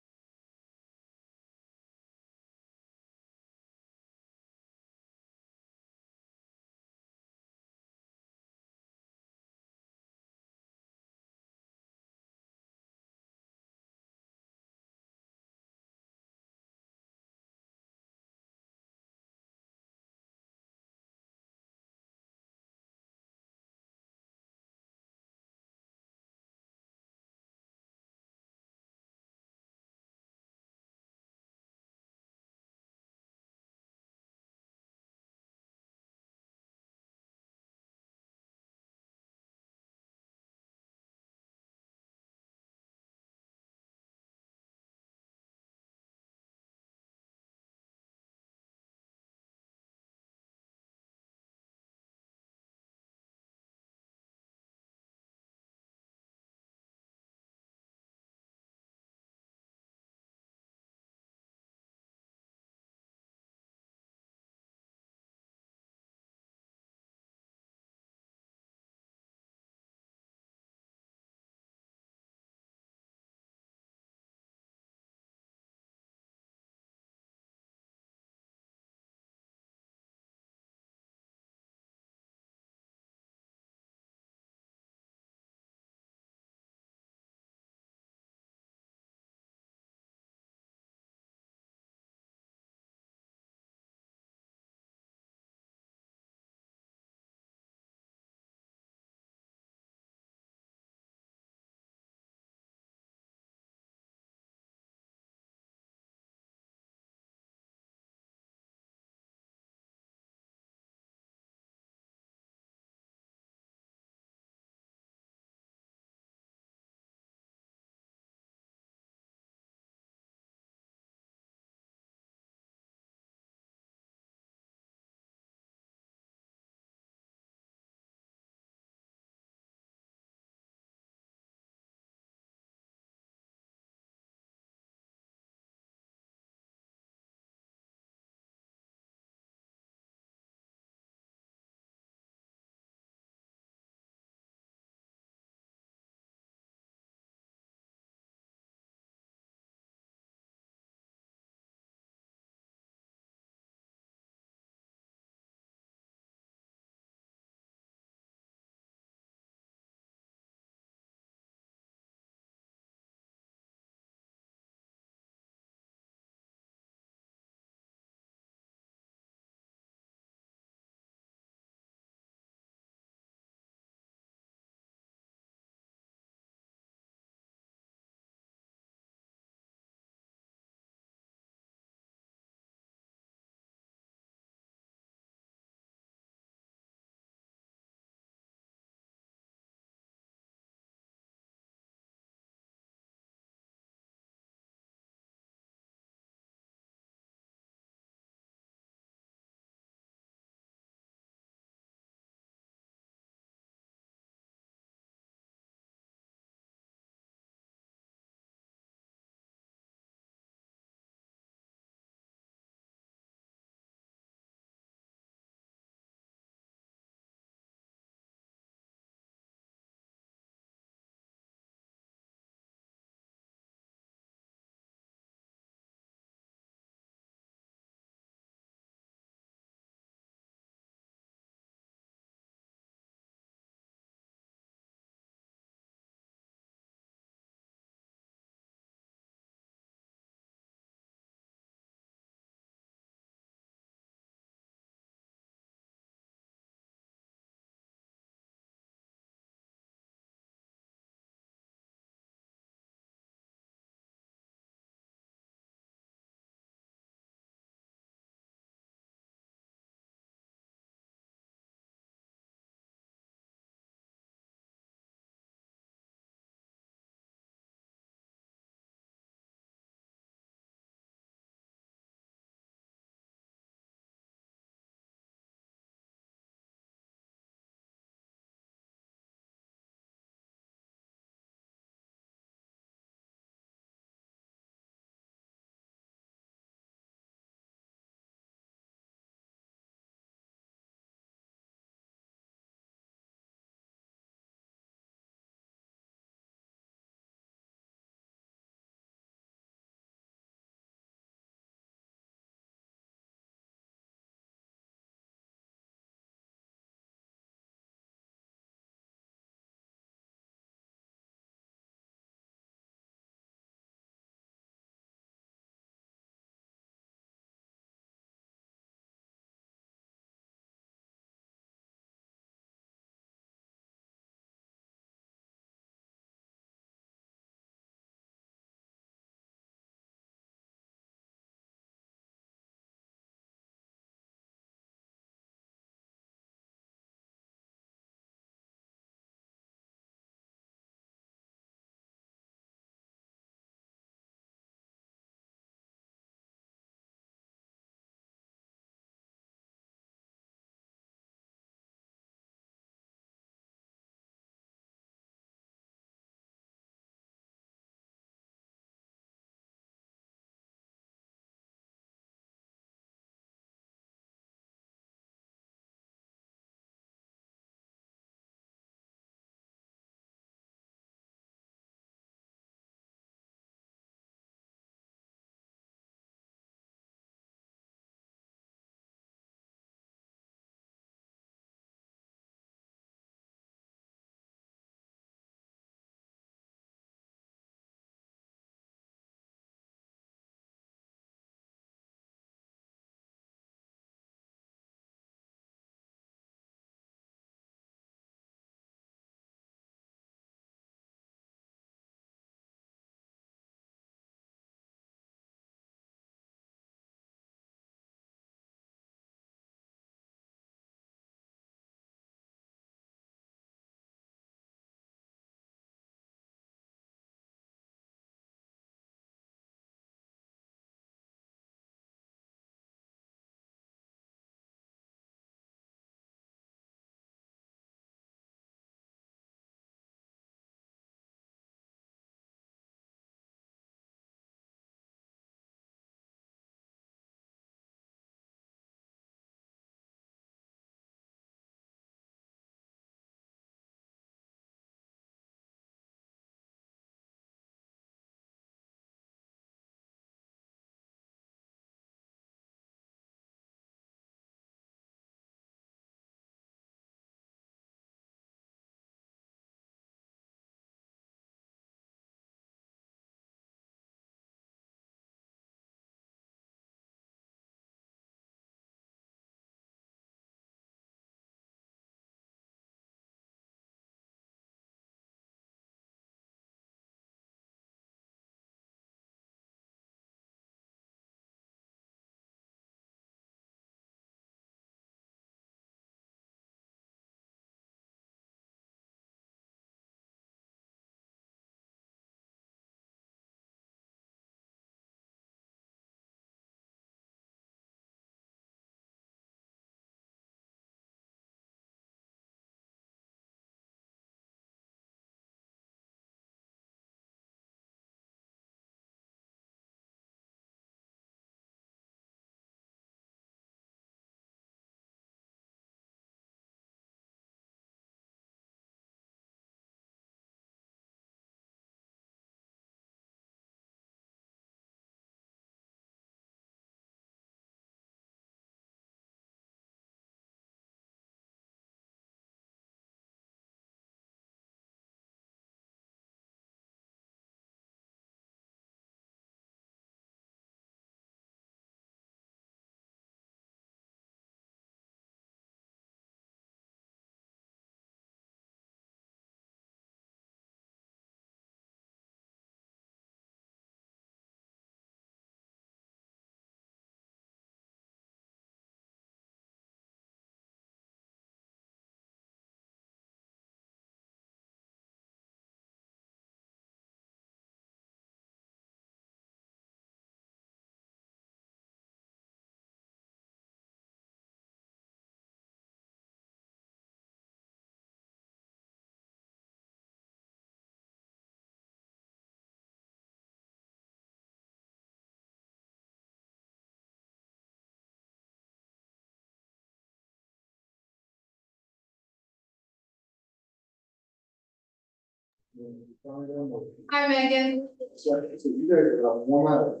Hi, Megan. So you guys got 1 hour.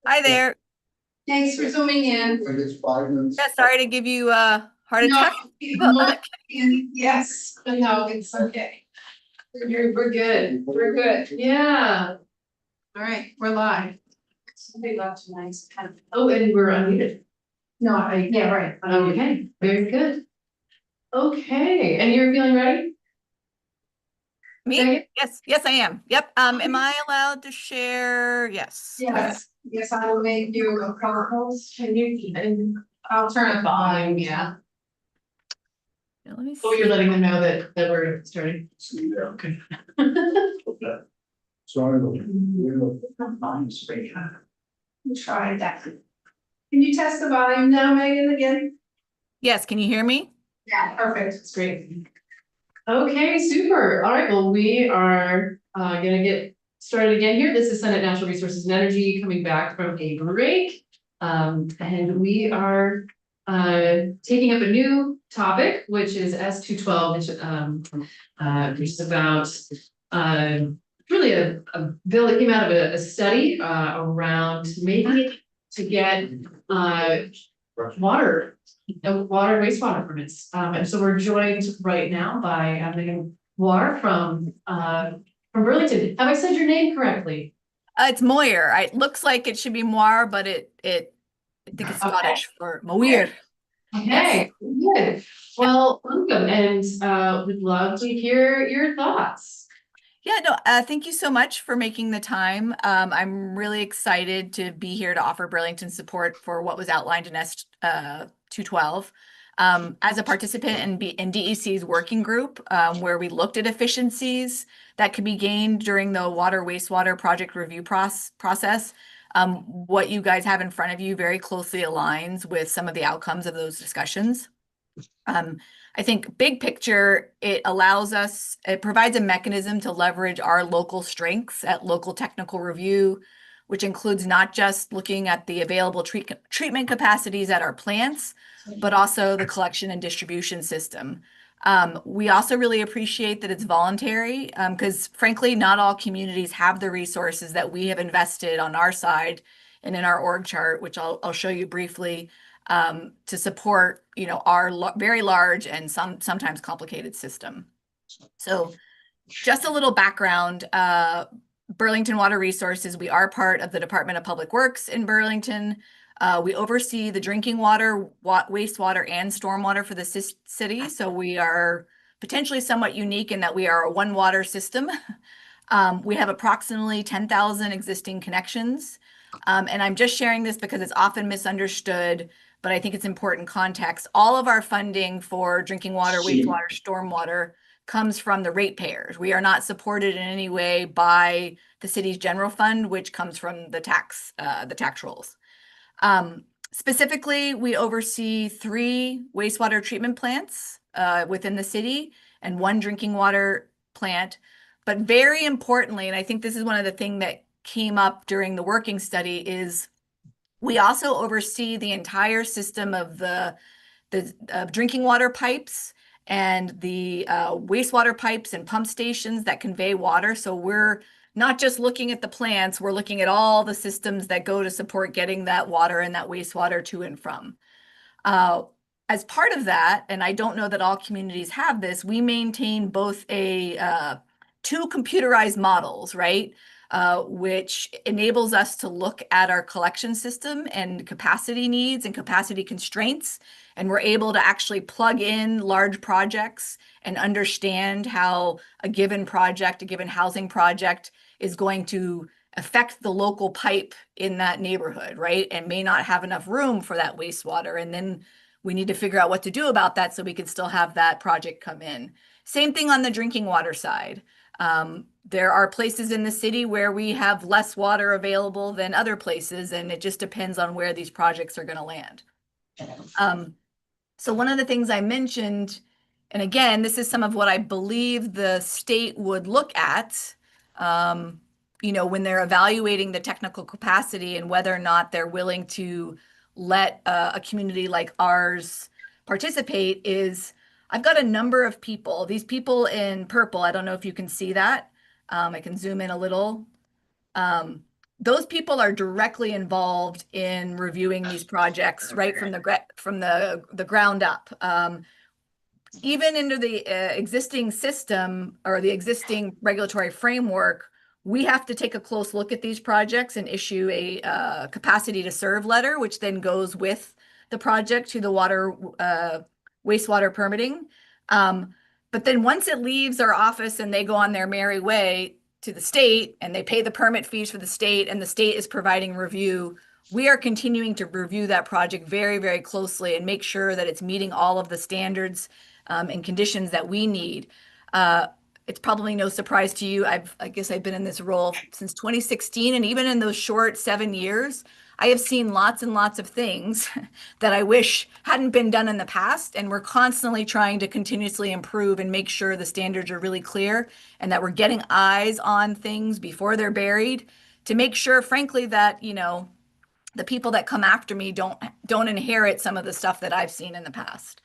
Hi there. Thanks for zooming in. I think it's 5 minutes. Yeah, sorry to give you a heart No, attack. yes, but no, it's okay. We're good. We're good. Yeah. All right, we're live. Somebody left tonight. Oh, and we're unmuted. No, yeah, right. Okay, very good. Okay, and you're feeling ready? Me? Megan? Yes, I am. Yep. Am I allowed to share? Yes. Yes, yes, I will make you a co-host. Can you, and I'll turn it volume, yeah. Yeah, let me Oh, you're see. letting them know that we're starting. Okay. Okay. Sorry. Try that. Can you test the volume now, Megan, again? Yes, can you hear me? Yeah, perfect. That's great. Okay, super. All right, well, we are gonna get started again here. This is Senate Natural Resources and Energy coming back from a break. And we are taking up a new topic, which is S212, which is about really a bill that came out of a study around making it to get water wastewater permits. And so we're joined right now by Megan War from Burlington. Have I said your name correctly? It's Moyer. It looks like it should be Moir, but I think it's Scottish for Moir. Okay, good. Well, welcome, and we'd love to hear your thoughts. Yeah, no, thank you so much for making the time. I'm really excited to be here to offer Burlington support for what was outlined in S 212. As a participant in DEC's working group, where we looked at efficiencies that could be gained during the water wastewater project review process, what you guys have in front of you very closely aligns with some of the outcomes of those discussions. I think big picture, it provides a mechanism to leverage our local strengths at local technical review, which includes not just looking at the available treatment capacities at our plants, but also the collection and distribution system. We also really appreciate that it's voluntary, because frankly, not all communities have the resources that we have invested on our side and in our org chart, which I'll show you briefly, to support, our very large and sometimes complicated system. So just a little background, Burlington Water Resources, we are part of the Department of Public Works in Burlington. We oversee the drinking water, wastewater, and stormwater for the city. So we are potentially somewhat unique in that we are a one water system. We have approximately 10,000 existing connections. And I'm just sharing this because it's often misunderstood, but I think it's important context. All of our funding for drinking water, wastewater, stormwater comes from the ratepayers. We are not supported in any way by the city's general fund, which comes from the tax rolls. Specifically, we oversee 3 wastewater treatment plants within the city and 1 drinking water plant. But very importantly, and I think this is one of the things that came up during the working study, is we also oversee the entire system of the drinking water pipes and the wastewater pipes and pump stations that convey water. So we're not just looking at the plants, we're looking at all the systems that go to support getting that water and that wastewater to and from. As part of that, and I don't know that all communities have this, we maintain both 2 computerized models, right? Which enables us to look at our collection system and capacity needs and capacity constraints. And we're able to actually plug in large projects and understand how a given project, a given housing project is going to affect the local pipe in that neighborhood, right? And may not have enough room for that wastewater. And then we need to figure out what to do about that so we can still have that project come in. Same thing on the drinking water side. There are places in the city where we have less water available than other places, and it just depends on where these projects are going to land. So one of the things I mentioned, and again, this is some of what I believe the state would look at, when they're evaluating the technical capacity and whether or not they're willing to let a community like ours participate, is I've got a number of people. These people in purple, I don't know if you can see that. I can zoom in a little. Those people are directly involved in reviewing these projects right from the ground up. Even into the existing system or the existing regulatory framework, we have to take a close look at these projects and issue a capacity to serve letter, which then goes with the project to the wastewater permitting. But then once it leaves our office and they go on their merry way to the state and they pay the permit fees for the state and the state is providing review, we are continuing to review that project very, very closely and make sure that it's meeting all of the standards and conditions that we need. It's probably no surprise to you. I guess I've been in this role since 2016, and even in those short 7 years, I have seen lots and lots of things that I wish hadn't been done in the past, and we're constantly trying to continuously improve and make sure the standards are really clear and that we're getting eyes on things before they're buried to make sure, frankly, that, you know, the people that come after me don't inherit some of the stuff that I've seen in the past.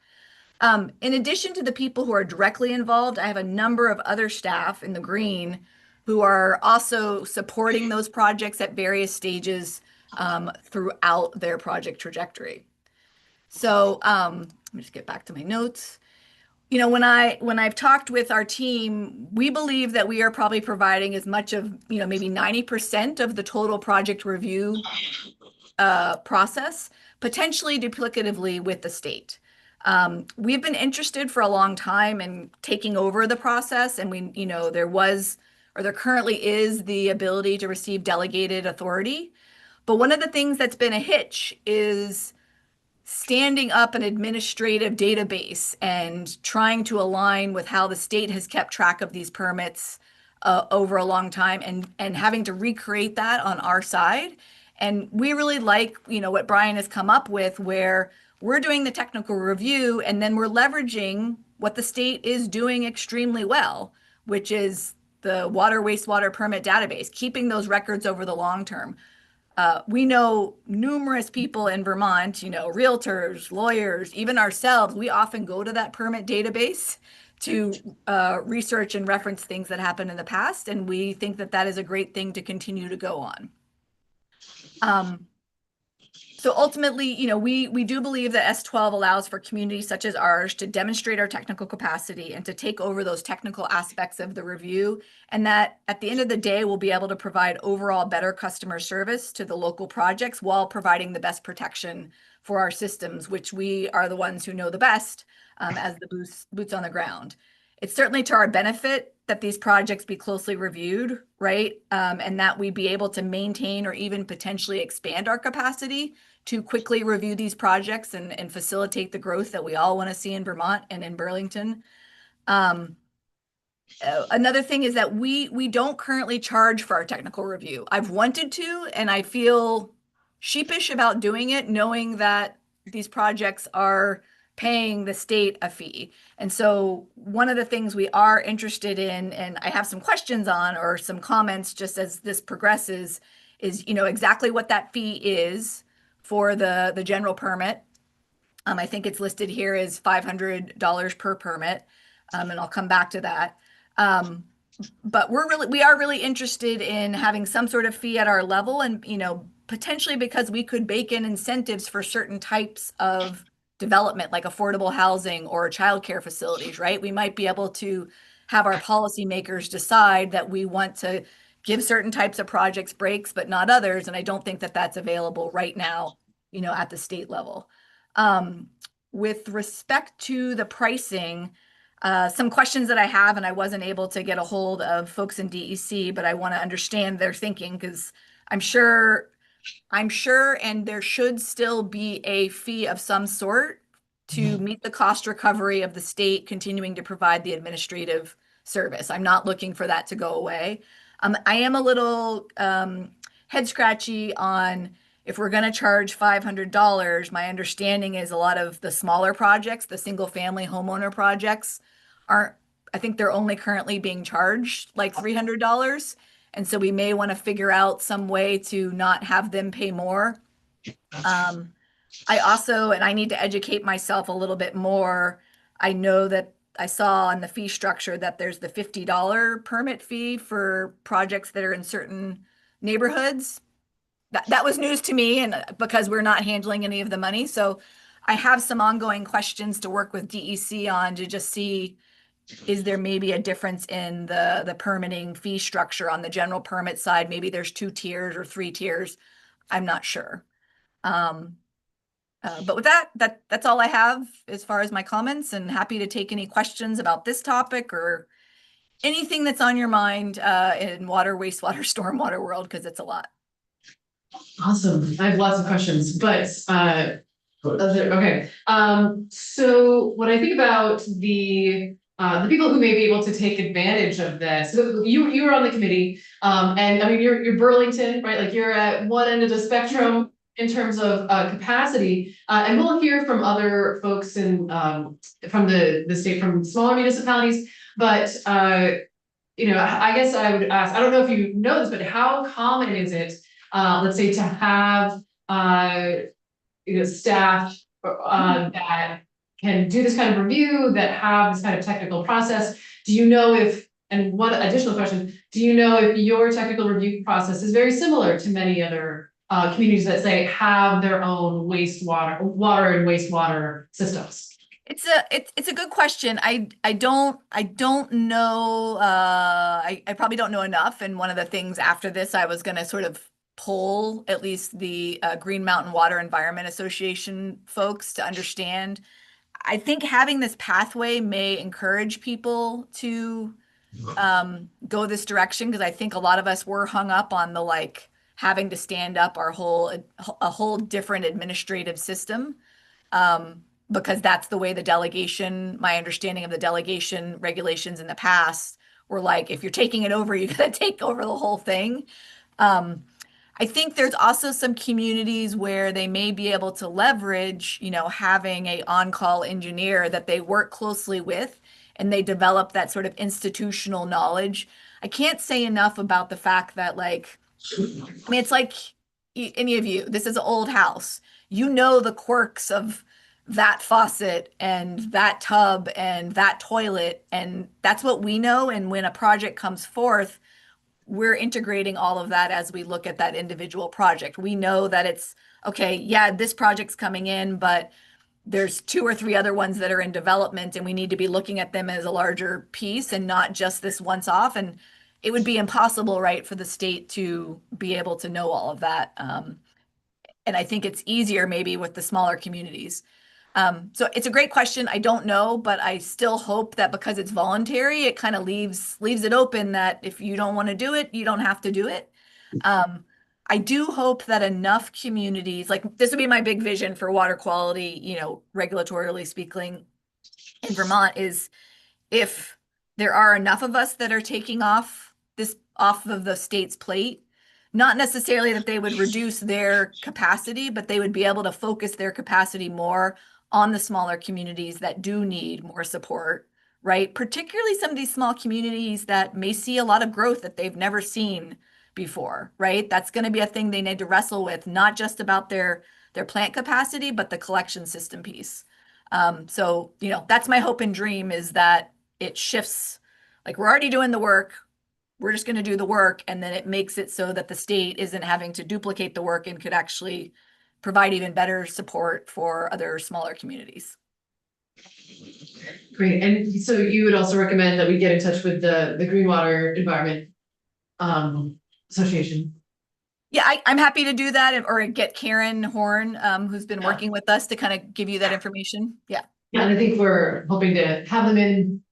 In addition to the people who are directly involved, I have a number of other staff in the green who are also supporting those projects at various stages throughout their project trajectory. So let me just get back to my notes. You know, when I've talked with our team, we believe that we are probably providing as much of, you know, maybe 90% of the total project review process, potentially duplicatively with the state. We've been interested for a long time in taking over the process, and we, you know, there currently is the ability to receive delegated authority. But one of the things that's been a hitch is standing up an administrative database and trying to align with how the state has kept track of these permits over a long time, and having to recreate that on our side. And we really like, you know, what Brian has come up with, where we're doing the technical review and then we're leveraging what the state is doing extremely well, which is the water wastewater permit database, keeping those records over the long term. We know numerous people in Vermont, you know, realtors, lawyers, even ourselves, we often go to that permit database to research and reference things that happened in the past. And we think that that is a great thing to continue to go on. So ultimately, you know, we do believe that S12 allows for communities such as ours to demonstrate our technical capacity and to take over those technical aspects of the review. And that at the end of the day, we'll be able to provide overall better customer service to the local projects while providing the best protection for our systems, which we are the ones who know the best as the boots on the ground. It's certainly to our benefit that these projects be closely reviewed, right? And that we be able to maintain or even potentially expand our capacity to quickly review these projects and facilitate the growth that we all want to see in Vermont and in Burlington. Another thing is that we don't currently charge for our technical review. I've wanted to, and I feel sheepish about doing it, knowing that these projects are paying the state a fee. And so one of the things we are interested in, and I have some questions on or some comments just as this progresses, is, you know, exactly what that fee is for the general permit. I think it's listed here as $500 per permit, and I'll come back to that. But we are really interested in having some sort of fee at our level, and, you know, potentially because we could bake in incentives for certain types of development, like affordable housing or childcare facilities, right? We might be able to have our policymakers decide that we want to give certain types of projects breaks, but not others. And I don't think that that's available right now, you know, at the state level. With respect to the pricing, some questions that I have, and I wasn't able to get a hold of folks in DEC, but I want to understand their thinking, because I'm sure, and there should still be a fee of some sort to meet the cost recovery of the state continuing to provide the administrative service. I'm not looking for that to go away. I am a little head scratchy on if we're going to charge $500. My understanding is a lot of the smaller projects, the single family homeowner projects, I think they're only currently being charged like $300. And so we may want to figure out some way to not have them pay more. I also, and I need to educate myself a little bit more. I know that I saw on the fee structure that there's the $50 permit fee for projects that are in certain neighborhoods. That was news to me, and because we're not handling any of the money. So I have some ongoing questions to work with DEC on to just see, is there maybe a difference in the permitting fee structure on the general permit side? Maybe there's 2 tiers or 3 tiers. I'm not sure. But with that's all I have as far as my comments, and happy to take any questions about this topic or anything that's on your mind in water, wastewater, stormwater world, because it's a lot. Awesome. I have lots of questions, but okay. So when I think about the people who may be able to take advantage of this, so you were on the committee, and I mean you're Burlington, right? Like you're at one end of the spectrum in terms of capacity, and we'll hear from other folks in from the state, from smaller municipalities, but you know, I guess I would ask, I don't know if you know this, but how common is it, let's say, to have you know, staff that can do this kind of review, that have this kind of technical process? Do you know if, and one additional question, do you know if your technical review process is very similar to many other communities that say have their own water and wastewater systems? It's a good question. I don't know. I probably don't know enough. And one of the things after this, I was going to sort of poll at least the Green Mountain Water Environment Association folks to understand. I think having this pathway may encourage people to go this direction, because I think a lot of us were hung up on the like having to stand up a whole different administrative system. Because that's the way the delegation, my understanding of the delegation regulations in the past were like, if you're taking it over, you gotta take over the whole thing. I think there's also some communities where they may be able to leverage, you know, having a on-call engineer that they work closely with, and they develop that sort of institutional knowledge. I can't say enough about the fact that, like, I mean, it's like any of you, this is an old house. You know the quirks of that faucet and that tub and that toilet, and that's what we know. And when a project comes forth, we're integrating all of that as we look at that individual project. We know that it's okay, yeah, this project's coming in, but there's 2 or 3 other ones that are in development, and we need to be looking at them as a larger piece and not just this once off. And it would be impossible, right, for the state to be able to know all of that. And I think it's easier maybe with the smaller communities. So it's a great question. I don't know, but I still hope that because it's voluntary, it kind of leaves it open that if you don't want to do it, you don't have to do it. I do hope that enough communities, like this would be my big vision for water quality, you know, regulatorily speaking in Vermont, is if there are enough of us that are taking off of the state's plate, not necessarily that they would reduce their capacity, but they would be able to focus their capacity more on the smaller communities that do need more support, right? Particularly some of these small communities that may see a lot of growth that they've never seen before, right? That's going to be a thing they need to wrestle with, not just about their plant capacity, but the collection system piece. So, you know, that's my hope and dream, is that it shifts, like we're already doing the work. We're just going to do the work, and then it makes it so that the state isn't having to duplicate the work and could actually provide even better support for other smaller communities. Great. And so you would also recommend that we get in touch with the Green Water Environment Association? Yeah, I'm happy to do that, or get Karen Horn, who's been working with us, to kind of give you that information. Yeah. Yeah, and I think we're hoping to have them in,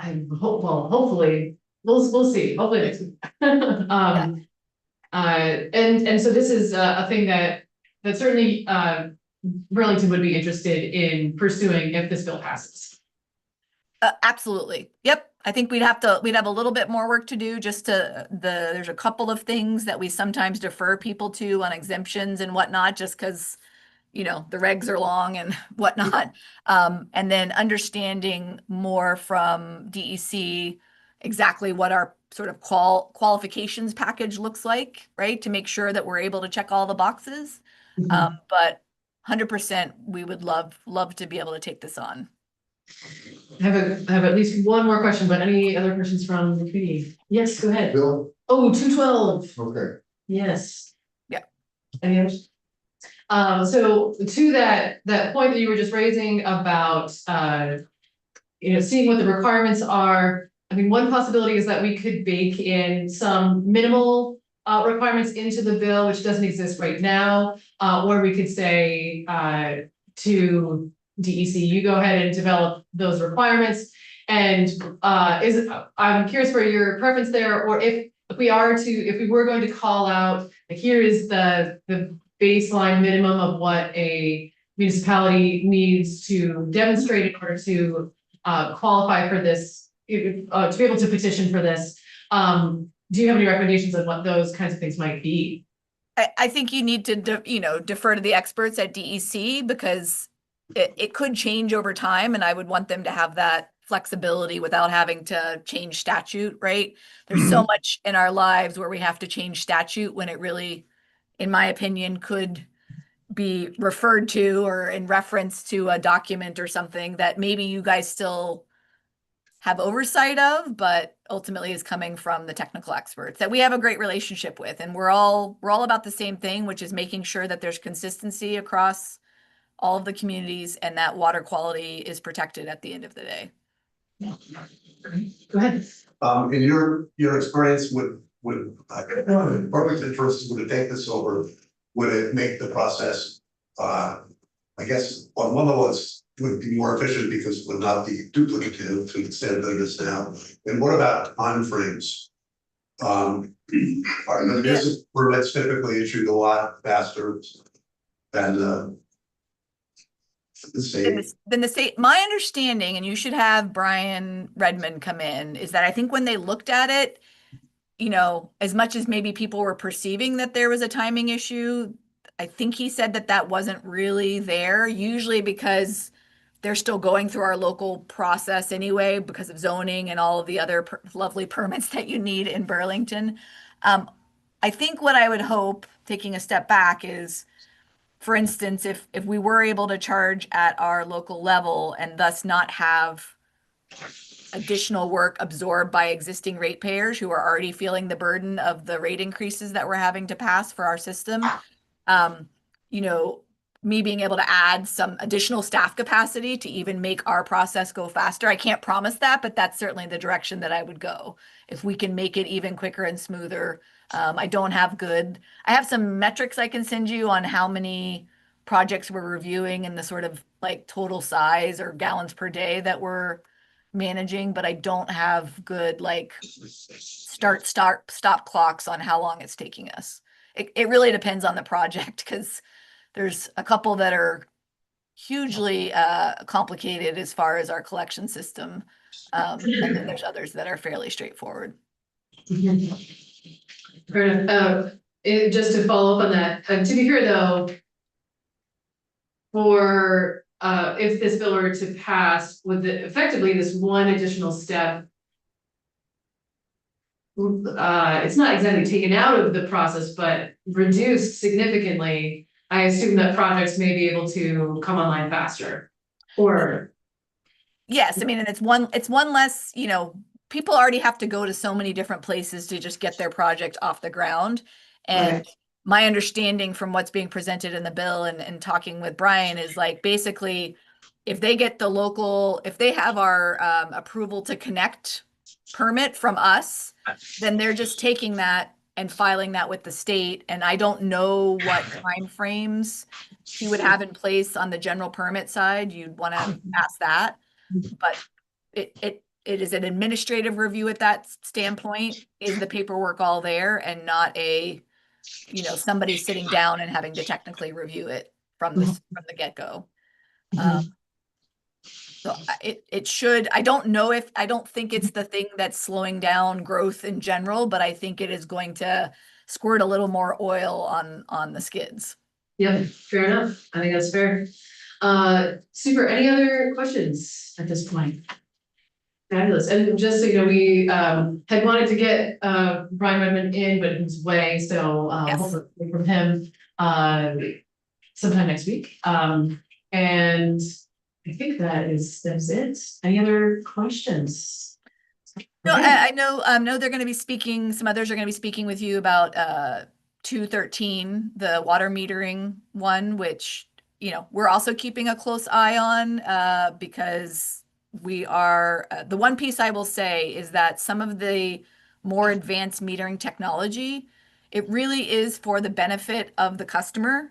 hopefully, we'll see, hopefully next week. And so this is a thing that certainly Burlington would be interested in pursuing if this bill passes. Absolutely. Yep. I think we'd have a little bit more work to do, just there's a couple of things that we sometimes defer people to on exemptions and whatnot, just because, you know, the regs are long and whatnot. And then understanding more from DEC exactly what our sort of qualifications package looks like, right? To make sure that we're able to check all the boxes. But 100%, we would love to be able to take this on. I have at least one more question, but any other questions from the committee? Yes, go ahead. Bill, Oh, 212. okay, Yes. Yeah. Any others? So to that point that you were just raising about, seeing what the requirements are. I mean, one possibility is that we could bake in some minimal, requirements into the bill, which doesn't exist right now. Or we could say, to DEC, you go ahead and develop those requirements. And, I'm curious for your preference there, or if we were going to call out, like, here is the baseline minimum of what a municipality needs to demonstrate in order to qualify for this, to be able to petition for this. Do you have any recommendations on what those kinds of things might be? I think you need to, defer to the experts at DEC because it could change over time, and I would want them to have that flexibility without having to change statute, right? There's so much in our lives where we have to change statute when it really, in my opinion, could be referred to or in reference to a document or something that maybe you guys still have oversight of, but ultimately is coming from the technical experts that we have a great relationship with. And we're all about the same thing, which is making sure that there's consistency across all of the communities and that water quality is protected at the end of the day. Go ahead. In your experience with Burlington versus would it take this over, would it make the process, I guess, on one level, would be more efficient because it would not be duplicative to the extent that it is now. And what about timeframes? Are municipal permits typically issued a lot faster than the state? Then the state, my understanding, and you should have Brian Redmond come in, is that I think when they looked at it, as much as maybe people were perceiving that there was a timing issue, I think he said that wasn't really there, usually because they're still going through our local process anyway, because of zoning and all of the other lovely permits that you need in Burlington. I think what I would hope, taking a step back, is, for instance, if we were able to charge at our local level and thus not have additional work absorbed by existing ratepayers who are already feeling the burden of the rate increases that we're having to pass for our system, me being able to add some additional staff capacity to even make our process go faster. I can't promise that, but that's certainly the direction that I would go. If we can make it even quicker and smoother. I have some metrics I can send you on how many projects we're reviewing and the sort of like total size or gallons per day that we're managing, but I don't have good start, stop clocks on how long it's taking us. It really depends on the project because there's a couple that are hugely complicated as far as our collection system. And then there's others that are fairly straightforward. Fair enough. Just to follow up on that, to be fair though, for if this bill were to pass, with effectively this one additional step, it's not exactly taken out of the process, but reduced significantly. I assume that projects may be able to come online faster, or. Yes, I mean, and it's one less, people already have to go to so many different places to just get their project off the ground. And Okay. My understanding from what's being presented in the bill and talking with Brian is basically, if they get if they have our approval to connect permit from us, then they're just taking that and filing that with the state. And I don't know what timeframes he would have in place on the general permit side. You'd want to ask that. But it is an administrative review at that standpoint. Is the paperwork all there and not somebody sitting down and having to technically review it from the get-go. So it should, I don't think it's the thing that's slowing down growth in general, but I think it is going to squirt a little more oil on the skids. Yeah, fair enough. I think that's fair. Super. Any other questions at this point? Fabulous. And just so you know, we had wanted to get Brian Redmond in, but he's away, so Yes. hopefully from him sometime next week. And I think that's it. Any other questions? No, Okay. I know they're gonna be speaking, some others are gonna be speaking with you about 213, the water metering one, which, you know, we're also keeping a close eye on because we are, the one piece I will say is that some of the more advanced metering technology, it really is for the benefit of the customer.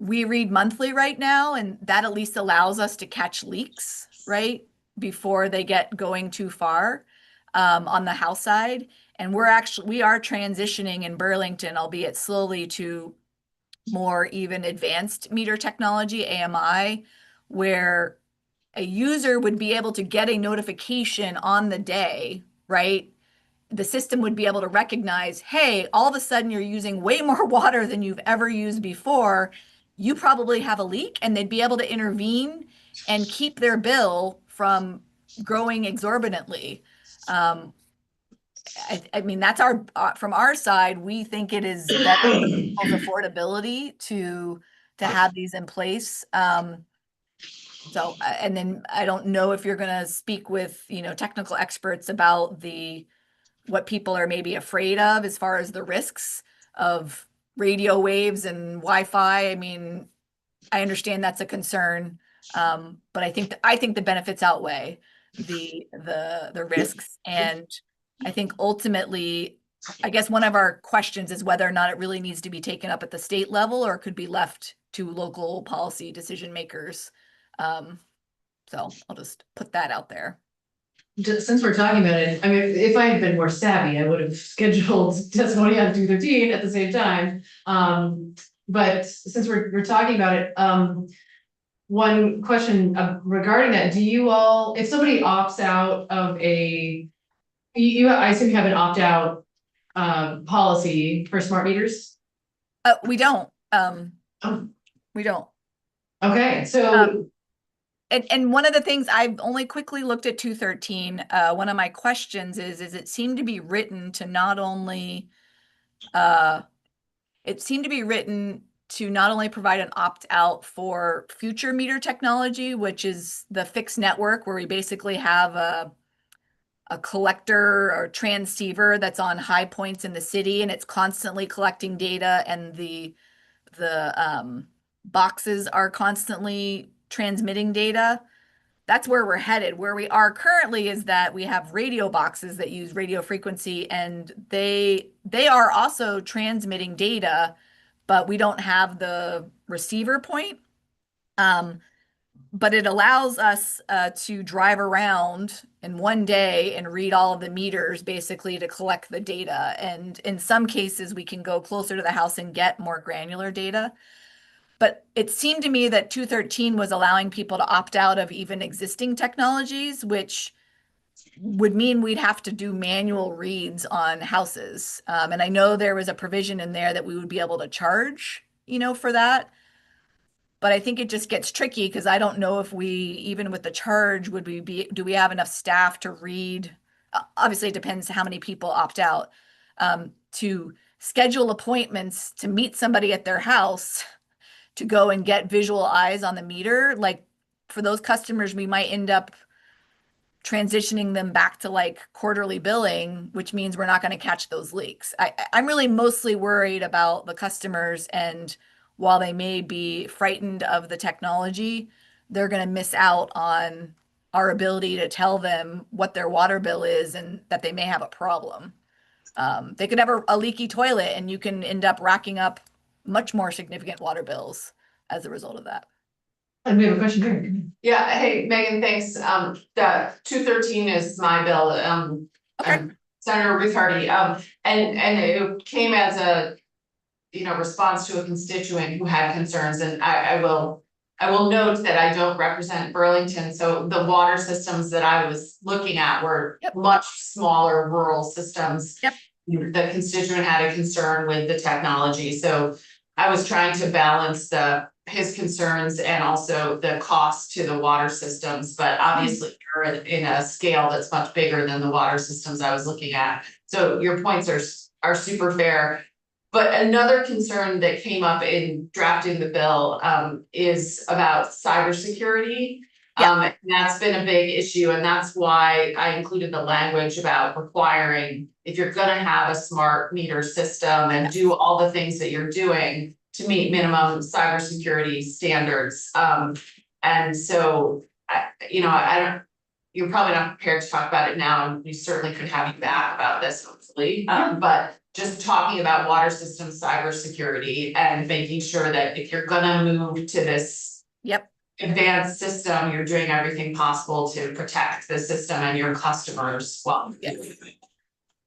We read monthly right now, and that at least allows us to catch leaks, right? Before they get going too far on the house side. And we are transitioning in Burlington, albeit slowly, to more even advanced meter technology, AMI, where a user would be able to get a notification on the day, right? The system would be able to recognize, hey, all of a sudden you're using way more water than you've ever used before. You probably have a leak, and they'd be able to intervene and keep their bill from growing exorbitantly. I mean, that's our, from our side, we think it is better for people's affordability to have these in place. So, and then I don't know if you're gonna speak with, you know, technical experts about what people are maybe afraid of as far as the risks of radio waves and Wi-Fi. I mean, I understand that's a concern, but I think the benefits outweigh the risks. And I think ultimately, I guess one of our questions is whether or not it really needs to be taken up at the state level or could be left to local policy decision makers. So I'll just put that out there. Since we're talking about it, I mean, if I had been more savvy, I would have scheduled testimony on 213 at the same time. But since we're talking about it, one question regarding that, do you all, if somebody opts out of I assume you have an opt-out policy for smart meters? We don't. Oh. We don't. Okay, so And one of the things I've only quickly looked at 213, one of my questions is it seemed to be written to not only provide an opt-out for future meter technology, which is the fixed network, where we basically have a collector or transceiver that's on high points in the city, and it's constantly collecting data, and the boxes are constantly transmitting data. That's where we're headed. Where we are currently is that we have radio boxes that use radio frequency, and they are also transmitting data, but we don't have the receiver point. But it allows us to drive around in one day and read all of the meters, basically, to collect the data. And in some cases, we can go closer to the house and get more granular data. But it seemed to me that 213 was allowing people to opt out of even existing technologies, which would mean we'd have to do manual reads on houses. And I know there was a provision in there that we would be able to charge, you know, for that. But I think it just gets tricky because I don't know if even with the charge, do we have enough staff to read? Obviously, it depends how many people opt out, to schedule appointments to meet somebody at their house to go and get visual eyes on the meter. Like, for those customers, we might end up transitioning them back to like quarterly billing, which means we're not going to catch those leaks. I'm really mostly worried about the customers, and while they may be frightened of the technology, they're going to miss out on our ability to tell them what their water bill is and that they may have a problem. They could have a leaky toilet, and you can end up racking up much more significant water bills as a result of that. and we have a question here. Yeah, hey, Megan, thanks. The 213 is my bill. Okay. I'm Senator Ruth Hardy. And it came as a, you know, response to a constituent who had concerns, and I will note that I don't represent Burlington, so the water systems that I was looking at were much smaller rural systems. Yep. The constituent had a concern with the technology, so I was trying to balance his concerns and also the cost to the water systems, but obviously you're in a scale that's much bigger than the water systems I was looking at. So your points are super fair. But another concern that came up in drafting the bill, is about cybersecurity. And that's been a big issue, and that's why I included the language about requiring, if you're gonna have a smart meter system and do all the things that you're doing to meet minimum cybersecurity standards. And so, I don't, you're probably not prepared to talk about it now, and we certainly could have you back about this, hopefully. But just talking about water system cybersecurity and making sure that if you're gonna move to this advanced system, you're doing everything possible to protect the system and your customers well.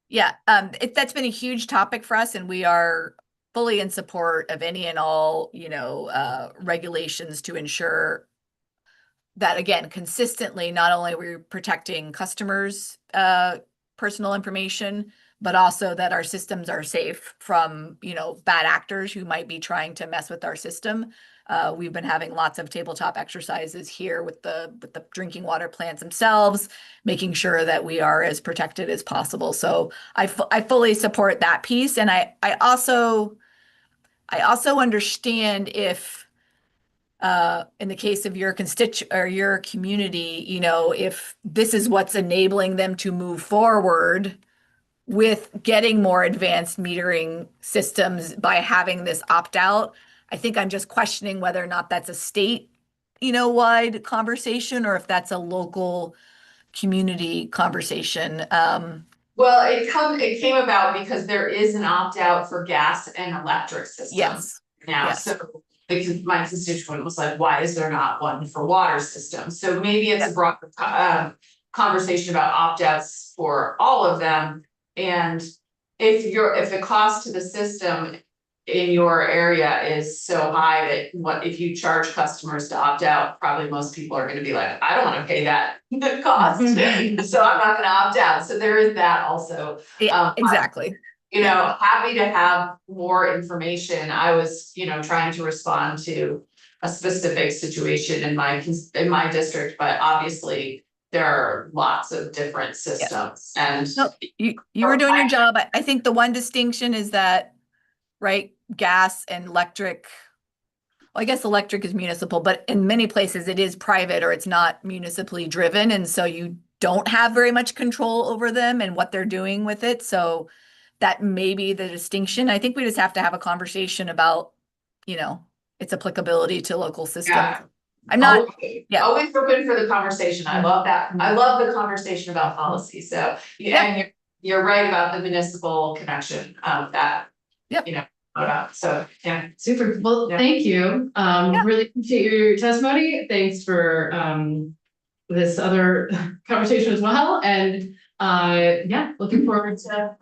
That's been a huge topic for us, and we are fully in support of any and all, regulations to ensure that, again, consistently, not only we're protecting customers' personal information, but also that our systems are safe from, bad actors who might be trying to mess with our system. We've been having lots of tabletop exercises here with the drinking water plants themselves, making sure that we are as protected as possible. So I fully support that piece, and I also understand if in the case of your or your community, if this is what's enabling them to move forward with getting more advanced metering systems by having this opt-out. I think I'm just questioning whether or not that's a state, wide conversation, or if that's a local community conversation. Well, it came about because there is an opt-out for gas and electric systems now. Yes. So because my constituent was like, why is there not one for water systems? So maybe it's a broader conversation about opt-outs for all of them. And if the cost to the system in your area is so high that if you charge customers to opt out, probably most people are gonna be like, I don't wanna pay that cost, so I'm not gonna opt out. So there is that also. Exactly. Happy to have more information. I was, trying to respond to a specific situation in my district, but obviously there are lots of different systems and. No, you were doing your job. I think the one distinction is that, right, gas and electric, well, I guess electric is municipal, but in many places it is private or it's not municipally driven. And so you don't have very much control over them and what they're doing with it. So that may be the distinction. I think we just have to have a conversation about, its applicability to local systems. Yeah. I'm not, always open for the conversation. I love that. I love the conversation about policy. So, and you're right about the municipal connection of that. So, yeah. Super. Well, thank you. Really appreciate your testimony. Thanks for this other conversation as well. And looking forward to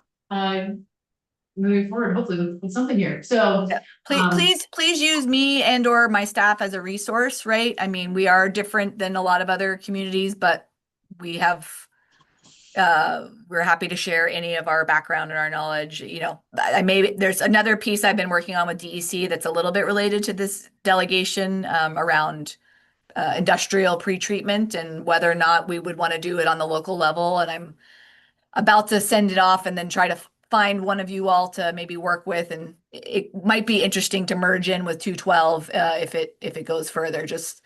moving forward, hopefully with something here. So please use me and or my staff as a resource, right? I mean, we are different than a lot of other communities, but we have we're happy to share any of our background and our knowledge. There's another piece I've been working on with DEC that's a little bit related to this delegation around industrial pretreatment and whether or not we would want to do it on the local level. And I'm about to send it off and then try to find one of you all to maybe work with, and it might be interesting to merge in with 212 if it goes further. Just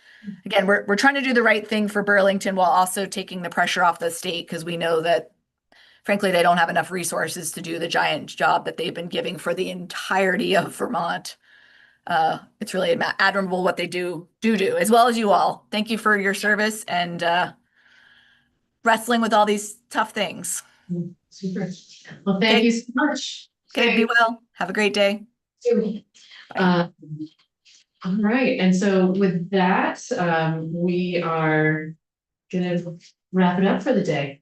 again, we're trying to do the right thing for Burlington while also taking the pressure off the state, because we know that frankly they don't have enough resources to do the giant job that they've been giving for the entirety of Vermont. It's really admirable what they do, as well as you all. Thank you for your service and wrestling with all these tough things. Super. Well, thank you so much. Okay, be well. Have a great day. All right. And so with that, we are gonna wrap it up for the day.